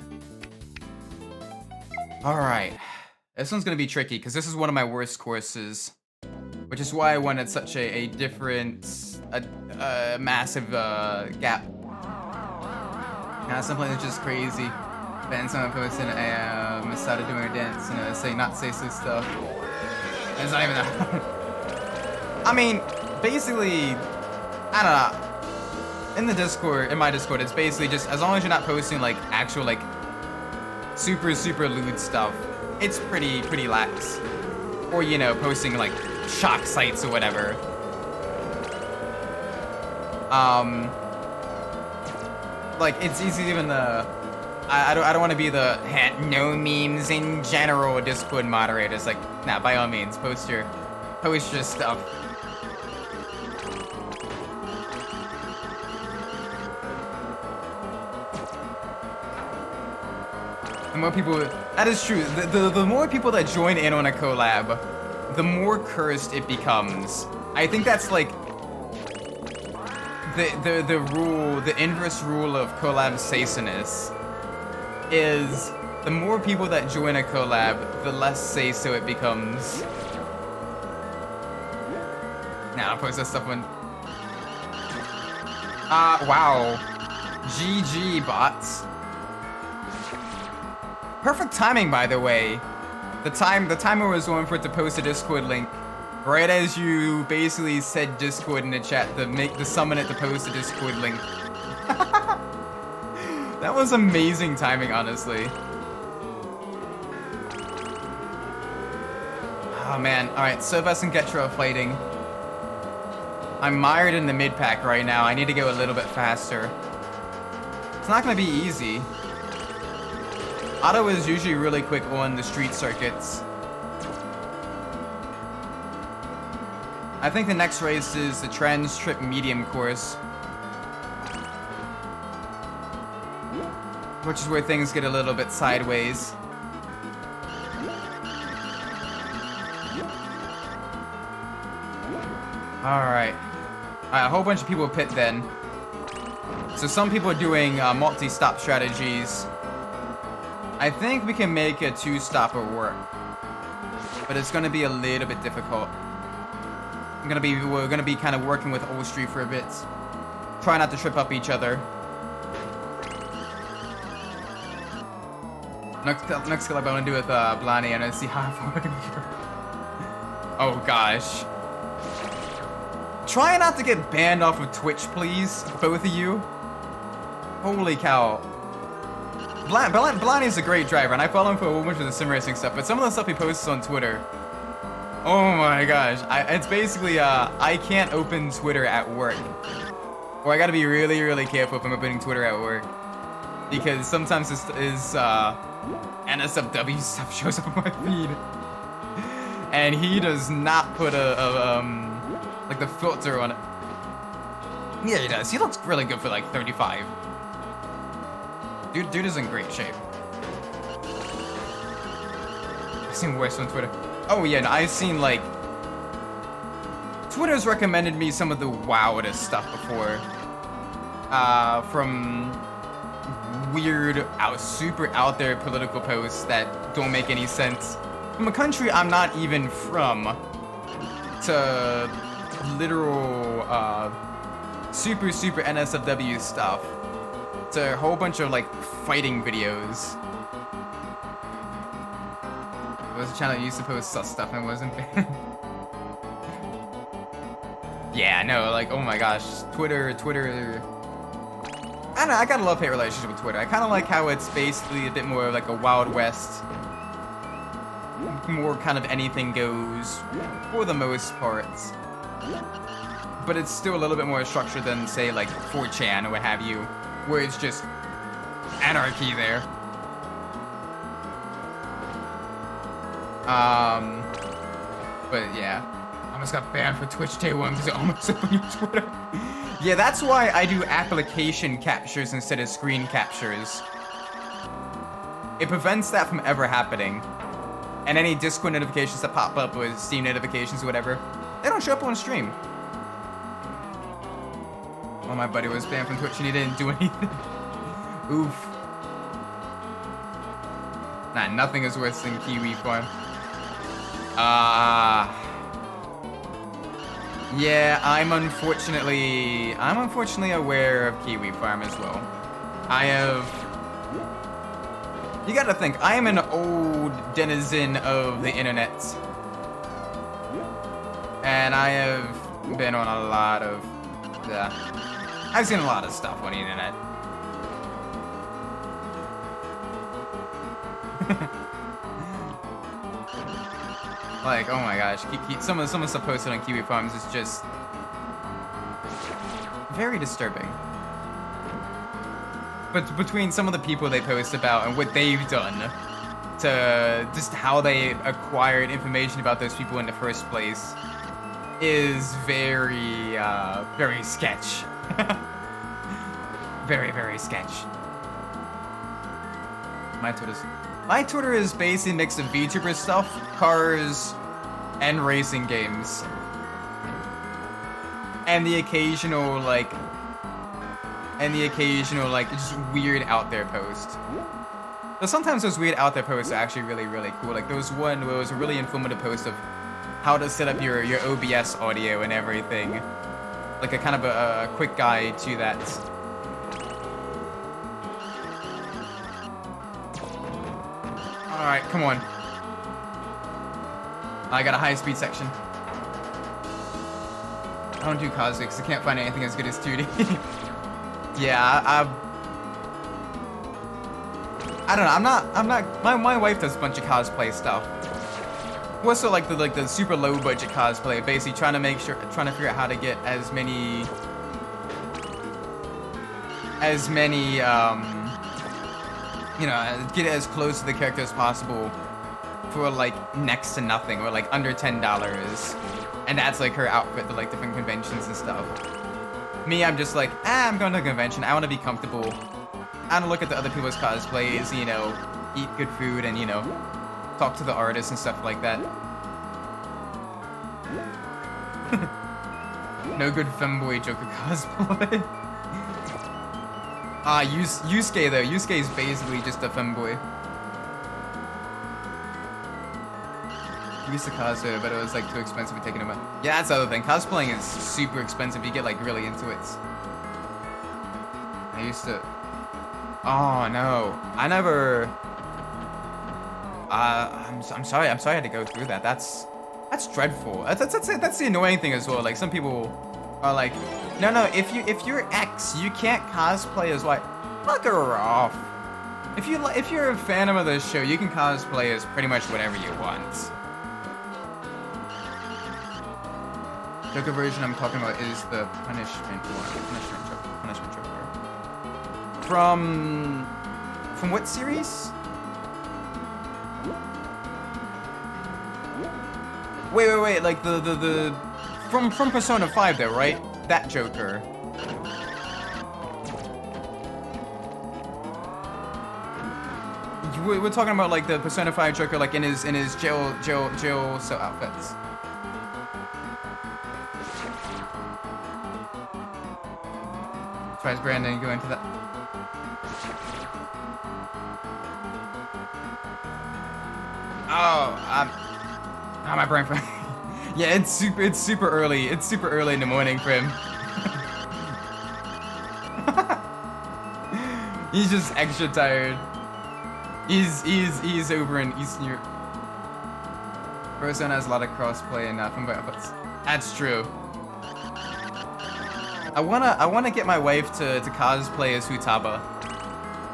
Alright. This one's gonna be tricky, because this is one of my worst courses. Which is why I wanted such a different, massive gap. Yeah, something that's just crazy. Then someone posted started doing a dance, saying not say so stuff. And it's not even that. I mean, basically, I don't know. In the Discord, in my Discord, it's basically just as long as you're not posting like actual like super lewd stuff, it's pretty lax. Or posting like shock sites or whatever. Like it's easy even the I don't want to be the no memes in general Discord moderator. It's like, nah, by all means, post your stuff. The more people, that is true. The more people that join in on a collab, the more cursed it becomes. I think that's like the rule, the inverse rule of collab say-so-ness is the more people that join a collab, the less say-so it becomes. Nah, I'll post that stuff when. Wow. GG bots. Perfect timing, by the way. The timer was on for it to post a Discord link. Right as you basically said Discord in the chat, to summon it to post a Discord link. That was amazing timing, honestly. Oh man, alright, Sylvester and Getra are fighting. I'm mired in the mid pack right now. I need to go a little bit faster. It's not gonna be easy. Otto is usually really quick on the street circuits. I think the next race is the Trans Trip Medium course. Which is where things get a little bit sideways. Alright. A whole bunch of people pit then. So some people are doing multi-stop strategies. I think we can make a 2-stopper work. But it's gonna be a little bit difficult. We're gonna be kind of working with Old Street for a bit. Try not to trip up each other. Next collab I wanna do with Blani and I see how far we can go. Oh gosh. Try not to get banned off of Twitch, please, both of you. Holy cow. Blani is a great driver, and I follow him for a whole bunch of the sim racing stuff, but some of the stuff he posts on Twitter, oh my gosh, it's basically, I can't open Twitter at work. Or I gotta be really careful if I'm opening Twitter at work. Because sometimes his NSFW stuff shows up on my feed. And he does not put like the filter on it. Yeah, he does. He looks really good for like 35. Dude is in great shape. I've seen worse on Twitter. Oh yeah, no, I've seen like... Twitter's recommended me some of the wildest stuff before. From weird, super out there political posts that don't make any sense. From a country I'm not even from, to literal, super NSFW stuff. To a whole bunch of like fighting videos. It was a channel that used to post sus stuff and it wasn't banned. Yeah, no, like, oh my gosh, Twitter. I don't know, I got a love-hate relationship with Twitter. I kind of like how it's basically a bit more like a Wild West. More kind of anything goes, for the most part. But it's still a little bit more structured than, say, like 4chan or what have you. Where it's just anarchy there. But yeah. I almost got banned for Twitch Day 1 because it almost opened your Twitter. Yeah, that's why I do application captures instead of screen captures. It prevents that from ever happening. And any Discord notifications that pop up or Steam notifications or whatever, they don't show up on stream. Oh, my buddy was banned from Twitch and he didn't do anything. Oof. Nah, nothing is worse than Kiwi Farm. Yeah, I'm unfortunately aware of Kiwi Farm as well. You gotta think, I am an old denizen of the internet. And I have been on a lot of, I've seen a lot of stuff on the internet. Like, oh my gosh, some of the stuff posted on Kiwi Farms is just very disturbing. But between some of the people they post about and what they've done to just how they acquired information about those people in the first place is very, very sketch. Very, very sketch. My Twitter is basically a mix of VTuber stuff, cars, and racing games. And the occasional, like, just weird out there post. But sometimes those weird out there posts are actually really, really cool. Like, there was one where it was a really informative post of how to set up your OBS audio and everything. Like a kind of a quick guide to that. Alright, come on. I got a high-speed section. I don't do cars because I can't find anything as good as 2D. Yeah, I don't know. I'm not. My wife does a bunch of cosplay stuff. Also, like the super low budget cosplay, basically trying to figure out how to get as many, you know, get as close to the character as possible for like next to nothing or like under $10, and that's like her outfit to like different conventions and stuff. Me, I'm just like, I'm going to a convention. I want to be comfortable. I want to look at the other people's cosplays, you know, eat good food and, you know, talk to the artists and stuff like that. No good femboy Joker cosplay. Yusuke though. Yusuke is basically just a femboy. Used to cosplay, but it was like too expensive to take it away. Yeah, that's the other thing. Cosplaying is super expensive. You get like really into it. I used to. Oh no, I never. I'm sorry. I'm sorry I had to go through that. That's dreadful. That's the annoying thing as well. Like some people are like, no. If you're X, you can't cosplay as Y. Fuck her off. If you're a fan of the show, you can cosplay as pretty much whatever you want. Joker version I'm talking about is the punishment one. Punishment Joker. From what series? Wait, like the from Persona 5 though, right? That Joker. We're talking about like the Persona 5 Joker, like in his jail cell outfits. Tries Brandon go into that. Oh, my brain. Yeah, it's super early. It's super early in the morning for him. He's just extra tired. He's over in Eastern Europe. Persona has a lot of crossplay and nothing but that's true. I wanna get my wife to cosplay as Futaba,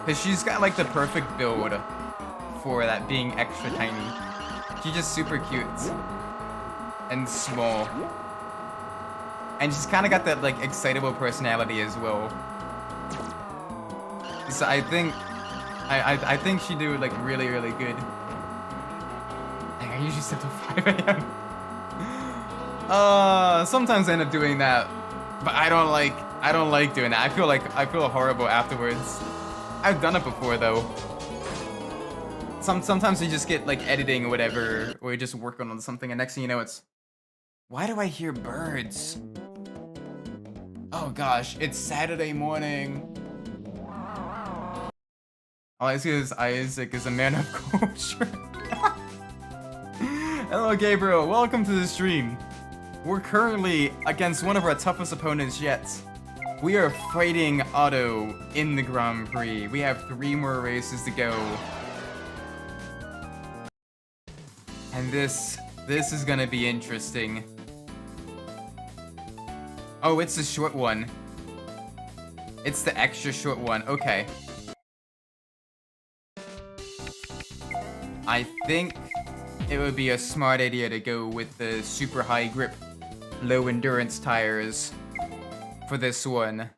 cause she's got like the perfect build for that, being extra tiny. She's just super cute and small, and she's kind of got that like excitable personality as well. So I think she'd do like really good. I usually sleep till 5 a.m. Sometimes I end up doing that. But I don't like doing that. I feel horrible afterwards. I've done it before though. Sometimes we just get like editing or whatever, or we just working on something, and next thing you know, it's. Why do I hear birds? Oh gosh, it's Saturday morning. All I see is Isaac is a man of culture. Hello, Gabriel. Welcome to the stream. We're currently against one of our toughest opponents yet. We are fighting Otto in the Grand Prix. We have 3 more races to go. And this is gonna be interesting. Oh, it's the short one. It's the extra short one. Okay. I think it would be a smart idea to go with the super high grip, low endurance tires for this one,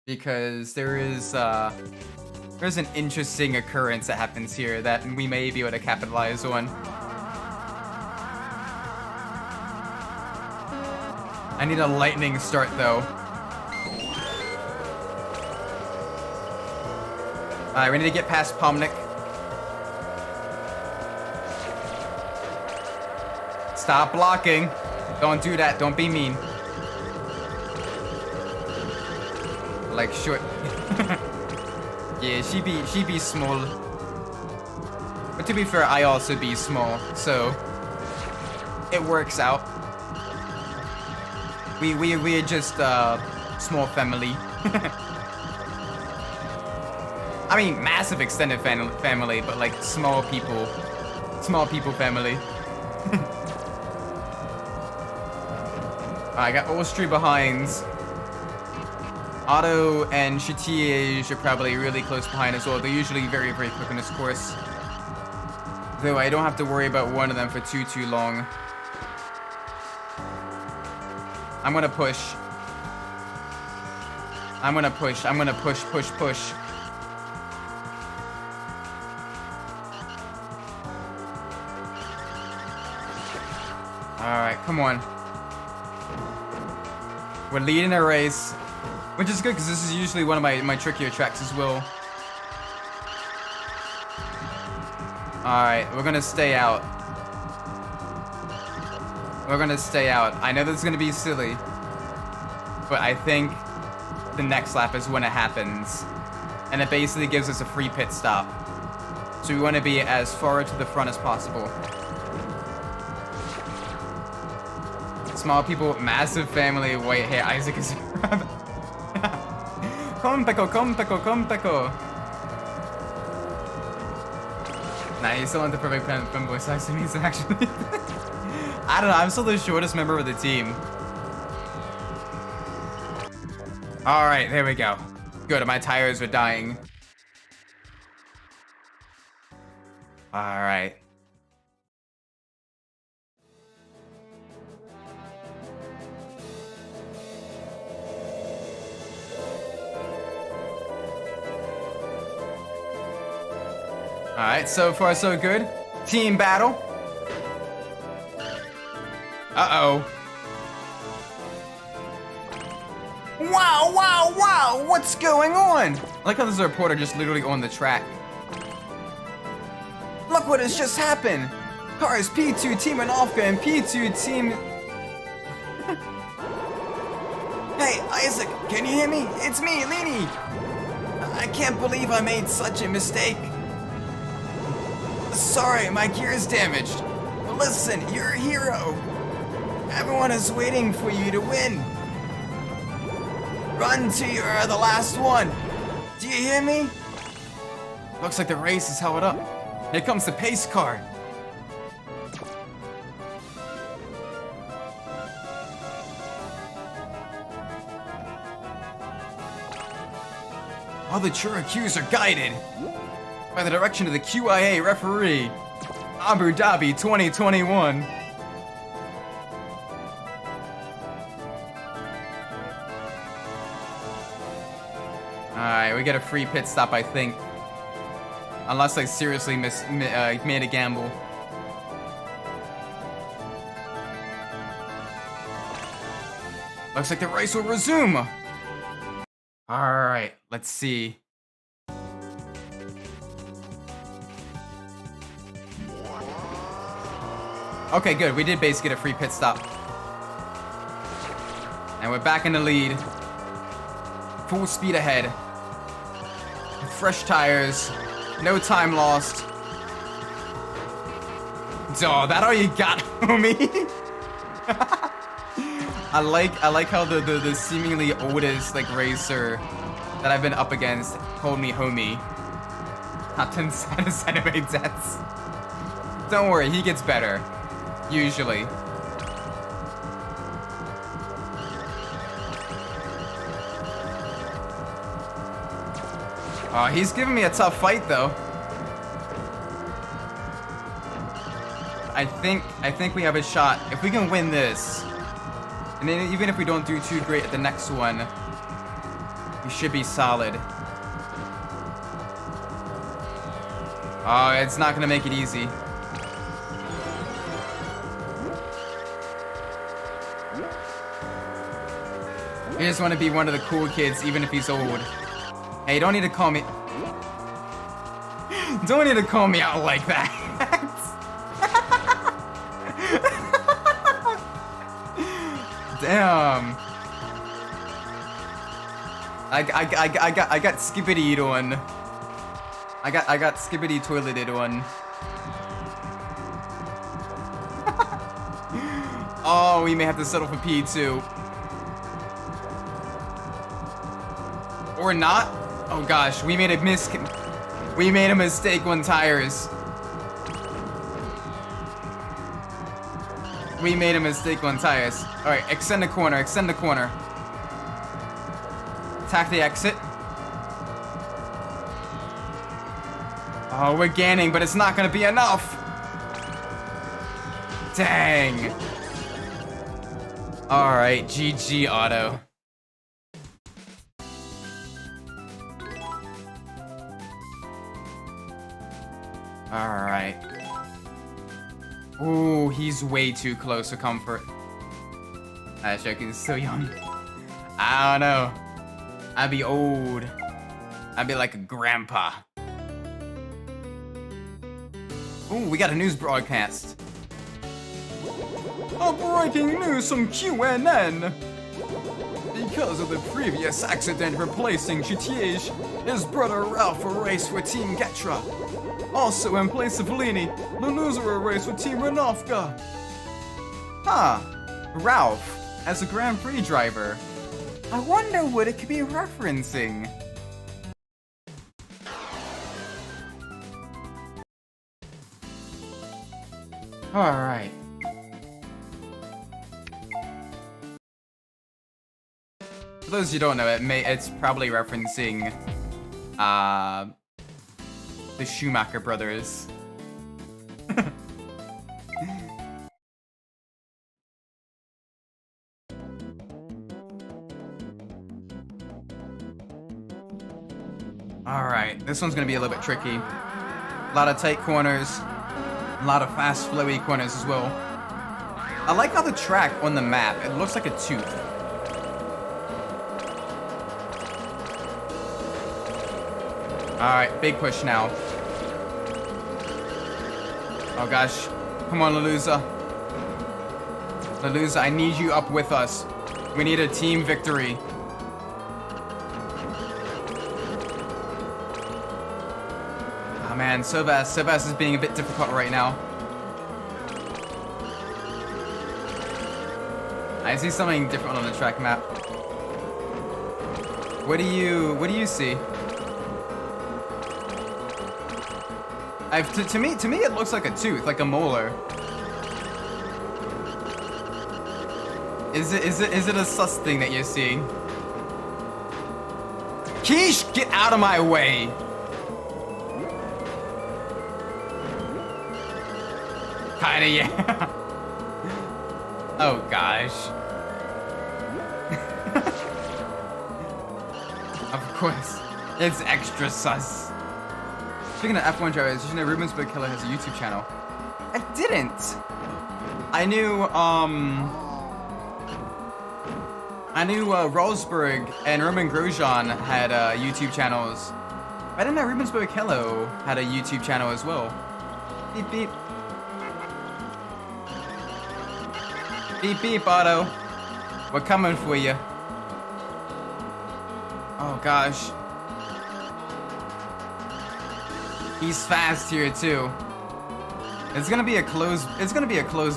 because there's an interesting occurrence that happens here that we may be able to capitalize on. I need a lightning start though. Alright, we need to get past Pomnick. Stop blocking. Don't do that. Don't be mean. Like short. Yeah, she be small. But to be fair, I also be small, so it works out. We're just small family. I mean, massive extended family, but like small people family. I got Ostry behind. Otto and Chitiege are probably really close behind as well. They're usually very, very quick in this course. Though I don't have to worry about one of them for too long. I'm gonna push. I'm gonna push. Alright, come on. We're leading a race, which is good because this is usually one of my trickier tracks as well. Alright, we're gonna stay out. We're gonna stay out. I know this is gonna be silly, but I think the next lap is when it happens. And it basically gives us a free pit stop. So we want to be as far to the front as possible. Small people, massive family. Wait, hey, Isaac is Come, Peko. Nah, he's still not the perfect pen voice acting means actually. I don't know, I'm still the shortest member of the team. Alright, there we go. Good, my tires are dying. Alright. Alright, so far so good. Team battle. Uh-oh. Wow, what's going on? I like how there's a reporter just literally on the track. Look what has just happened. Cars P2 Team Anofka and P2 Team... Hey, Isaac, can you hear me? It's me, Lini. I can't believe I made such a mistake. Sorry, my gear is damaged. But listen, you're a hero. Everyone is waiting for you to win. Run till you're the last one. Do you hear me? Looks like the race is held up. Here comes the pace car. All the Choro cues are guided by the direction of the QIA referee. Abu Dhabi 2021. Alright, we get a free pit stop, I think. Unless I seriously made a gamble. Looks like the race will resume. Alright, let's see. Okay, good. We did basically get a free pit stop. And we're back in the lead. Full speed ahead. Fresh tires. No time lost. Oh, that all you got, homie? I like how the seemingly oldest like racer that I've been up against called me homie. Not 10 centimeters. Don't worry, he gets better. Usually. Oh, he's giving me a tough fight though. I think we have a shot. If we can win this, and then even if we don't do too great at the next one, we should be solid. Oh, it's not gonna make it easy. I just want to be one of the cool kids, even if he's old. Hey, don't need to call me. Don't need to call me out like that. Damn. I got skibbity on. I got skibbity toileted on. Oh, we may have to settle for P2. Or not. Oh gosh, we made a mistake on tires. We made a mistake on tires. Alright, extend the corner, extend the corner. Attack the exit. Oh, we're gaining, but it's not gonna be enough. Dang. Alright, GG, Otto. Alright. Ooh, he's way too close for comfort. That joke is so young. I don't know. I'd be old. I'd be like a grandpa. Ooh, we got a news broadcast. A breaking news from QNN. Because of the previous accident replacing GTH, his brother Ralph will race for Team Getra. Also in place of Lini, the loser will race for Team Renovka. Huh. Ralph, as a Grand Prix driver. I wonder what it could be referencing. Alright. For those who don't know, it's probably referencing the Schumacher brothers. Alright, this one's gonna be a little bit tricky. A lot of tight corners, a lot of fast flowy corners as well. I like how the track on the map, it looks like a tooth. Alright, big push now. Oh gosh. Come on, Laluza. Laluza, I need you up with us. We need a team victory. Oh man, Sovas is being a bit difficult right now. I see something different on the track map. What do you see? To me, it looks like a tooth, like a molar. Is it a sus thing that you're seeing? Quiche, get out of my way! Kinda, yeah. Oh gosh. Of course, it's extra sus. Speaking of F1 drivers, did you know Rubensburg Killer has a YouTube channel? I didn't. I knew Rosberg and Roman Grosjean had YouTube channels. I didn't know Rubensburg Killer had a YouTube channel as well. Beep beep. Beep beep, Otto. We're coming for you. Oh gosh. He's fast here too. It's gonna be a close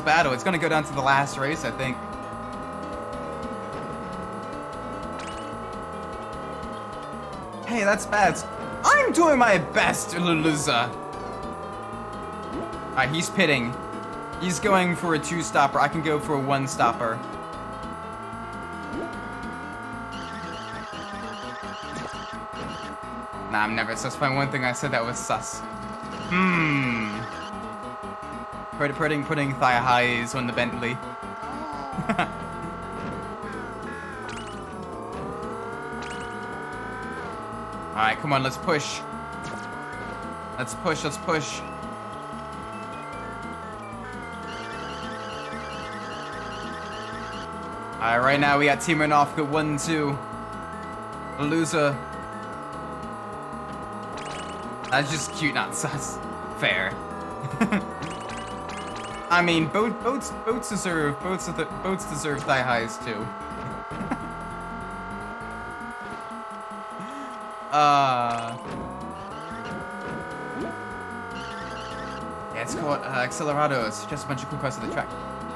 battle. It's gonna go down to the last race, I think. Hey, that's bad. I'm doing my best, loser. Alright, he's pitting. He's going for a 2-stopper. I can go for a 1-stopper. Nah, I'm never sus. Find one thing I said that was sus. Putting thigh highs on the Bentley. Alright, come on, let's push. Let's push. Alright, right now we got Team Renoff good 1-2. A loser. That's just cute, not sus. Fair. I mean, boats deserve thigh highs too. Yeah, it's called Accelerados. Just a bunch of cool cars to the track.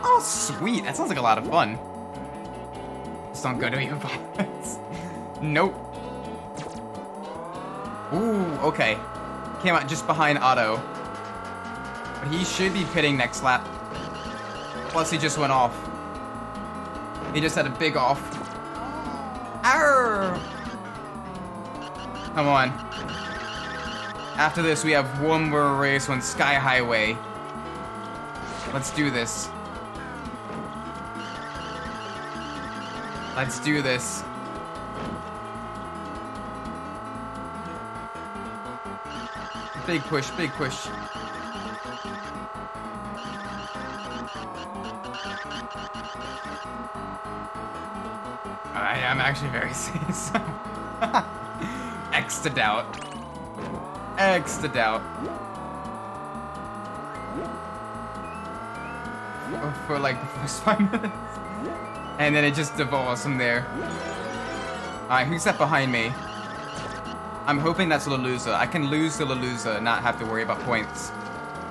Oh, sweet. That sounds like a lot of fun. Just don't go to your opponents. Nope. Ooh, okay. Came out just behind Otto. But he should be pitting next lap. Plus, he just went off. He just had a big off. Arr! Come on. After this, we have one more race on Sky Highway. Let's do this. Let's do this. Big push, big push. I'm actually very serious. X to doubt. X to doubt. For like the first 5 minutes. And then it just devolves from there. Alright, who's that behind me? I'm hoping that's Laluza. I can lose to Laluza and not have to worry about points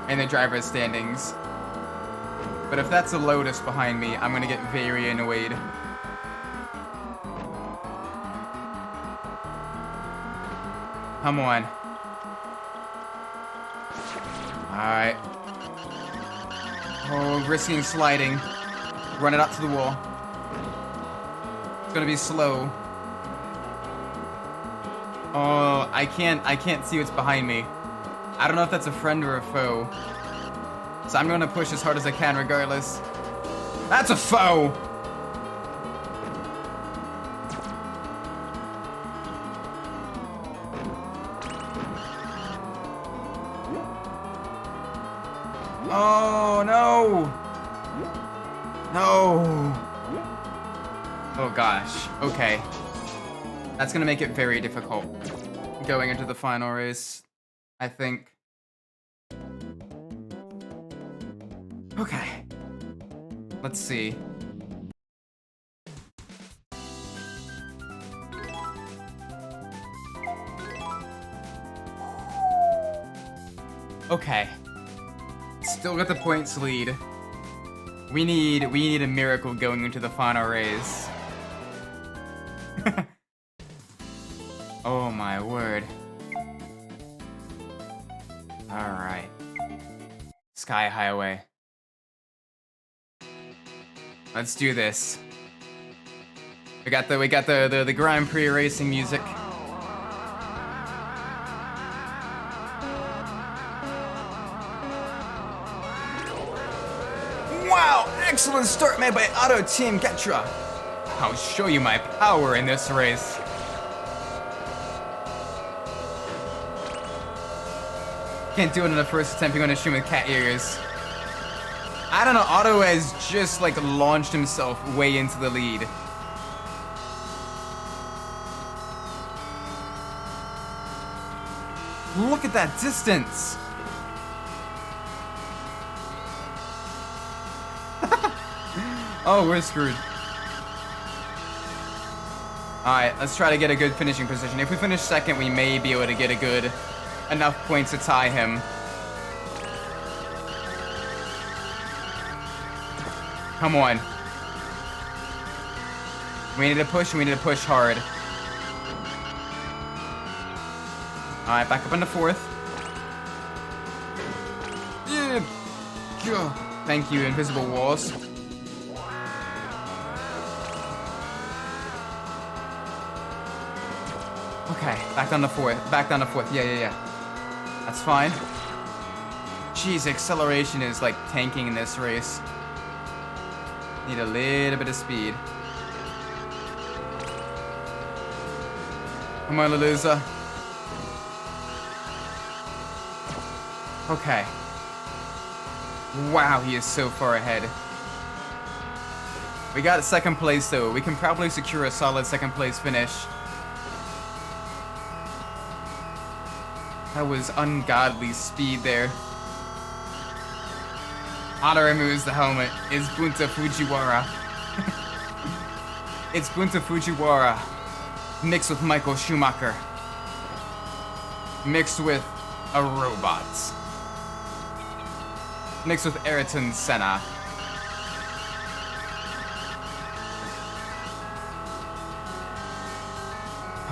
in the driver's standings. But if that's a Lotus behind me, I'm gonna get very annoyed. Come on. Alright. Oh, risking sliding. Run it up to the wall. It's gonna be slow. Oh, I can't see what's behind me. I don't know if that's a friend or a foe. So I'm gonna push as hard as I can regardless. That's a foe! Oh, no! No! Oh gosh, okay. That's gonna make it very difficult going into the final race, I think. Okay. Let's see. Okay. Still got the points lead. We need a miracle going into the final race. Oh my word. Alright. Sky Highway. Let's do this. We got the Grand Prix racing music. Wow! Excellent start made by Otto Team Getra. I'll show you my power in this race. Can't do it in the first attempt. You're gonna shoot with cat ears. I don't know. Otto has just like launched himself way into the lead. Look at that distance. Oh, we're screwed. Alright, let's try to get a good finishing position. If we finish second, we may be able to get a good enough points to tie him. Come on. We need to push hard. Alright, back up in the fourth. Yeah. Thank you, invisible walls. Okay, back down the fourth. Yeah. That's fine. Jeez, acceleration is like tanking in this race. Need a little bit of speed. Come on, Laluza. Okay. Wow, he is so far ahead. We got second place though. We can probably secure a solid second place finish. That was ungodly speed there. Otto removes the helmet. It's Bunta Fujiwara. It's Bunta Fujiwara. Mixed with Michael Schumacher. Mixed with a robot. Mixed with Ayrton Senna.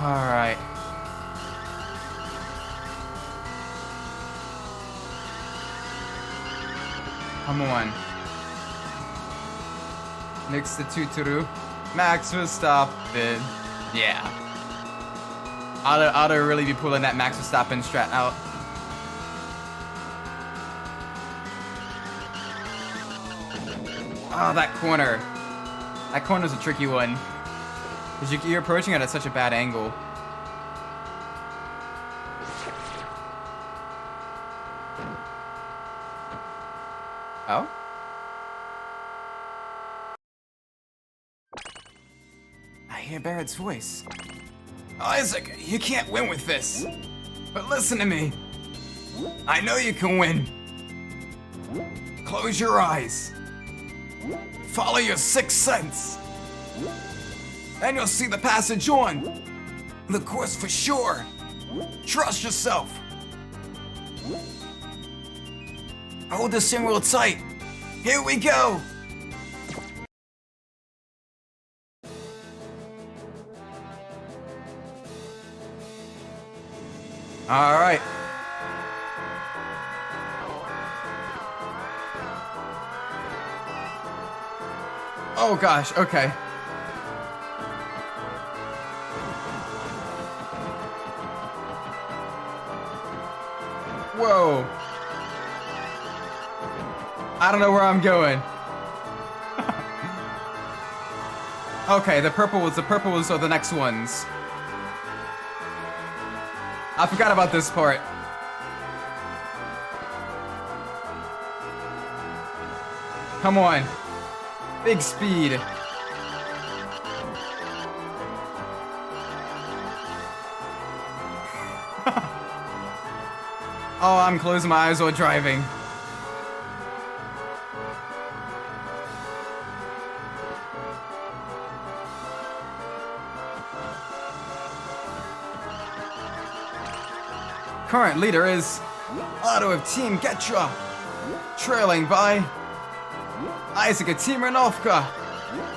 Alright. Come on. Next to Tuturu. Max Verstappen. Yeah. Otto really be pulling that Max Verstappen strat out. Oh, that corner. That corner's a tricky one. Because you're approaching it at such a bad angle. Oh? I hear Barrett's voice. Isaac, you can't win with this. But listen to me. I know you can win. Close your eyes. Follow your sixth sense. And you'll see the passage on. The course for sure. Trust yourself. Hold the steering wheel tight. Here we go. All right. Oh gosh, okay. Whoa. I don't know where I'm going. Okay, the purple was the next ones. I forgot about this part. Come on. Big speed. Oh, I'm closing my eyes while driving. Current leader is Otto of Team Getra, trailing by Isaac of Team Renovka,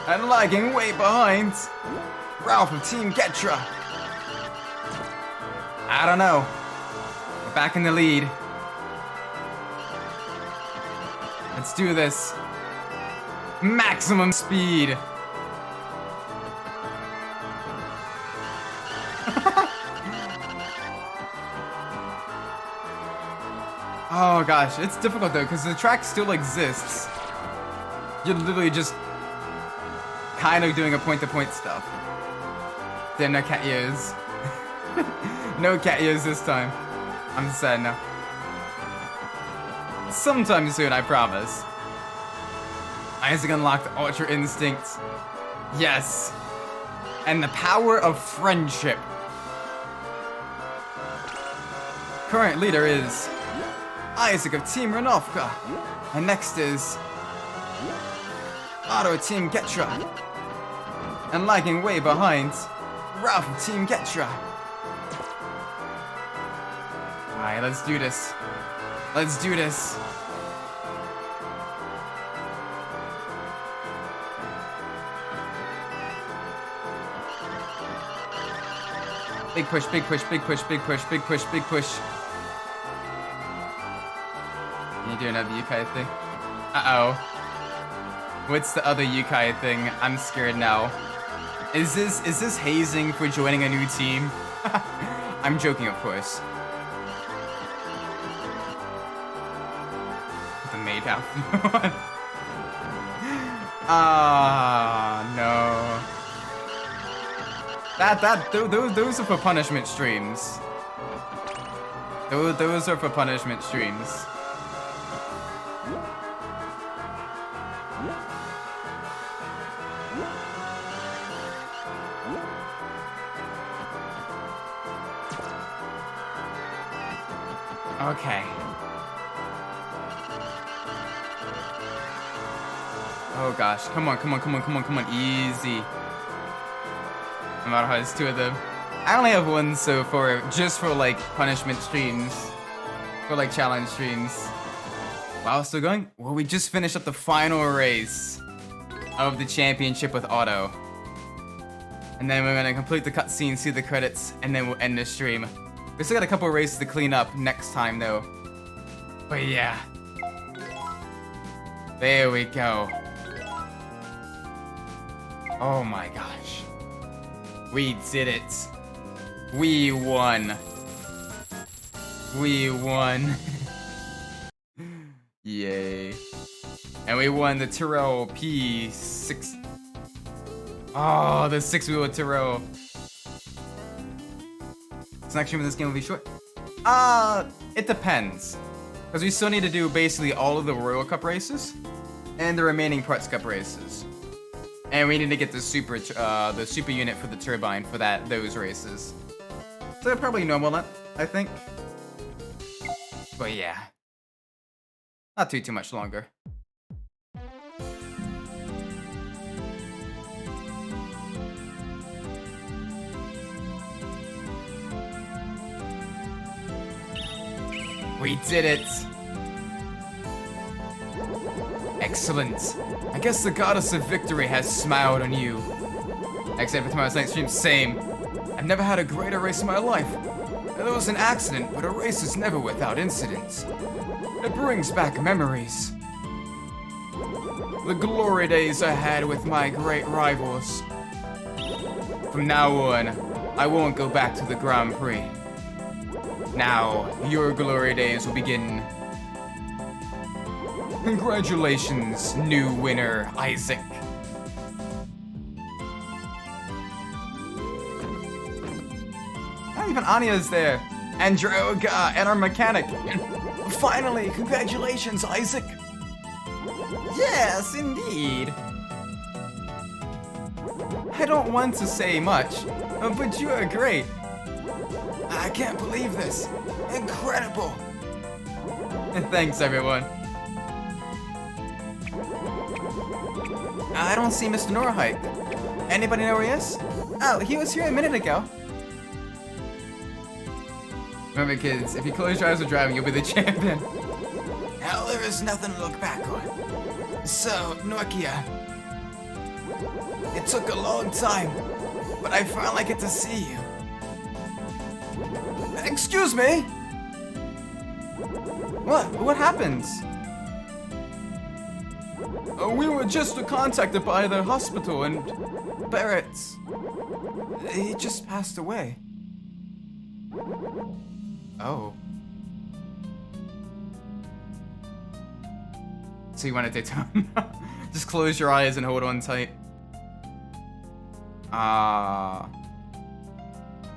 and lagging way behind Ralph of Team Getra. I don't know. We're back in the lead. Let's do this. Maximum speed. Oh gosh, it's difficult though, because the track still exists. You're literally just kind of doing a point-to-point stuff. There are no cat ears. No cat ears this time. I'm sad now. Sometime soon, I promise. Isaac unlocked Ultra Instinct. Yes. And the power of friendship. Current leader is Isaac of Team Renovka. And next is Otto Team Getra. And lagging way behind, Ralph Team Getra. Alright, let's do this. Let's do this. Big push, big push, big push, big push, big push, big push. Can you do another Yukai thing? Uh-oh. What's the other Yukai thing? I'm scared now. Is this hazing for joining a new team? I'm joking, of course. The maid outfit. Ah, no. Those are for punishment streams. Those are for punishment streams. Okay. Oh gosh, come on, come on, come on, come on, come on, easy. No matter how it's two of them. I only have one so far, just for like punishment streams. For like challenge streams. Wow, still going? Well, we just finished up the final race of the championship with Otto. And then we're gonna complete the cutscene, see the credits, and then we'll end the stream. We still got a couple of races to clean up next time though. But yeah. There we go. Oh my gosh. We did it. We won. We won. Yay. And we won the Tyrrell P6. Oh, the 6-wheel Tyrrell. So next stream of this game will be short. It depends. Because we still need to do basically all of the Royal Cup races and the remaining Parts Cup races. And we need to get the super unit for the turbine for those races. So probably normal that, I think. But yeah. Not too much longer. We did it! Excellent. I guess the goddess of victory has smiled on you. Except for tomorrow's next stream, same. I've never had a greater race in my life. There was an accident, but a race is never without incidents. It brings back memories. The glory days I had with my great rivals. From now on, I won't go back to the Grand Prix. Now, your glory days will begin. Congratulations, new winner, Isaac. Not even Anya's there. And Droga, and our mechanic. Finally, congratulations, Isaac. Yes, indeed. I don't want to say much, but you are great. I can't believe this. Incredible. Thanks, everyone. I don't see Mr. Norhite. Anybody know where he is? Oh, he was here a minute ago. Remember, kids, if you close your eyes while driving, you'll be the champion. Now there is nothing to look back on. So, Nokia. It took a long time, but I finally get to see you. Excuse me? What happened? We were just contacted by the hospital and Barrett. He just passed away. Oh. So you wanted to tell him? Just close your eyes and hold on tight.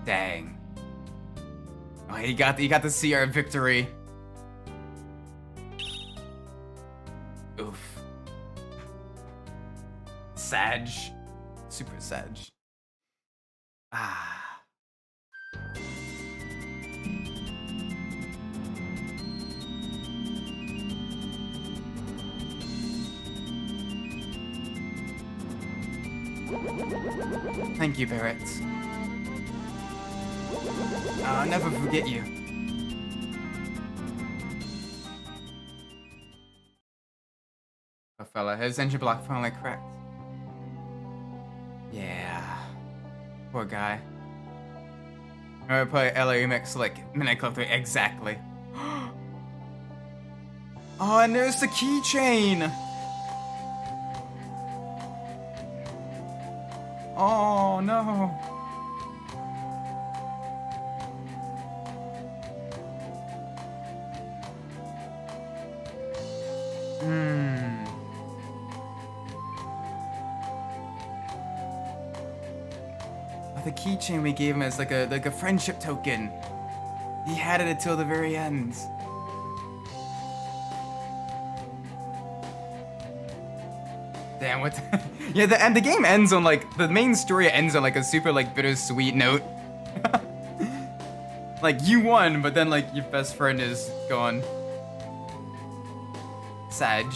Dang. Oh, he got to see our victory. Oof. Sag. Super Sag. Ah. Thank you, Barrett. I'll never forget you. Oh, fella, his engine block finally cracked. Yeah. Poor guy. I'm gonna play LA Mix like Minute Club 3 exactly. Oh, and there's the keychain! Oh, no. Oh, the keychain we gave him as like a friendship token. He had it until the very end. Damn, what? Yeah, the game ends on like the main story ends on like a super like bittersweet note. Like you won, but then like your best friend is gone. Sag.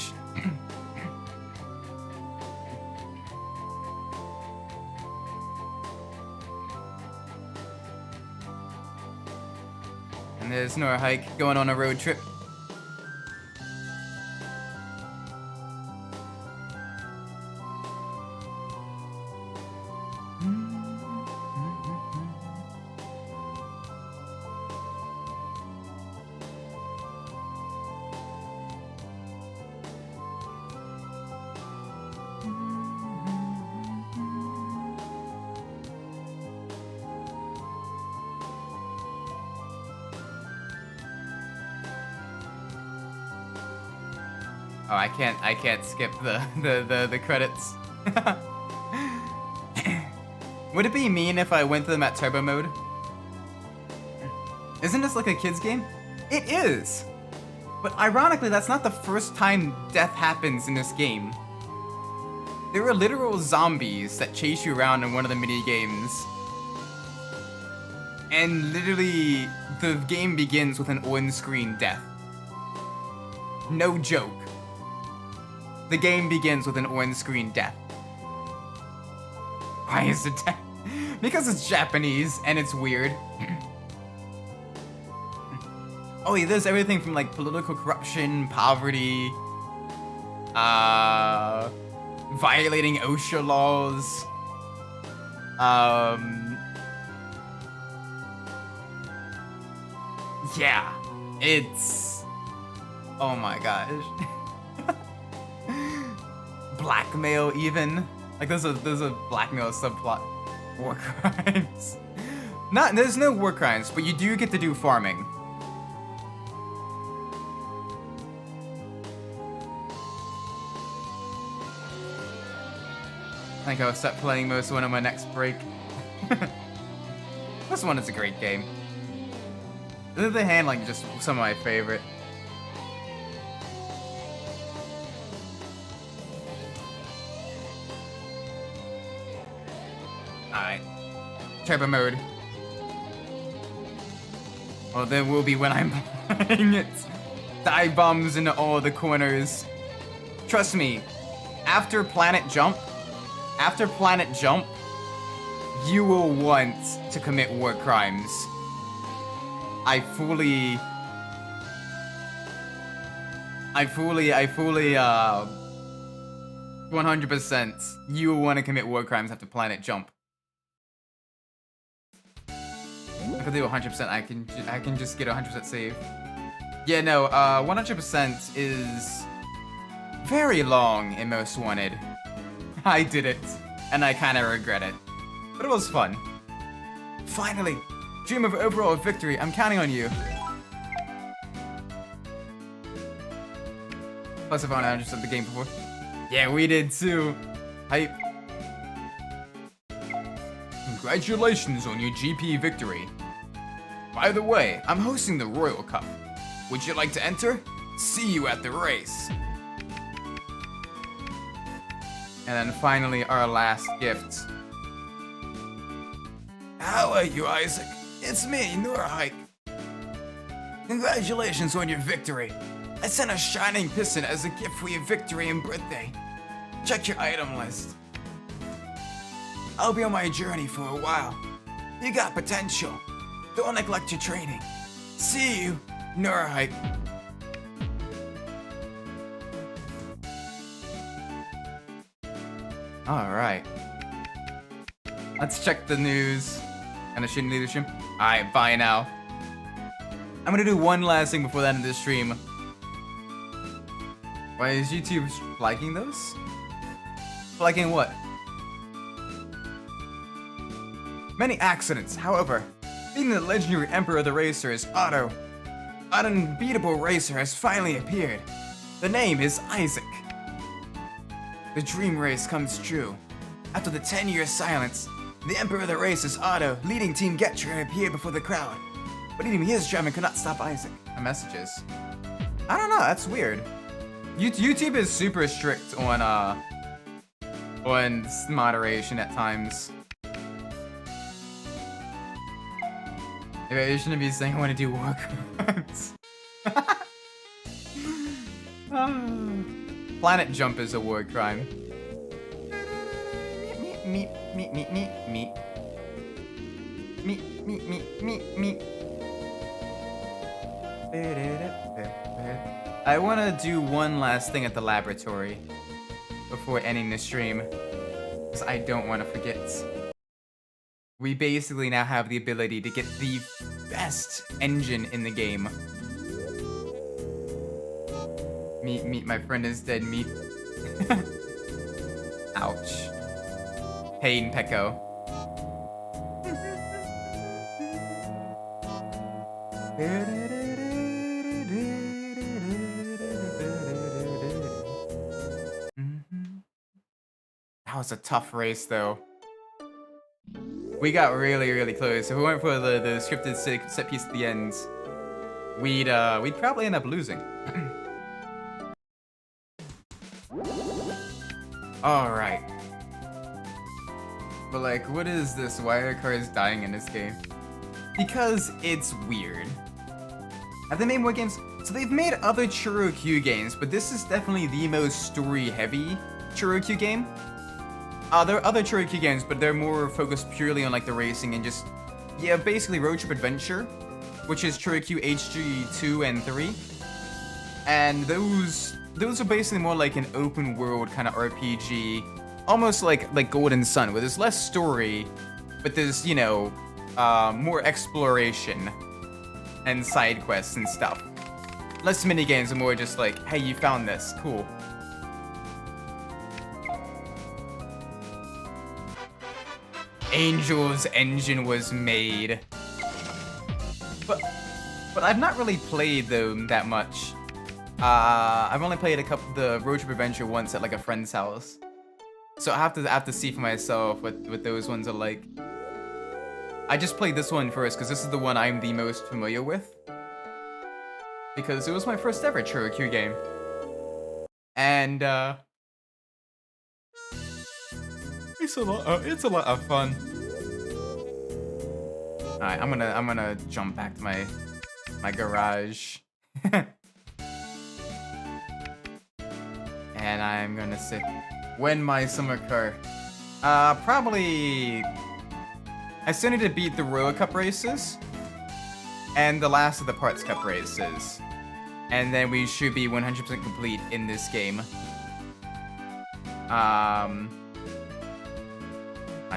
And there's Nora Hike going on a road trip. Oh, I can't skip the credits. Would it be mean if I went to them at turbo mode? Isn't this like a kid's game? It is! But ironically, that's not the first time death happens in this game. There are literal zombies that chase you around in one of the mini games. And literally, the game begins with an on-screen death. No joke. The game begins with an on-screen death. Why is it death? Because it's Japanese and it's weird. Oh yeah, there's everything from like political corruption, poverty, violating OSHA laws, yeah, it's, oh my gosh. Blackmail even. Like there's a blackmail subplot. War crimes. There's no war crimes, but you do get to do farming. I think I'll start playing most one on my next break. This one is a great game. The handling just some of my favorite. Alright. Turbo mode. Well, there will be when I'm playing it. Dive bombs into all the corners. Trust me, after Planet Jump, you will want to commit war crimes. I fully 100%, you will want to commit war crimes after Planet Jump. If I do 100%, I can just get 100% save. Yeah, no, 100% is very long in Most Wanted. I did it, and I kind of regret it. But it was fun. Finally! Dream of overall victory, I'm counting on you. Plus, I've only understood the game before. Yeah, we did too. Hype. Congratulations on your GP victory. By the way, I'm hosting the Royal Cup. Would you like to enter? See you at the race. And then finally, our last gift. How are you, Isaac? It's me, Norhike. Congratulations on your victory. I sent a shining piston as a gift for your victory and birthday. Check your item list. I'll be on my journey for a while. You got potential. Don't neglect your training. See you, Nurhike. Alright. Let's check the news. And I shouldn't leave the stream. Alright, bye now. I'm gonna do one last thing before the end of the stream. Why is YouTube flagging those? Flagging what? Many accidents, however, being the legendary emperor of the racers, Otto, an unbeatable racer has finally appeared. The name is Isaac. The dream race comes true. After the 10-year silence, the emperor of the racers, Otto, leading Team Getcher, appeared before the crowd. But even his driving could not stop Isaac. Messages. I don't know, that's weird. YouTube is super strict on moderation at times. Maybe I shouldn't be saying I want to do war crimes. Planet jump is a war crime. Meet. I want to do one last thing at the laboratory before ending the stream, because I don't want to forget. We basically now have the ability to get the best engine in the game. Meet, my friend is dead, meet. Ouch. Pain, Pecco. That was a tough race, though. We got really close. If we went for the scripted set piece at the end, we'd probably end up losing. Alright. But like, what is this? Why are cars dying in this game? Because it's weird. Have they made more games? So they've made other Choro games, but this is definitely the most story-heavy Choro game. There are other Choro games, but they're more focused purely on like the racing and just, yeah, basically Road Trip Adventure, which is Choro HG 2 and 3. And those are basically more like an open world kind of RPG, almost like Golden Sun, where there's less story, but there's, you know, more exploration and side quests and stuff. Less minigames and more just like, hey, you found this, cool. Angel's engine was made. But I've not really played them that much. I've only played the Road Trip Adventure once at like a friend's house. So I have to see for myself what those ones are like. I just played this one first because this is the one I'm the most familiar with. Because it was my first ever Choro game. And it's a lot of fun. Alright, I'm gonna jump back to my garage. And I'm gonna say, when my summer car. Probably. I still need to beat the Royal Cup races and the last of the Parts Cup races, and then we should be 100% complete in this game. My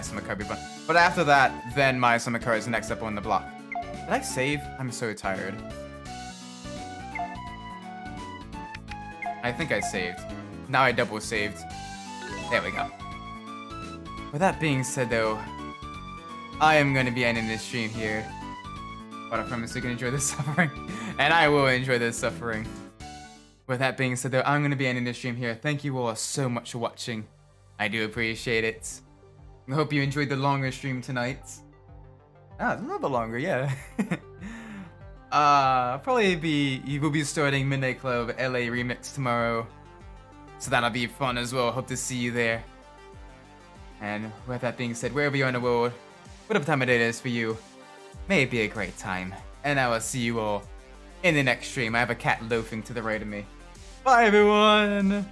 summer car be fun. But after that, then my summer car is next up on the block. Did I save? I'm so tired. I think I saved. Now I double saved. There we go. With that being said though, I am going to be ending this stream here. But I promise you can enjoy this suffering. And I will enjoy this suffering. With that being said though, I'm going to be ending this stream here. Thank you all so much for watching. I do appreciate it. I hope you enjoyed the longer stream tonight. Ah, it's a little bit longer, yeah. We'll be starting Midnight Club LA Remix tomorrow. So that'll be fun as well. Hope to see you there. And with that being said, wherever you are in the world, whatever time of day it is for you, may it be a great time. And I will see you all in the next stream. I have a cat loafing to the right of me. Bye everyone!